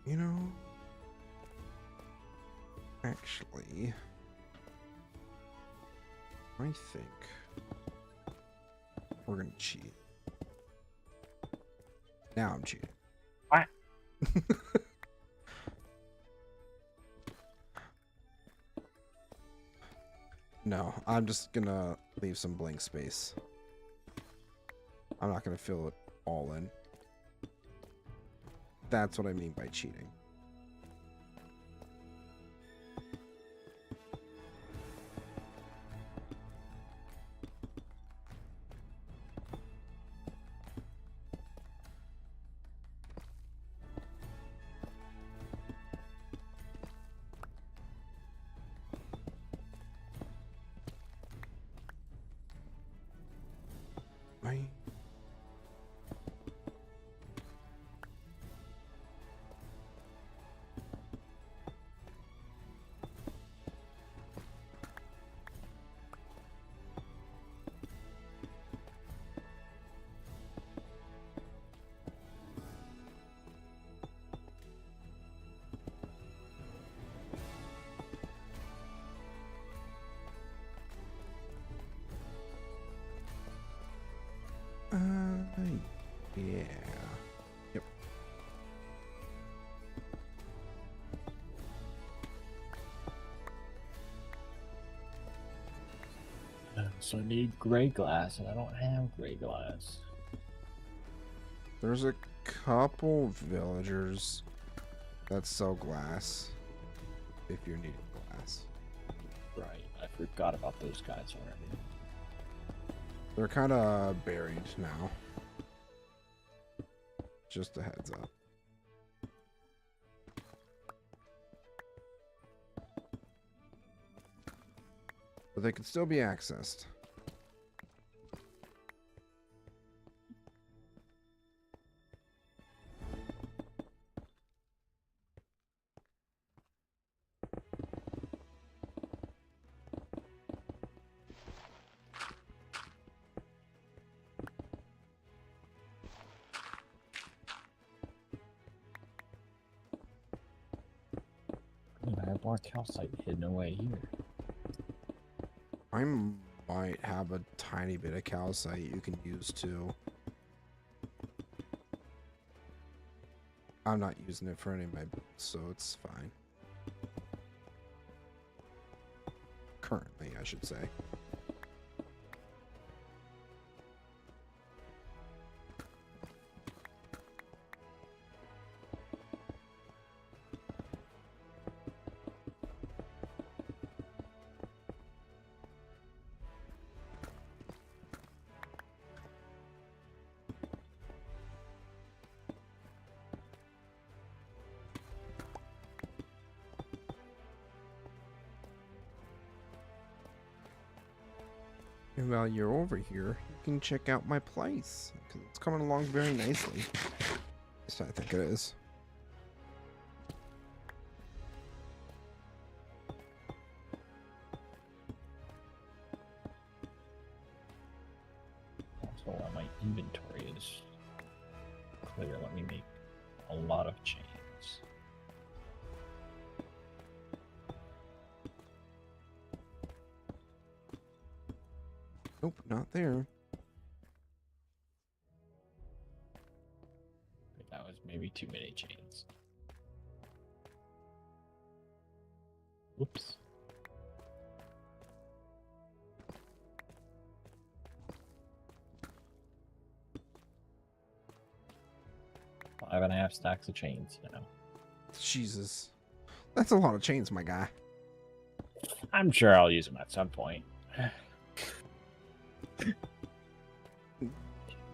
You know, actually, I think we're gonna cheat. Now I'm cheating. What? No, I'm just gonna leave some blank space. I'm not gonna fill it all in. That's what I mean by cheating. Right? also need gray glass, and I don't have gray glass. There's a couple villagers that sell glass if you're needing glass. Right, I forgot about those guys already. They're kind of buried now. Just a heads up. But they can still be accessed. I have more calcite hidden away here. I might have a tiny bit of calcite you can use too. I'm not using it for any of my builds, so it's fine. Currently, I should say. And while you're over here, you can check out my place, because it's coming along very nicely. So I think it is. Also, while my inventory is clear, let me make a lot of chains. Nope, not there. That was maybe too many chains. Whoops. Five and a half stacks of chains now. Jesus. That's a lot of chains, my guy. I'm sure I'll use them at some point.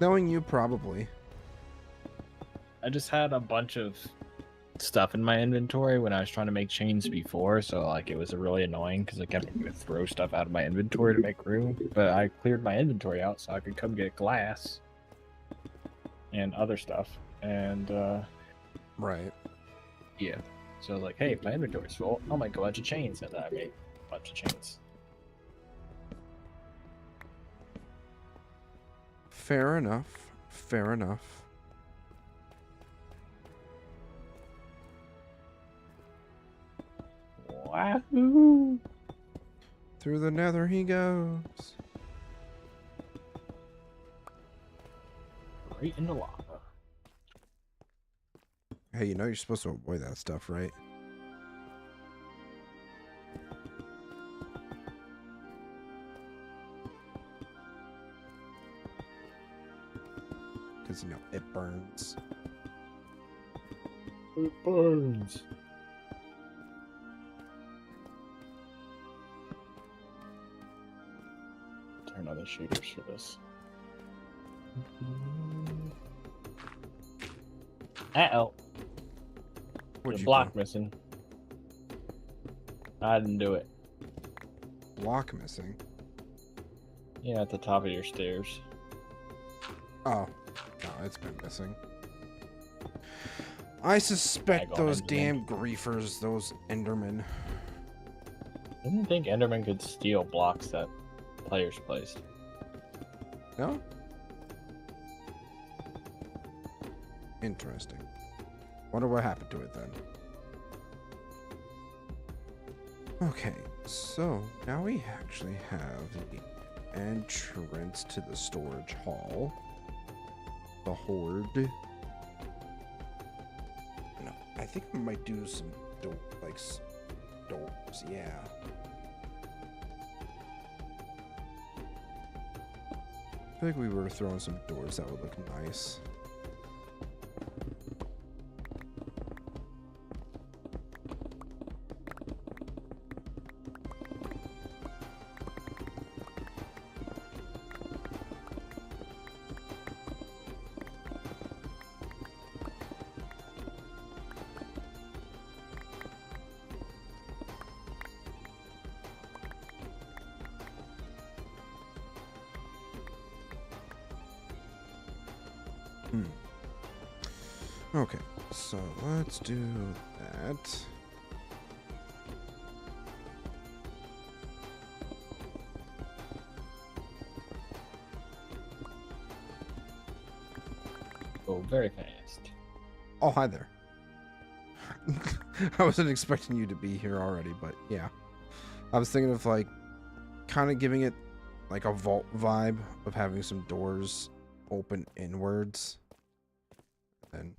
Knowing you, probably. I just had a bunch of stuff in my inventory when I was trying to make chains before, so like it was really annoying because I kept having to throw stuff out of my inventory to make room. But I cleared my inventory out so I could come get glass and other stuff. And Right. yeah, so I was like, hey, if my inventory's full, I'll make a bunch of chains, and then I made a bunch of chains. Fair enough. Fair enough. Wahoo! Through the nether he goes. Right in the lava. Hey, you know you're supposed to avoid that stuff, right? Because, you know, it burns. It burns. Turn on the shooters for this. Uh-oh. What'd The you block do? missing. I didn't do it. Block missing? Yeah, at the top of your stairs. Oh. No, it's been missing. I suspect Daggone those Enderman. damn griefers, those Endermen. I didn't think Enderman could steal blocks that players placed. No? Interesting. Wonder what happened to it then. Okay, so now we actually have the entrance to the storage hall. The Hoard. No, I think we might do some doors, yeah. feel like we were throwing some doors that would look nice. Okay, so let's do that. Go very fast. Oh, hi there. I wasn't expecting you to be here already, but yeah. I was thinking of like kind of giving it like a vault vibe of having some doors open inwards and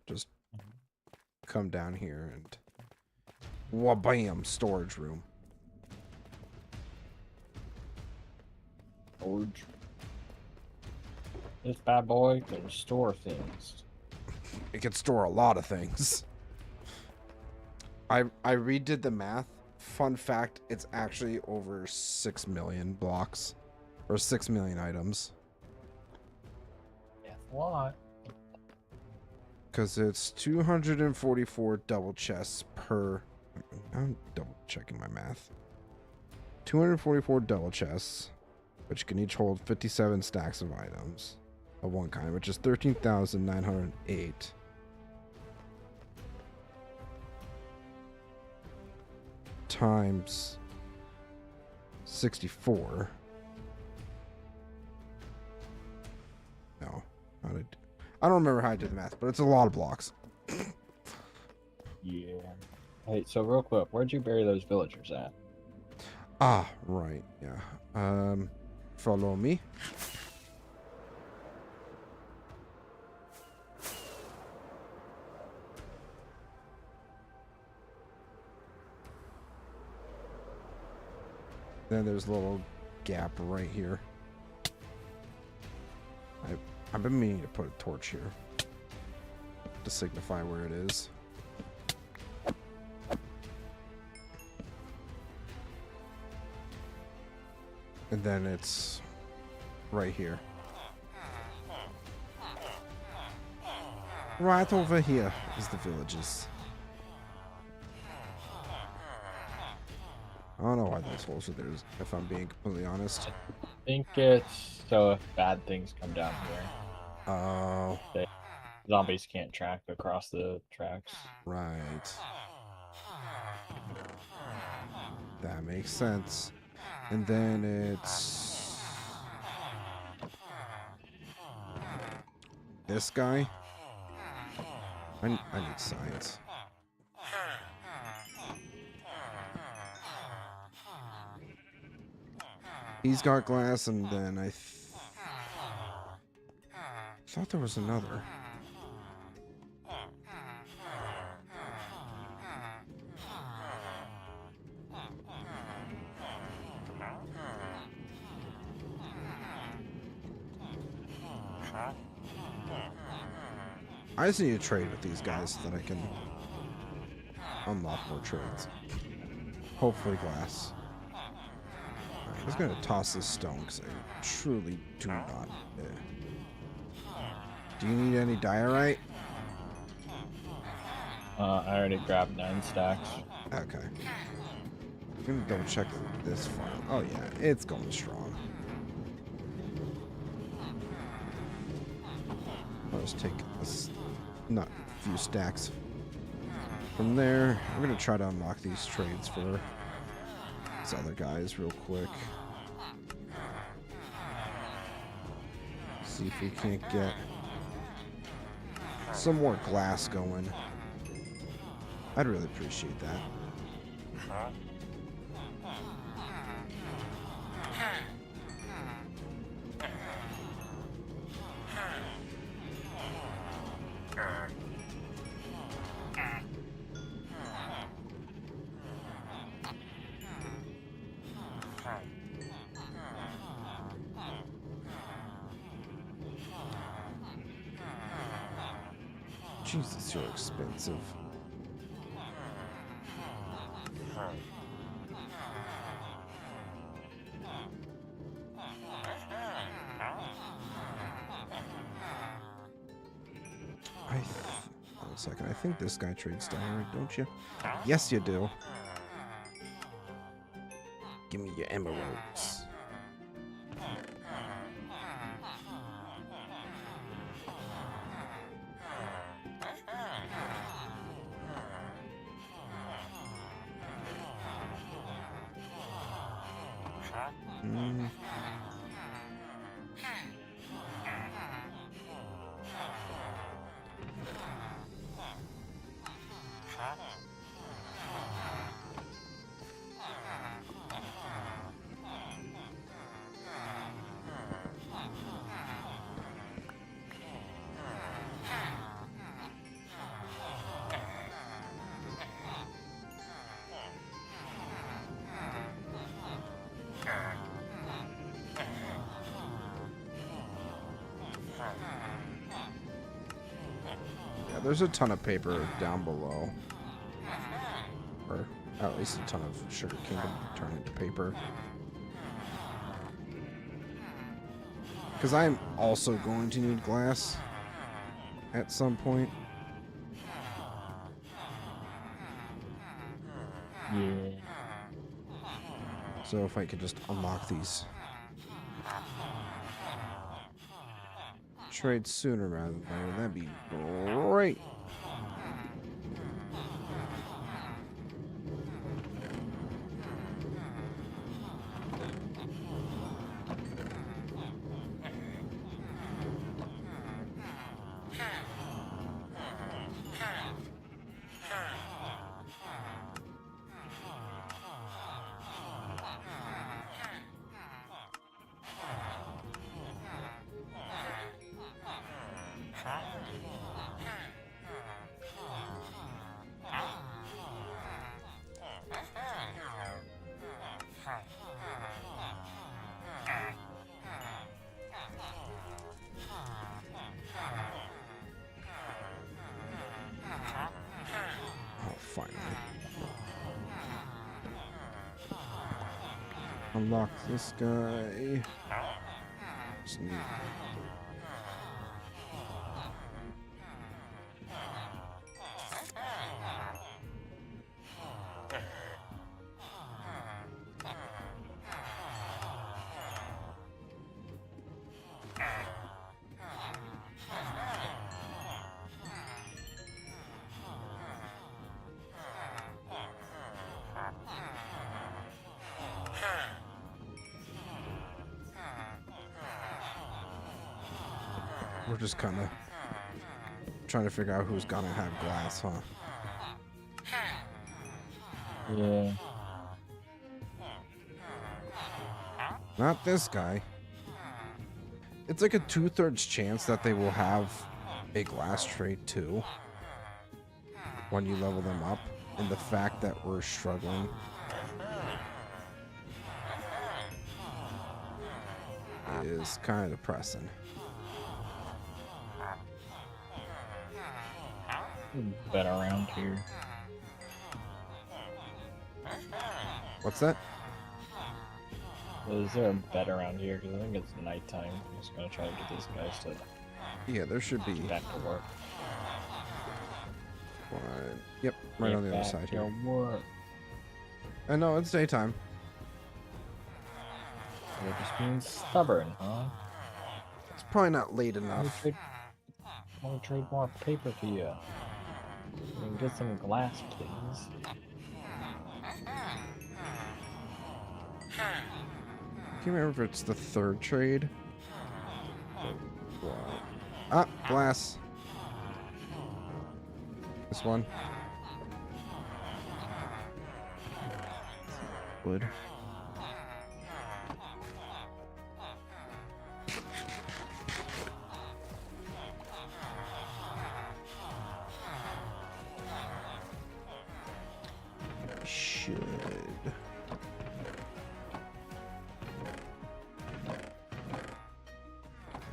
just come down here and wabam, storage room. Hoard. This bad boy can store things. It can store a lot of things. I redid the math. Fun fact, it's actually over 6 million blocks or 6 million items. That's a lot. Because it's 244 double chests per... I'm double checking my math. 244 double chests, which can each hold 57 stacks of items of one kind, which is 13,908. Times 64. No, I don't remember how I did the math, but it's a lot of blocks. Yeah. Hey, so real quick, where'd you bury those villagers at? Ah, right, yeah. Follow me. Then there's a little gap right here. I've been meaning to put a torch here to signify where it is. And then it's right here. Right over here is the villages. I don't know why those holes are there, if I'm being completely honest. I think it's so if bad things come down here, Oh, zombies can't track across the tracks. right. That makes sense. And then it's this guy. I need science. He's got glass, and then I thought there was another. I just need to trade with these guys so that I can unlock more trades. Hopefully glass. Right, I'm just gonna toss this stone because I truly do not. Do you need any diorite? I already grabbed 9 stacks. Okay. I'm gonna double check this file. Oh yeah, it's going strong. I'll just take this, not a few stacks from there. I'm gonna try to unlock these trades for these other guys real quick. See if we can't get some more glass going. I'd really appreciate that. Jesus, you're expensive. One second. I think this guy trades diamond, don't you? Yes, you do. Give me your emeralds. Mm. Yeah, there's a ton of paper down below. Or at least a ton of sugar cane to turn into paper. Because I'm also going to need glass at some point. Yeah. So if I could just unlock these trades sooner rather than later, that'd be great. Finally. Unlock this guy. Just need... We're just kind of trying to figure out who's gonna have glass, huh? Yeah. Not this guy. It's like a 2/3 chance that they will have a glass trade too when you level them up, and the fact that we're struggling is kind of depressing. Bet around here. What's that? Is there a bet around here? Because I think it's nighttime. I'm just gonna try to get these guys to Yeah, there should be. get back to work. One. Yep, right Get on the other back side to here. work. I know it's daytime. You're just being stubborn, huh? It's probably not late Let me enough. trade more paper for you. And get some glass, please. Can't remember if it's the third trade. Ah, glass. This one. Wood. Should. There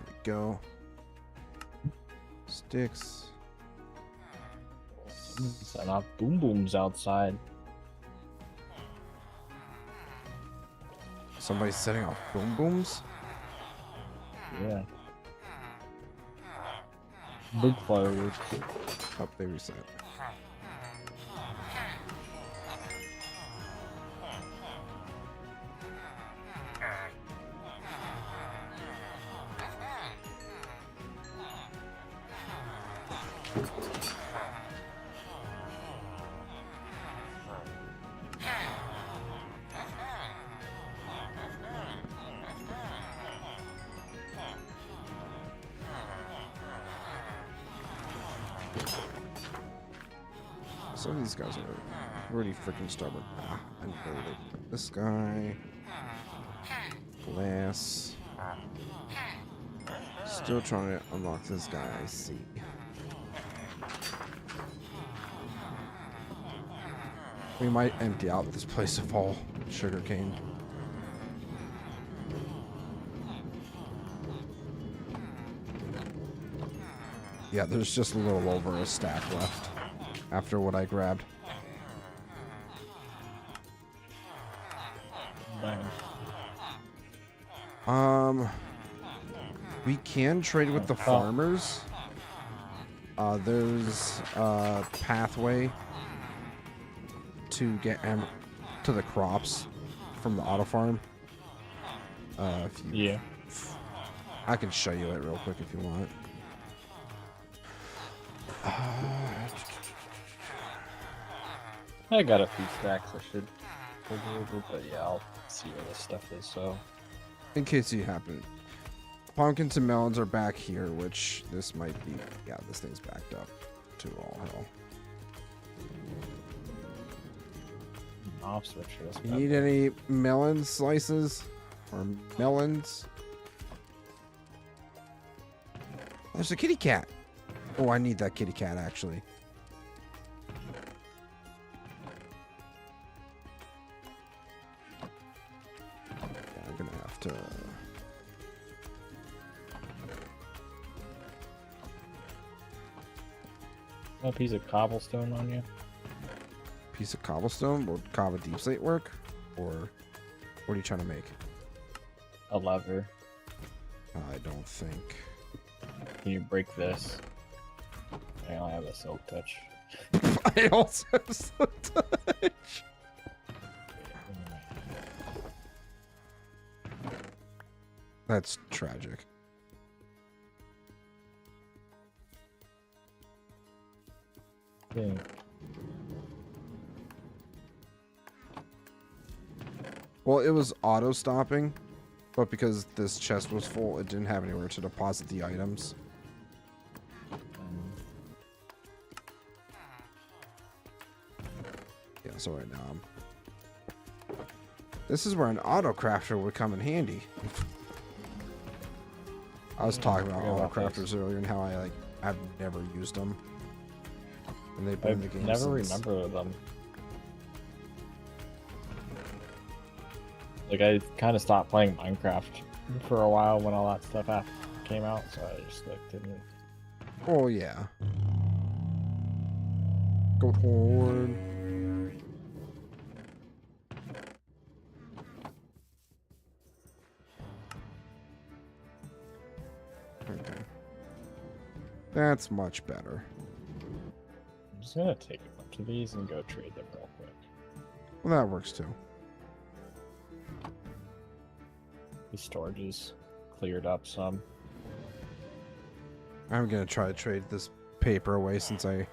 we go. Sticks. Set off boom booms outside. Somebody's setting off boom booms? Yeah. Big fireworks. Oh, they reset. Some of these guys are really freaking stubborn. Ah, I know that. This guy. Glass. Still trying to unlock this guy, I see. We might empty out this place of all sugarcane. Yeah, there's just a little over a stack left after what I grabbed. We can trade with the farmers. There's a pathway to get to the crops from the auto farm. Yeah. I can show you it real quick if you want. I got a few stacks I should go over, but yeah, I'll see where this stuff is, so. In case you happen. Pumpkins and melons are back here, which this might be. Yeah, this thing's backed up to all hell. Off switch for this. You need any melon slices? Or melons? There's a kitty cat. Oh, I need that kitty cat, actually. Yeah, I'm gonna have to... A piece of cobblestone on you. Piece of cobblestone? Will Kava deep slate work? Or what are you trying to make? A lever. I don't think. Can you break this? I only have a silk touch. I also have some touch. That's tragic. Yeah. Well, it was auto stopping, but because this chest was full, it didn't have anywhere to deposit the items. Yeah, so right now this is where an auto crafter would come in handy. I was talking about auto crafters earlier and how I've never used them. And they've been in the game Never since. remember them. Like, I kind of stopped playing Minecraft for a while when all that stuff came out, so I just like didn't. Oh yeah. Go Hoard. Okay. That's much better. I'm just gonna take a bunch of these and go trade them real quick. Well, that works too. The storage is cleared up some. I'm gonna try to trade this paper away since I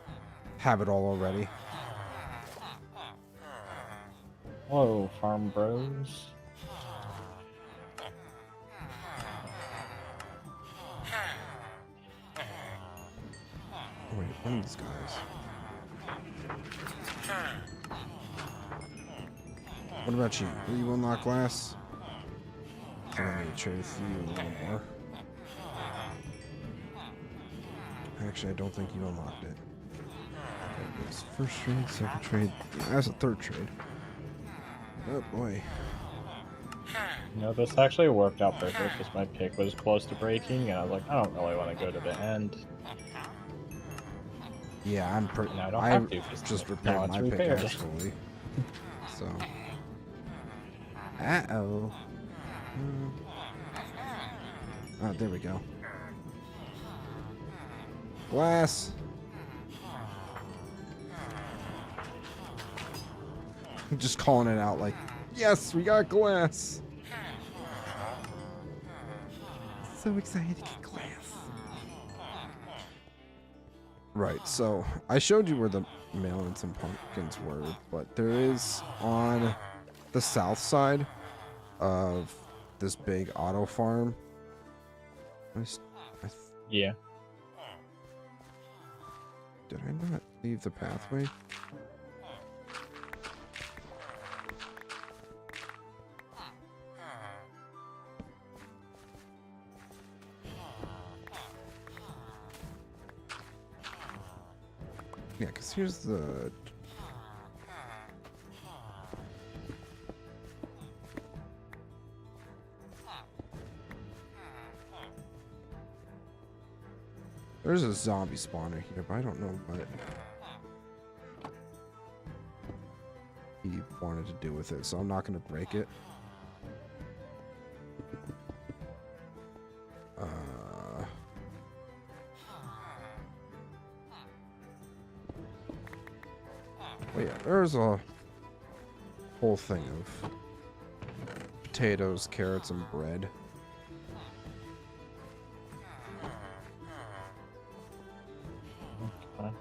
have it all already. Hello, farm bros. Wait, one of these guys. What about you? Will you unlock glass? Let me trade with you a little more. Actually, I don't think you unlocked it. First trade, second trade. Yeah, that's a third trade. Oh boy. No, this actually worked out perfect because my pick was close to breaking, and I was like, I don't really want to go to the end. Yeah, I'm pretty. And I don't I have to, 'cause just now repaired it's my repaired. pickaxe fully. So. Uh-oh. Oh, there we go. Glass. Just calling it out like, yes, we got glass. So excited to get glass. Right, so I showed you where the melons and pumpkins were, but there is on the south side of this big auto farm. Yeah. Did I not leave the pathway? Yeah, because here's the... There's a zombie spawner here, but I don't know what he wanted to do with it, so I'm not going to break it. But yeah, there's a whole thing of potatoes, carrots, and bread. Okay.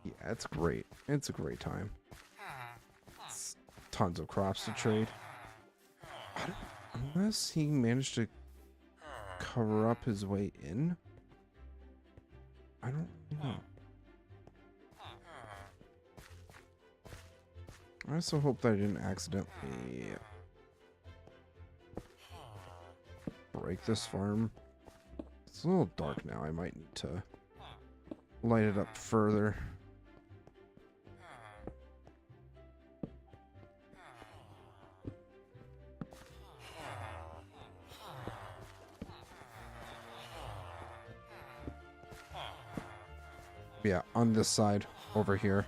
Yeah, it's great. It's a great time. It's tons of crops to trade. Unless he managed to cover up his way in? I don't know. I also hope that I didn't accidentally break this farm. It's a little dark now. I might need to light it up further. Yeah, on this side over here.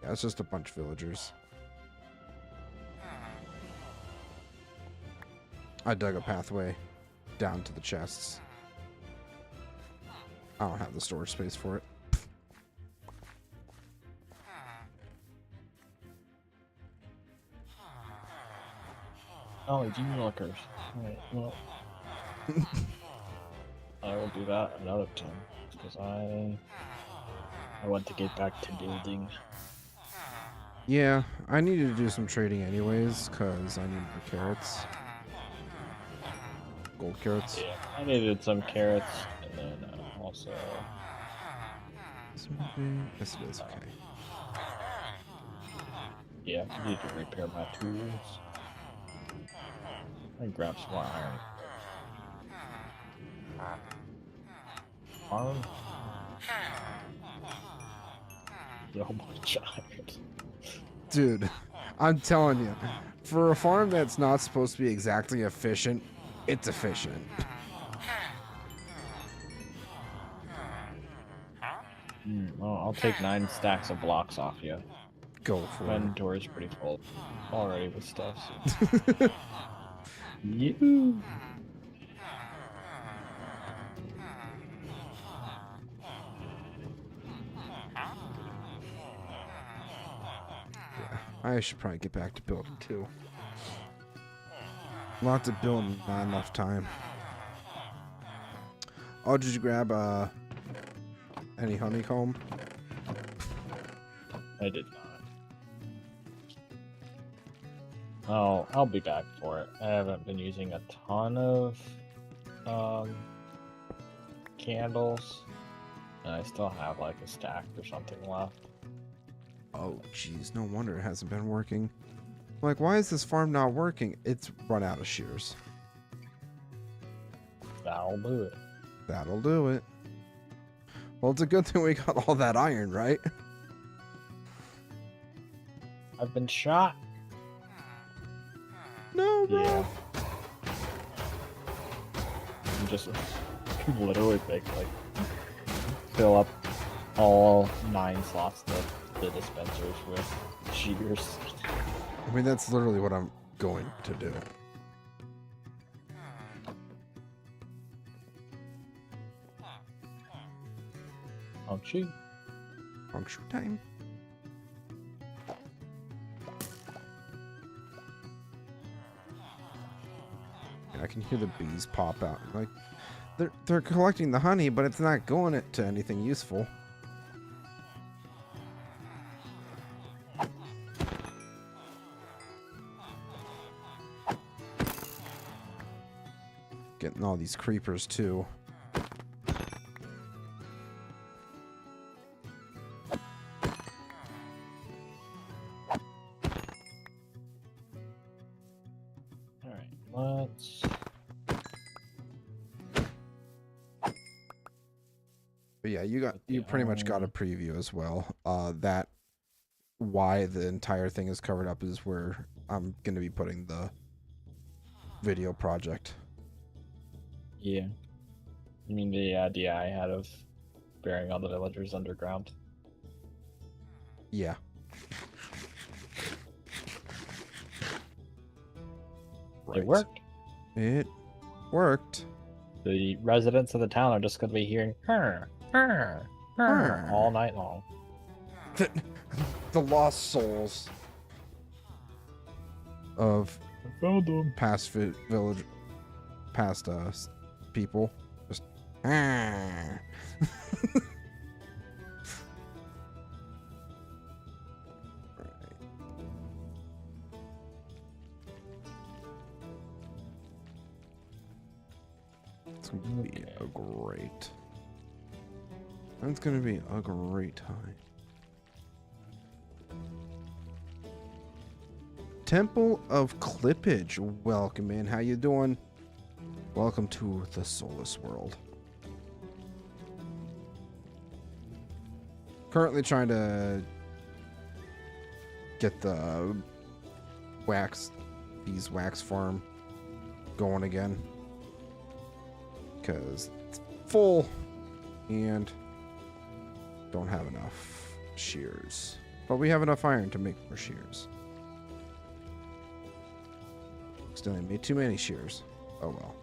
Yeah, it's just a bunch of villagers. I dug a pathway down to the chests. I don't have the storage space for it. Oh, you lookers. Alright, well. I will do that another time, because I want to get back to building. Yeah, I needed to do some trading anyways, because I need more carrots. Gold carrots. Yeah, I needed some carrots, and then also... Yes, it is, okay. Yeah, I need to repair my tools. I grab some more iron. Farm? Yo, my giant. Dude, I'm telling you, for a farm that's not supposed to be exactly efficient, it's efficient. Well, I'll take 9 stacks of blocks off you. Go for My it. inventory is pretty full already with stuff. So. You. Yeah, I should probably get back to building too. Lots of building, not enough time. Oh, did you grab any honeycomb? I did not. Oh, I'll be back for it. I haven't been using a ton of candles, and I still have like a stack or something left. Oh, jeez, no wonder it hasn't been working. Like, why is this farm not working? It's run out of shears. That'll do it. That'll do it. Well, it's a good thing we got all that iron, right? I've been shot. No, bro. Yeah. I'm just literally like fill up all 9 slots of the dispensers with shears. I mean, that's literally what I'm going to do. Punchy. Puncture time. I can hear the bees pop out. Like, they're collecting the honey, but it's not going it to anything useful. Getting all these creepers too. Let's. But yeah, you pretty much got a preview as well. That why the entire thing is covered up is where I'm gonna be putting the video project. Yeah. You mean the idea I had of burying all the villagers underground? Yeah. It worked. It worked. The residents of the town are just going to be hearing all night long. The lost souls of past village, past people. Just It's gonna be a great. It's gonna be a great time. Temple of Clippage, welcome in. How you doing? Welcome to the Soulless world. Currently trying to get the beeswax farm going again. Because it's full and don't have enough shears. But we have enough iron to make more shears. Still ain't made too many shears. Oh well.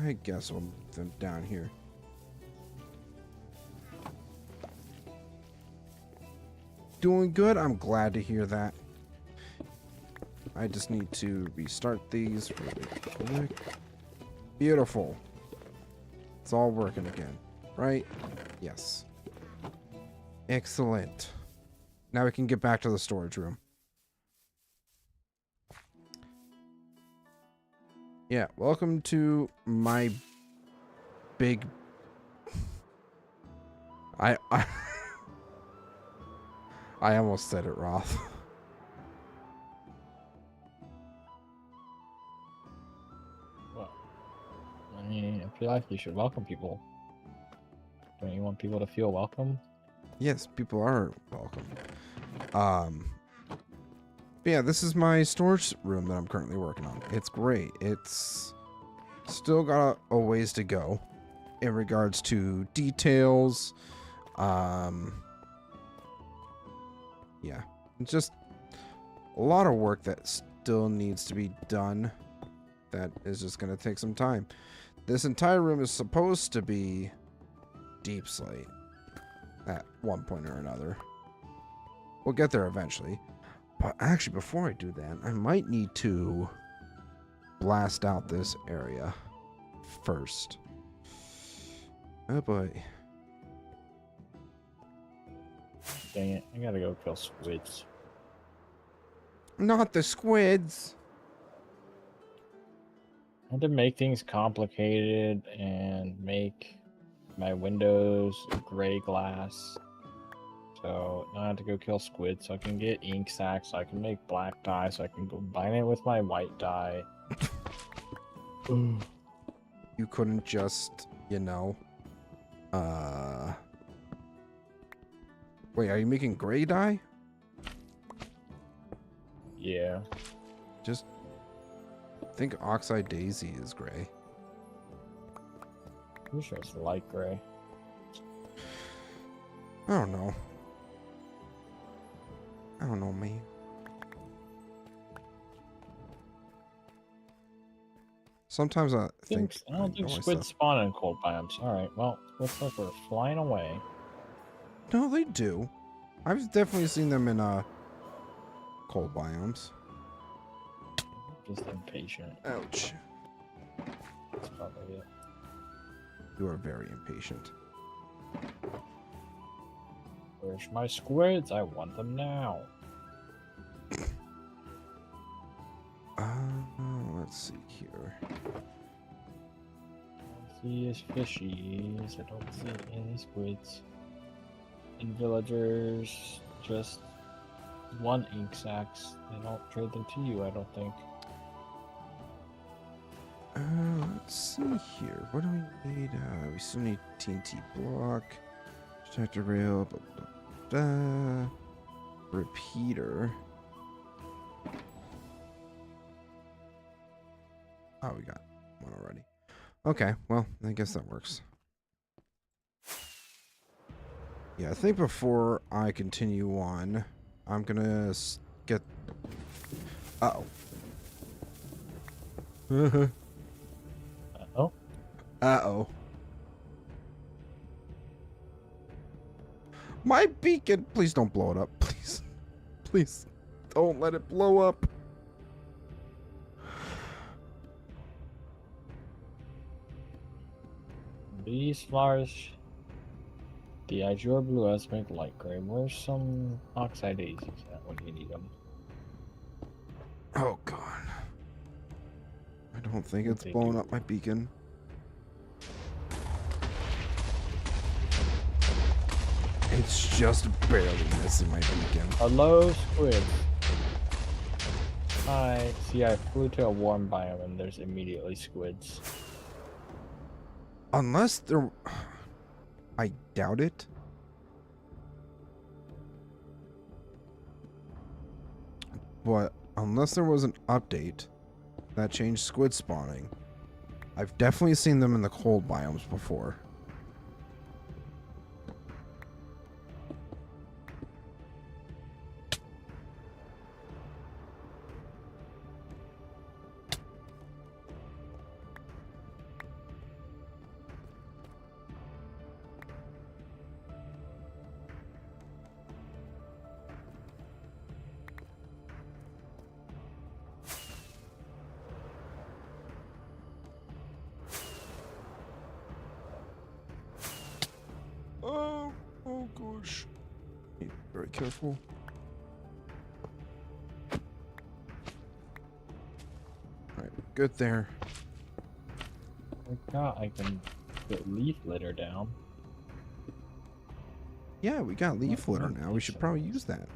I guess I'll move them down here. Doing good. I'm glad to hear that. I just need to restart these really quick. Beautiful. It's all working again, right? Yes. Excellent. Now we can get back to the storage room. Yeah, welcome to my big... I almost said it, Roth. Well, I mean, I feel like you should welcome people. Don't you want people to feel welcome? Yes, people are welcome. But yeah, this is my storage room that I'm currently working on. It's great. It's still got a ways to go in regards to details. Yeah, it's just a lot of work that still needs to be done. That is just going to take some time. This entire room is supposed to be deep slate at one point or another. We'll get there eventually. But actually, before I do that, I might need to blast out this area first. Oh boy. Dang it, I gotta go kill squids. Not the squids. had to make things complicated and make my windows gray glass. So now I have to go kill squid so I can get ink sacs, so I can make black dye, so I can combine it with my white dye. You couldn't just, you know, wait, are you making gray dye? Yeah. Just think Oxide Daisy is gray. I'm sure it's light gray. I don't know. I don't know, man. Sometimes I think I don't think know squid myself. spawn in cold biomes. Alright, well, looks like we're flying away. No, they do. I've definitely seen them in cold biomes. Just impatient. Ouch. That's probably it. You are very impatient. Where's my squids? I want them now. Let's see here. I see is fishies. I don't see any squids. And villagers, just one ink sacs. They don't trade them to you, I don't think. Let's see here. What do we need? We still need TNT block, detector rail, blah, blah, blah. Repeater. Oh, we got one already. Okay, well, I guess that works. Yeah, I think before I continue on, I'm gonna get... Uh-oh. Oh? Uh-oh. My beacon! Please don't blow it up. Please. Please. Don't let it blow up. These flowers, the azure blue eyes make light gray. Where's some oxide daisies at when you need them? Oh, God. I don't think it's blowing up my beacon. It's just barely missing my beacon. Hello, squid. Hi. See, I flew to a warm biome and there's immediately squids. Unless there... I doubt it. But unless there was an update that changed squid spawning, I've definitely seen them in the cold biomes before. Oh gosh. Be very careful. Alright, good there. I forgot I can put leaf litter down. Yeah, we got leaf litter now. We should probably use that.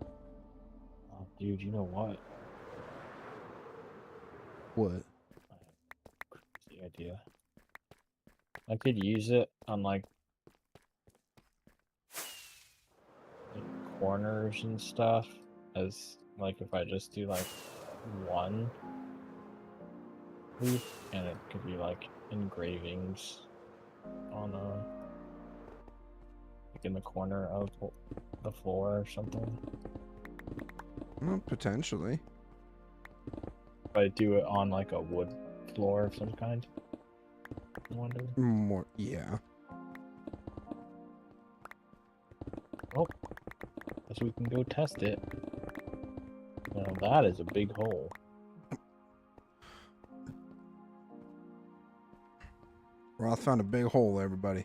Oh, dude, you know what? What? The idea. I could use it on like corners and stuff, as like if I just do like one leaf, and it could be like engravings on like in the corner of the floor or something. Well, potentially. If I do it on like a wood floor of some kind. I wonder. More, yeah. Oh, guess we can go test it. Now that is a big hole. Roth found a big hole, everybody.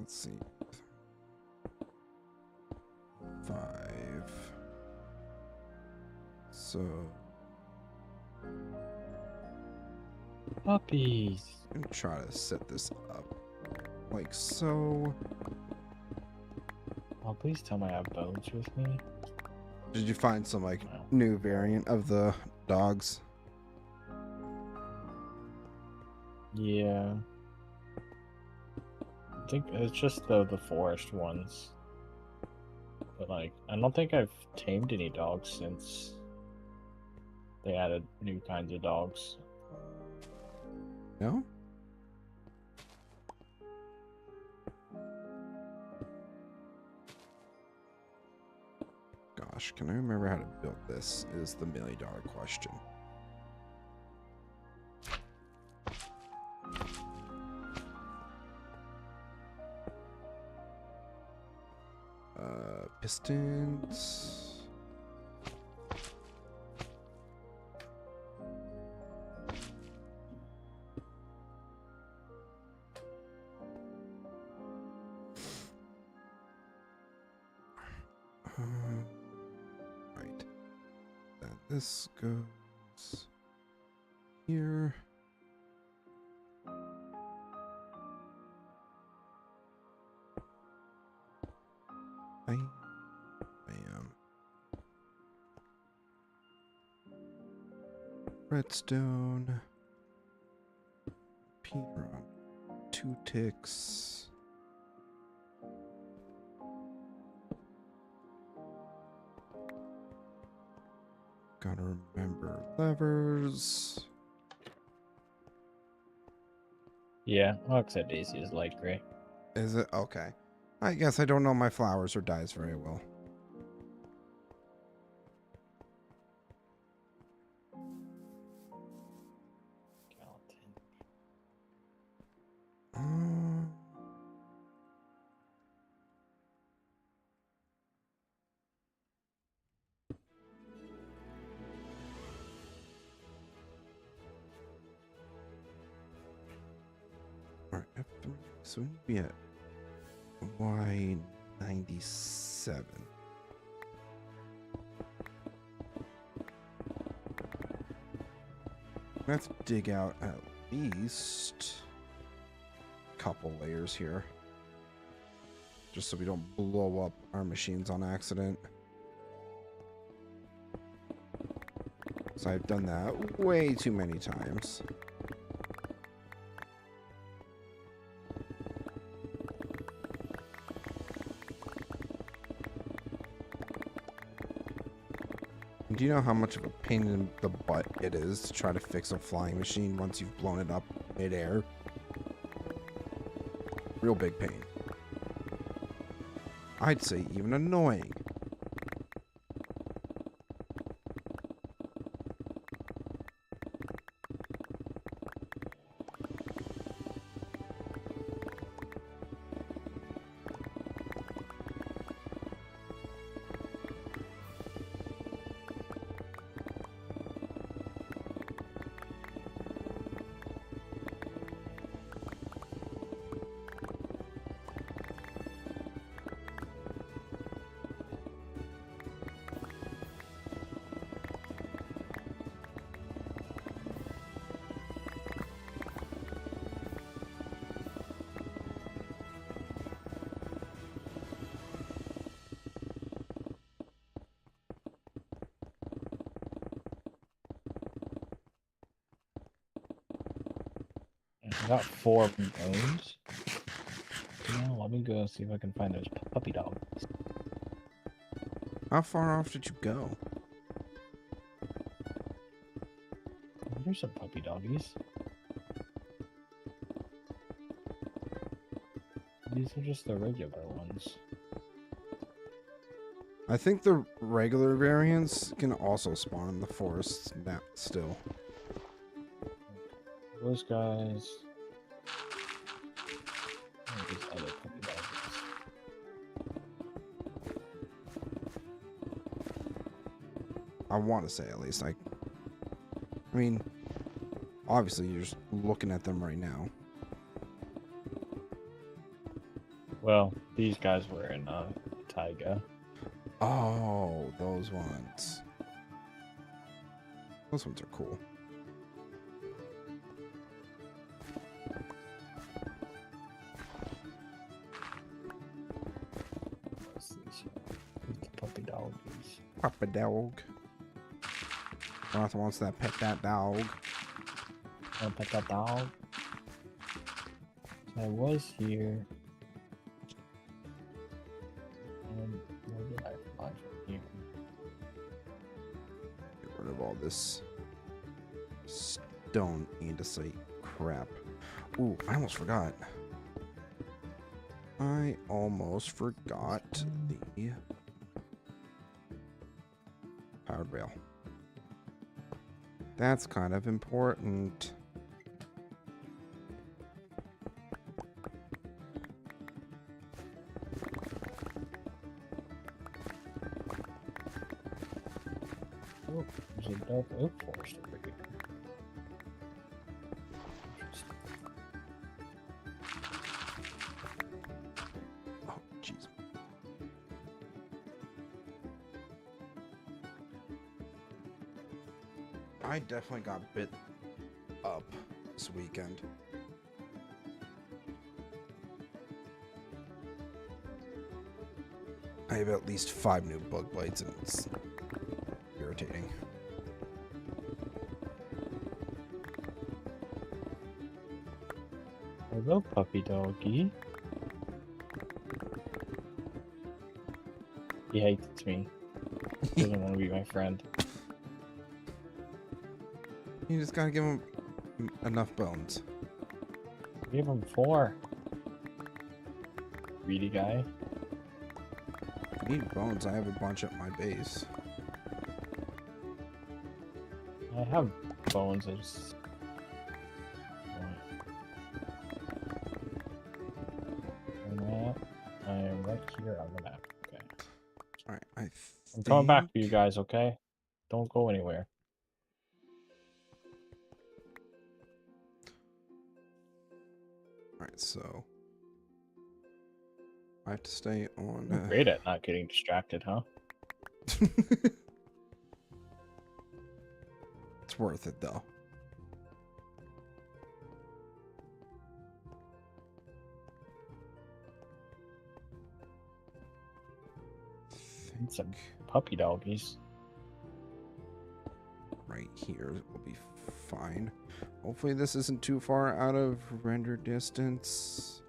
Let's see. 5. So Puppies. I'm gonna try to set this up like so. Oh, please tell me I have bones with me. Did you find some like No. new variant of the dogs? Yeah. I think it's just the forest ones. But like, I don't think I've tamed any dogs since they added new kinds of dogs. No? Gosh, can I remember how to build this is the $1 million question. Pistons. Right. Then this goes here. Bam. Redstone. Peter on 2 ticks. Gotta remember levers. Yeah, Oxide Daisy is light gray. Is it? Okay. I guess I don't know my flowers or dyes very well. Skeleton. Alright, F3. So we need to be at Y97. I have to dig out at least a couple layers here. Just so we don't blow up our machines on accident. So I've done that way too many times. Do you know how much of a pain in the butt it is to try to fix a flying machine once you've blown it up mid-air? Real big pain. I'd say even annoying. I got 4 bones. Now let me go see if I can find those puppy dogs. How far off did you go? There's some puppy doggies. These are just the regular ones. I think the regular variants can also spawn in the forests now still. Those guys. And these other puppy doggies. I want to say at least. I mean, obviously you're just looking at them right now. Well, these guys were in Taiga. Oh, those ones. Those ones are cool. What's these? The puppy doggies. Papa dog. Martha wants that pet that dog. Wanna pet that dog? So I was here. And where did I fly from here? Get rid of all this stone andesite crap. Ooh, I almost forgot. I almost forgot the powered rail. That's kind of important. Oh, there's a dark oak forest over here. Interesting. Oh, jeez. I definitely got bit up this weekend. I have at least 5 new bug bites and it's irritating. Hello, puppy doggy. He hates me. He doesn't want to be my friend. You just gotta give him enough bones. Give him 4. Greedy guy. If you need bones, I have a bunch at my base. I have bones as. I am right here on the map. Okay. Alright, I'm coming back for you guys, okay? Don't go anywhere. Alright, so I have to stay on. You're great at not getting distracted, huh? It's worth it though. Need some puppy doggies. Right here will be fine. Hopefully this isn't too far out of render distance.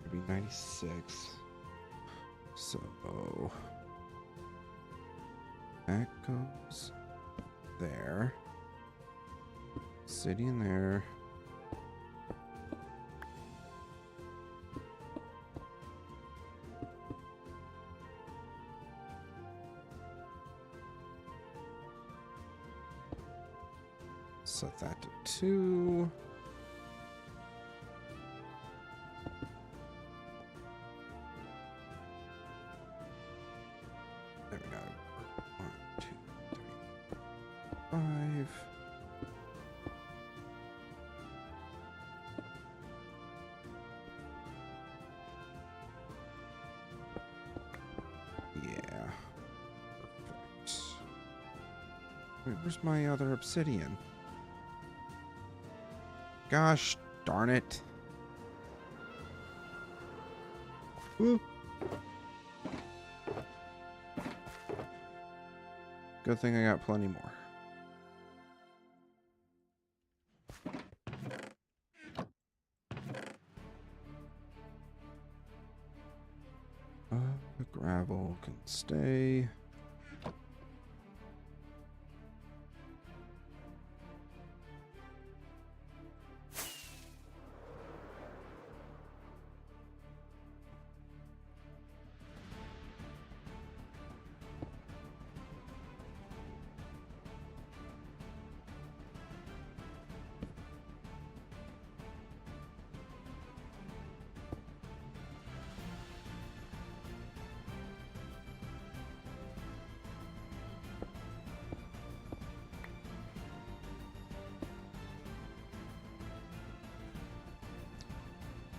Maybe 96. So that goes there. City in there. Set that to 2. There we go. 1, 2, 3, 5. Yeah. Perfect. Wait, where's my other obsidian? Gosh darn it. Woo. Good thing I got plenty more. The gravel can stay.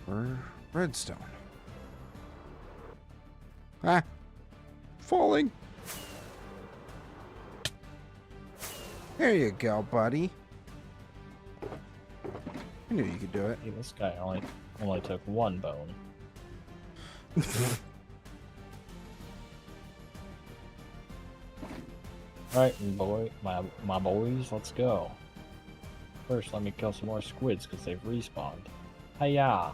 Or redstone. Ah! Falling! There you go, buddy. I knew you could do it. Hey, this guy only took one bone. Alright, my boys, let's go. First, let me kill some more squids because they've respawned. Hiya!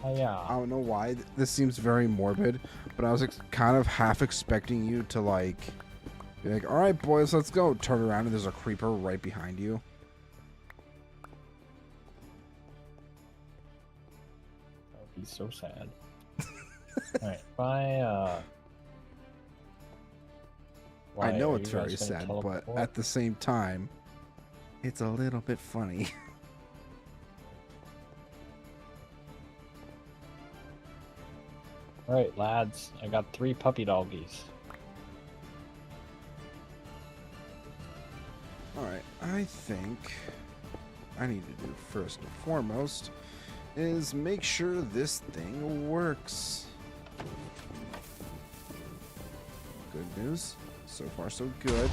Hiya! I don't know why this seems very morbid, but I was kind of half expecting you to like be like, all right, boys, let's go. Turn around and there's a creeper right behind you. That would be so sad. Alright, I know it's very sad, but at the same time, it's a little bit funny. Alright, lads, I got 3 puppy doggies. Alright, I think I need to do first and foremost is make sure this thing works. Good news. So far, so good.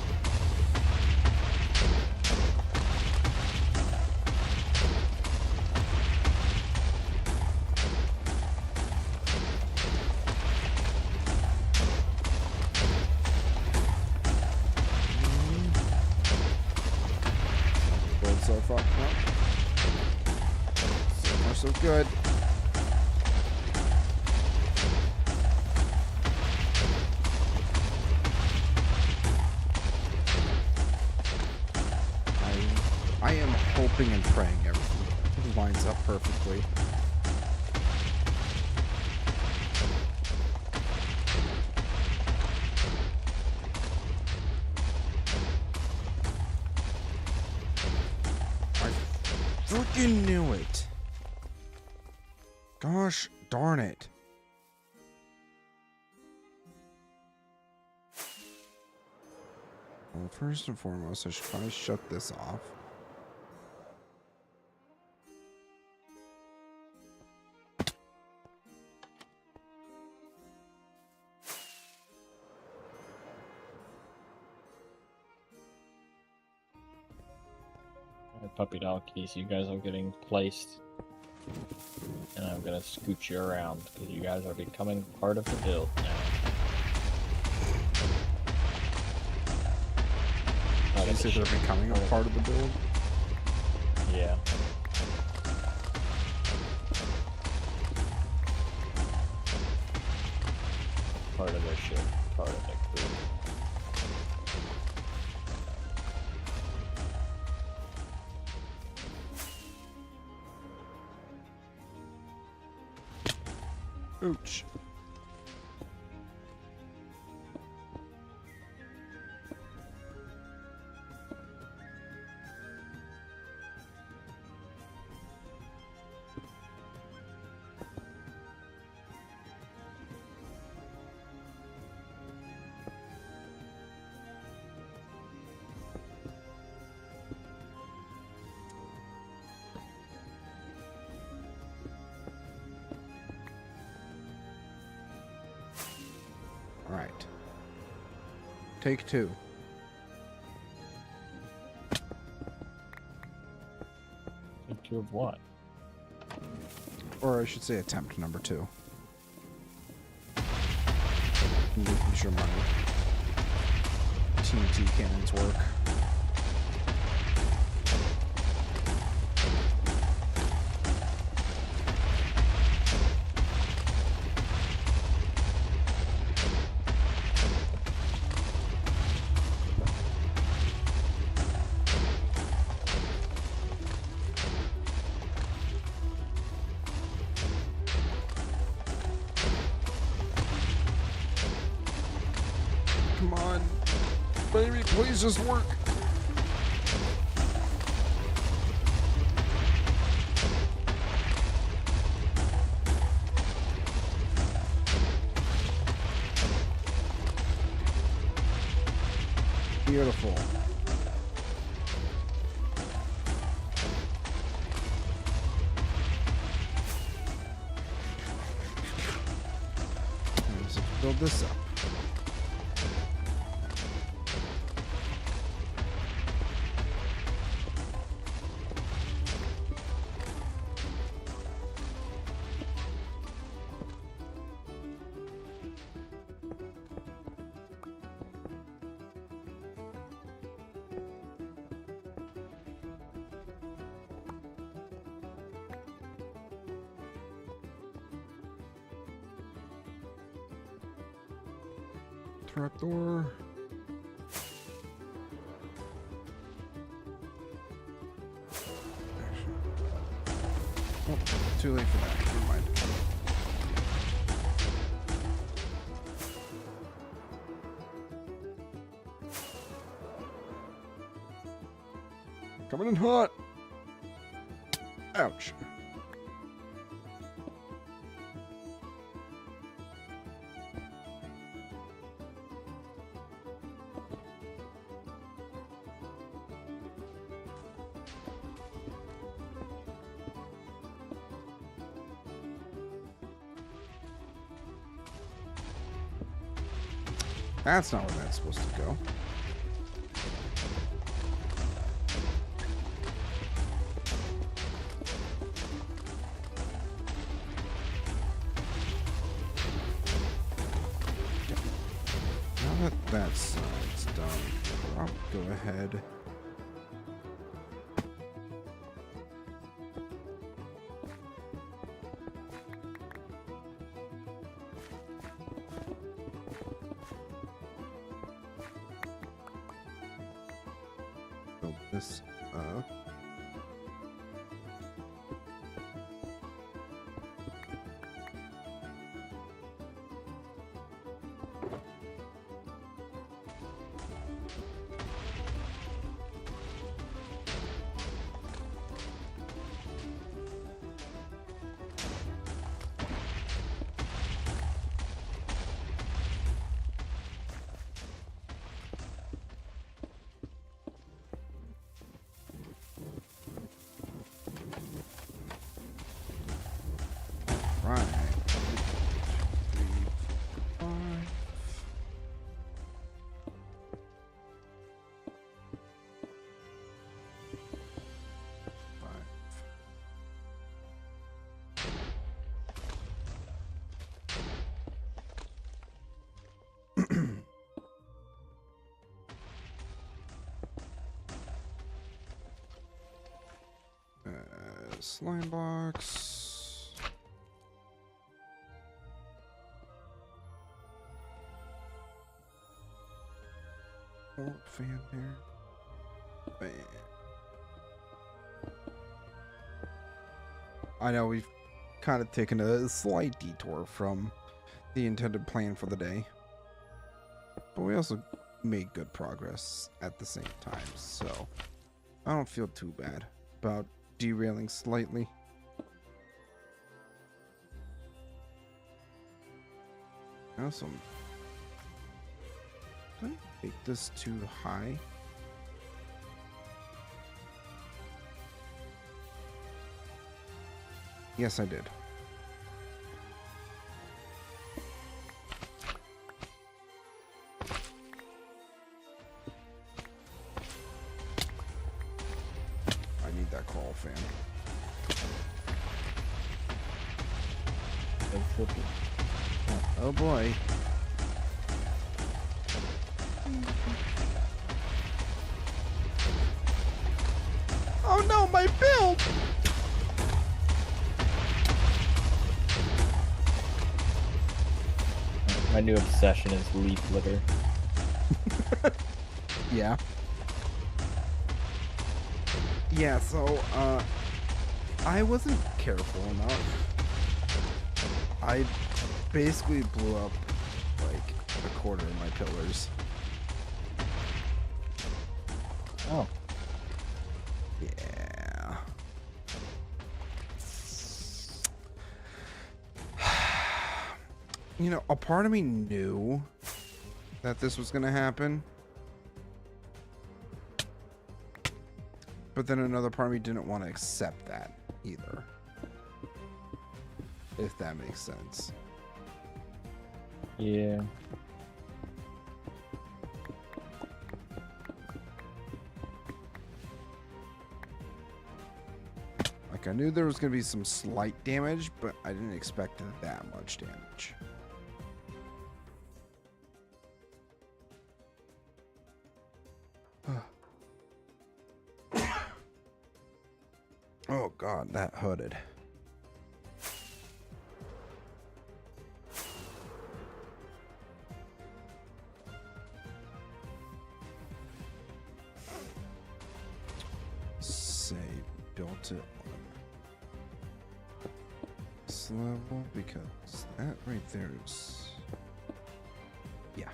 So far, so good. I am hoping and praying everything lines up perfectly. Freaking knew it. Gosh darn it. Well, first and foremost, I should probably shut this off. Puppy donkeys, you guys are getting placed, and I'm gonna scoot you around because you guys are becoming part of the build now. Did you say they're becoming a part of the build? Yeah. Part of their ship, part of their crew. Ouch. All right. Take 2. Take 2 of what? Or I should say attempt number 2. Making sure my TNT cannons work. Come on. Baby, please just work. Beautiful. build this up. Trapdoor. Oh, too late for that. Never mind. Coming in hot. Ouch. That's not where that's supposed to go. Now that that side's done, I'll go ahead. Build this up. Right. 1, 2, 3, 4, 5. Slime box. Oh, fan there. Bam. I know we've kind of taken a slight detour from the intended plan for the day, but we also made good progress at the same time, so I don't feel too bad about derailing slightly. Also, did I make this too high? Yes, I did. I need that crawl fan. Oh boy. Oh no, my build! My new obsession is leaf litter. Yeah. Yeah, so, I wasn't careful enough. I basically blew up, like, a quarter of my pillars. Oh. Yeah. You know, a part of me knew that this was going to happen. But then another part of me didn't want to accept that either. If that makes sense. Yeah. Like, I knew there was going to be some slight damage, but I didn't expect that much damage. Oh god, that hooded. Say built it on this level because that right there is, yeah.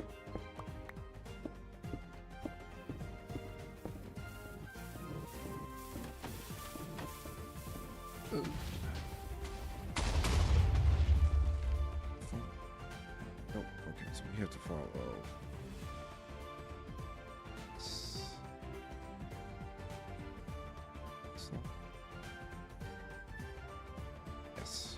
Oh, okay, so we have to follow. Yes.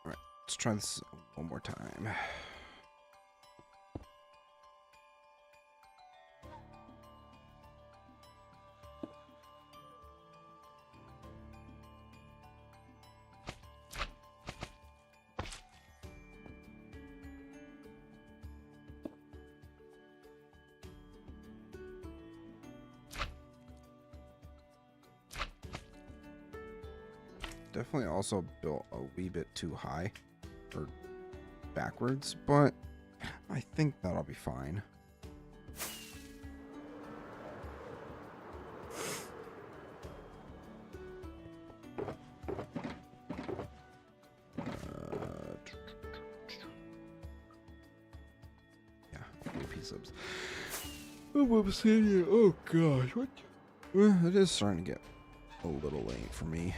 All right, let's try this one more time. Definitely also built a wee bit too high or backwards, but I think that'll be fine. Yeah, AP subs. Oh gosh, what? It is starting to get a little late for me.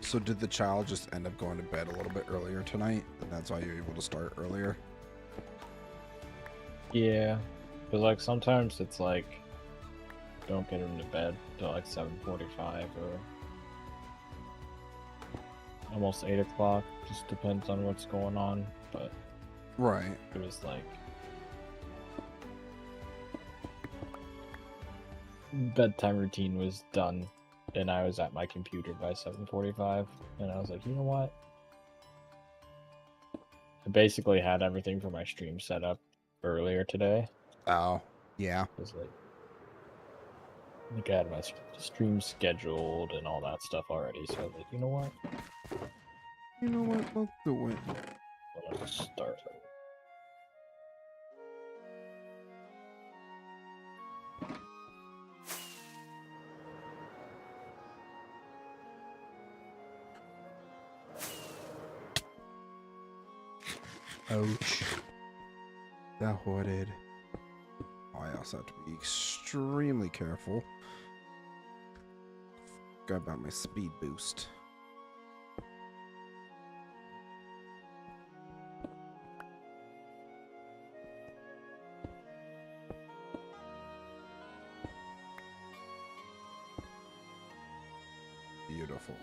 So did the child just end up going to bed a little bit earlier tonight? And that's why you're able to start earlier? Yeah. But like sometimes it's like don't get him to bed till like 7:45 or almost 8 o'clock. Just depends on what's going on. But right. It was like bedtime routine was done. And I was at my computer by 7:45, and I was like, you know what? I basically had everything for my stream set up earlier today. Oh, yeah. It was like I had my stream scheduled and all that stuff already, so I was like, you know what? You know what? Let's do it. Let's start. Ouch. That hoarded. Oh, I also have to be extremely careful. Forgot about my speed boost. Beautiful.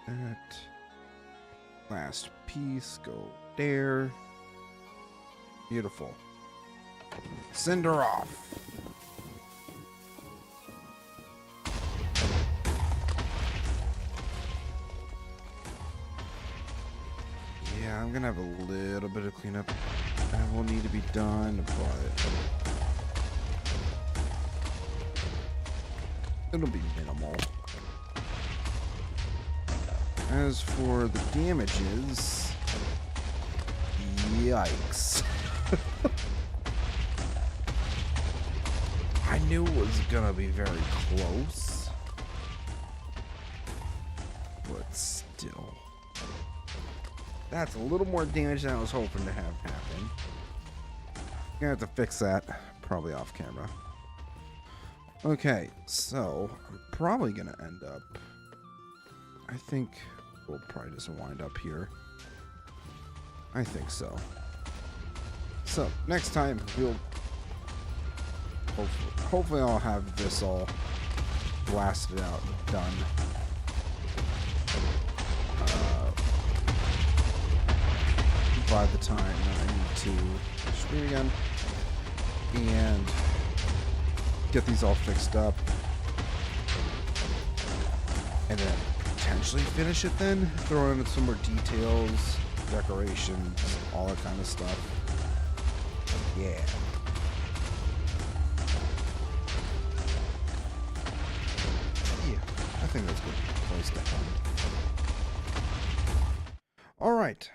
That last piece, go there. Beautiful. Send her off. Yeah, I'm gonna have a little bit of cleanup that will need to be done, but it'll be minimal. as for the damages, yikes. I knew it was gonna be very close, but still. That's a little more damage than I was hoping to have happen. Gonna have to fix that, probably off camera. Okay, so I'm probably gonna end up, I think we'll probably just wind up here. I think so. So next time we'll hopefully I'll have this all blasted out and done. By the time I need to stream again and get these all fixed up, and then potentially finish it, then throw in some more details, decorations, all that kind of stuff. Yeah. I think that's a good place to end. All right.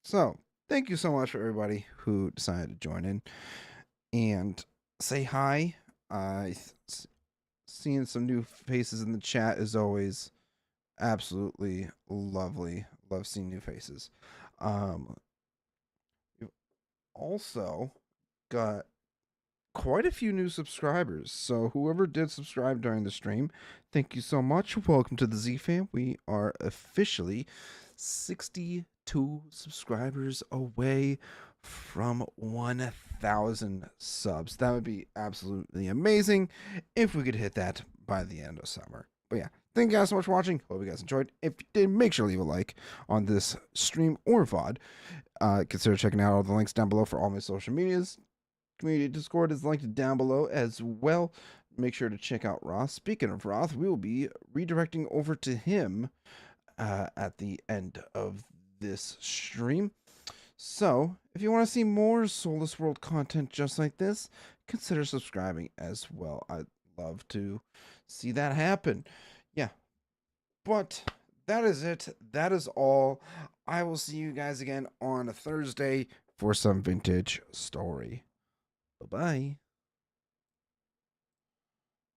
So, thank you so much for everybody who decided to join in and say hi. Seeing some new faces in the chat is always absolutely lovely. Love seeing new faces. We've also got quite a few new subscribers. So whoever did subscribe during the stream, thank you so much. Welcome to the Z Fam. We are officially 62 subscribers away from 1,000 subs. That would be absolutely amazing if we could hit that by the end of summer. But yeah, thank you guys so much for watching. Hope you guys enjoyed. If you did, make sure to leave a like on this stream or VOD. Consider checking out all the links down below for all my social medias. Community Discord is linked down below as well. Make sure to check out Roth. Speaking of Roth, we will be redirecting over to him at the end of this stream. So, if you want to see more Soulless World content just like this, consider subscribing as well. I'd love to see that happen. Yeah. But that is it. That is all. I will see you guys again on a Thursday for some vintage story. Bye-bye.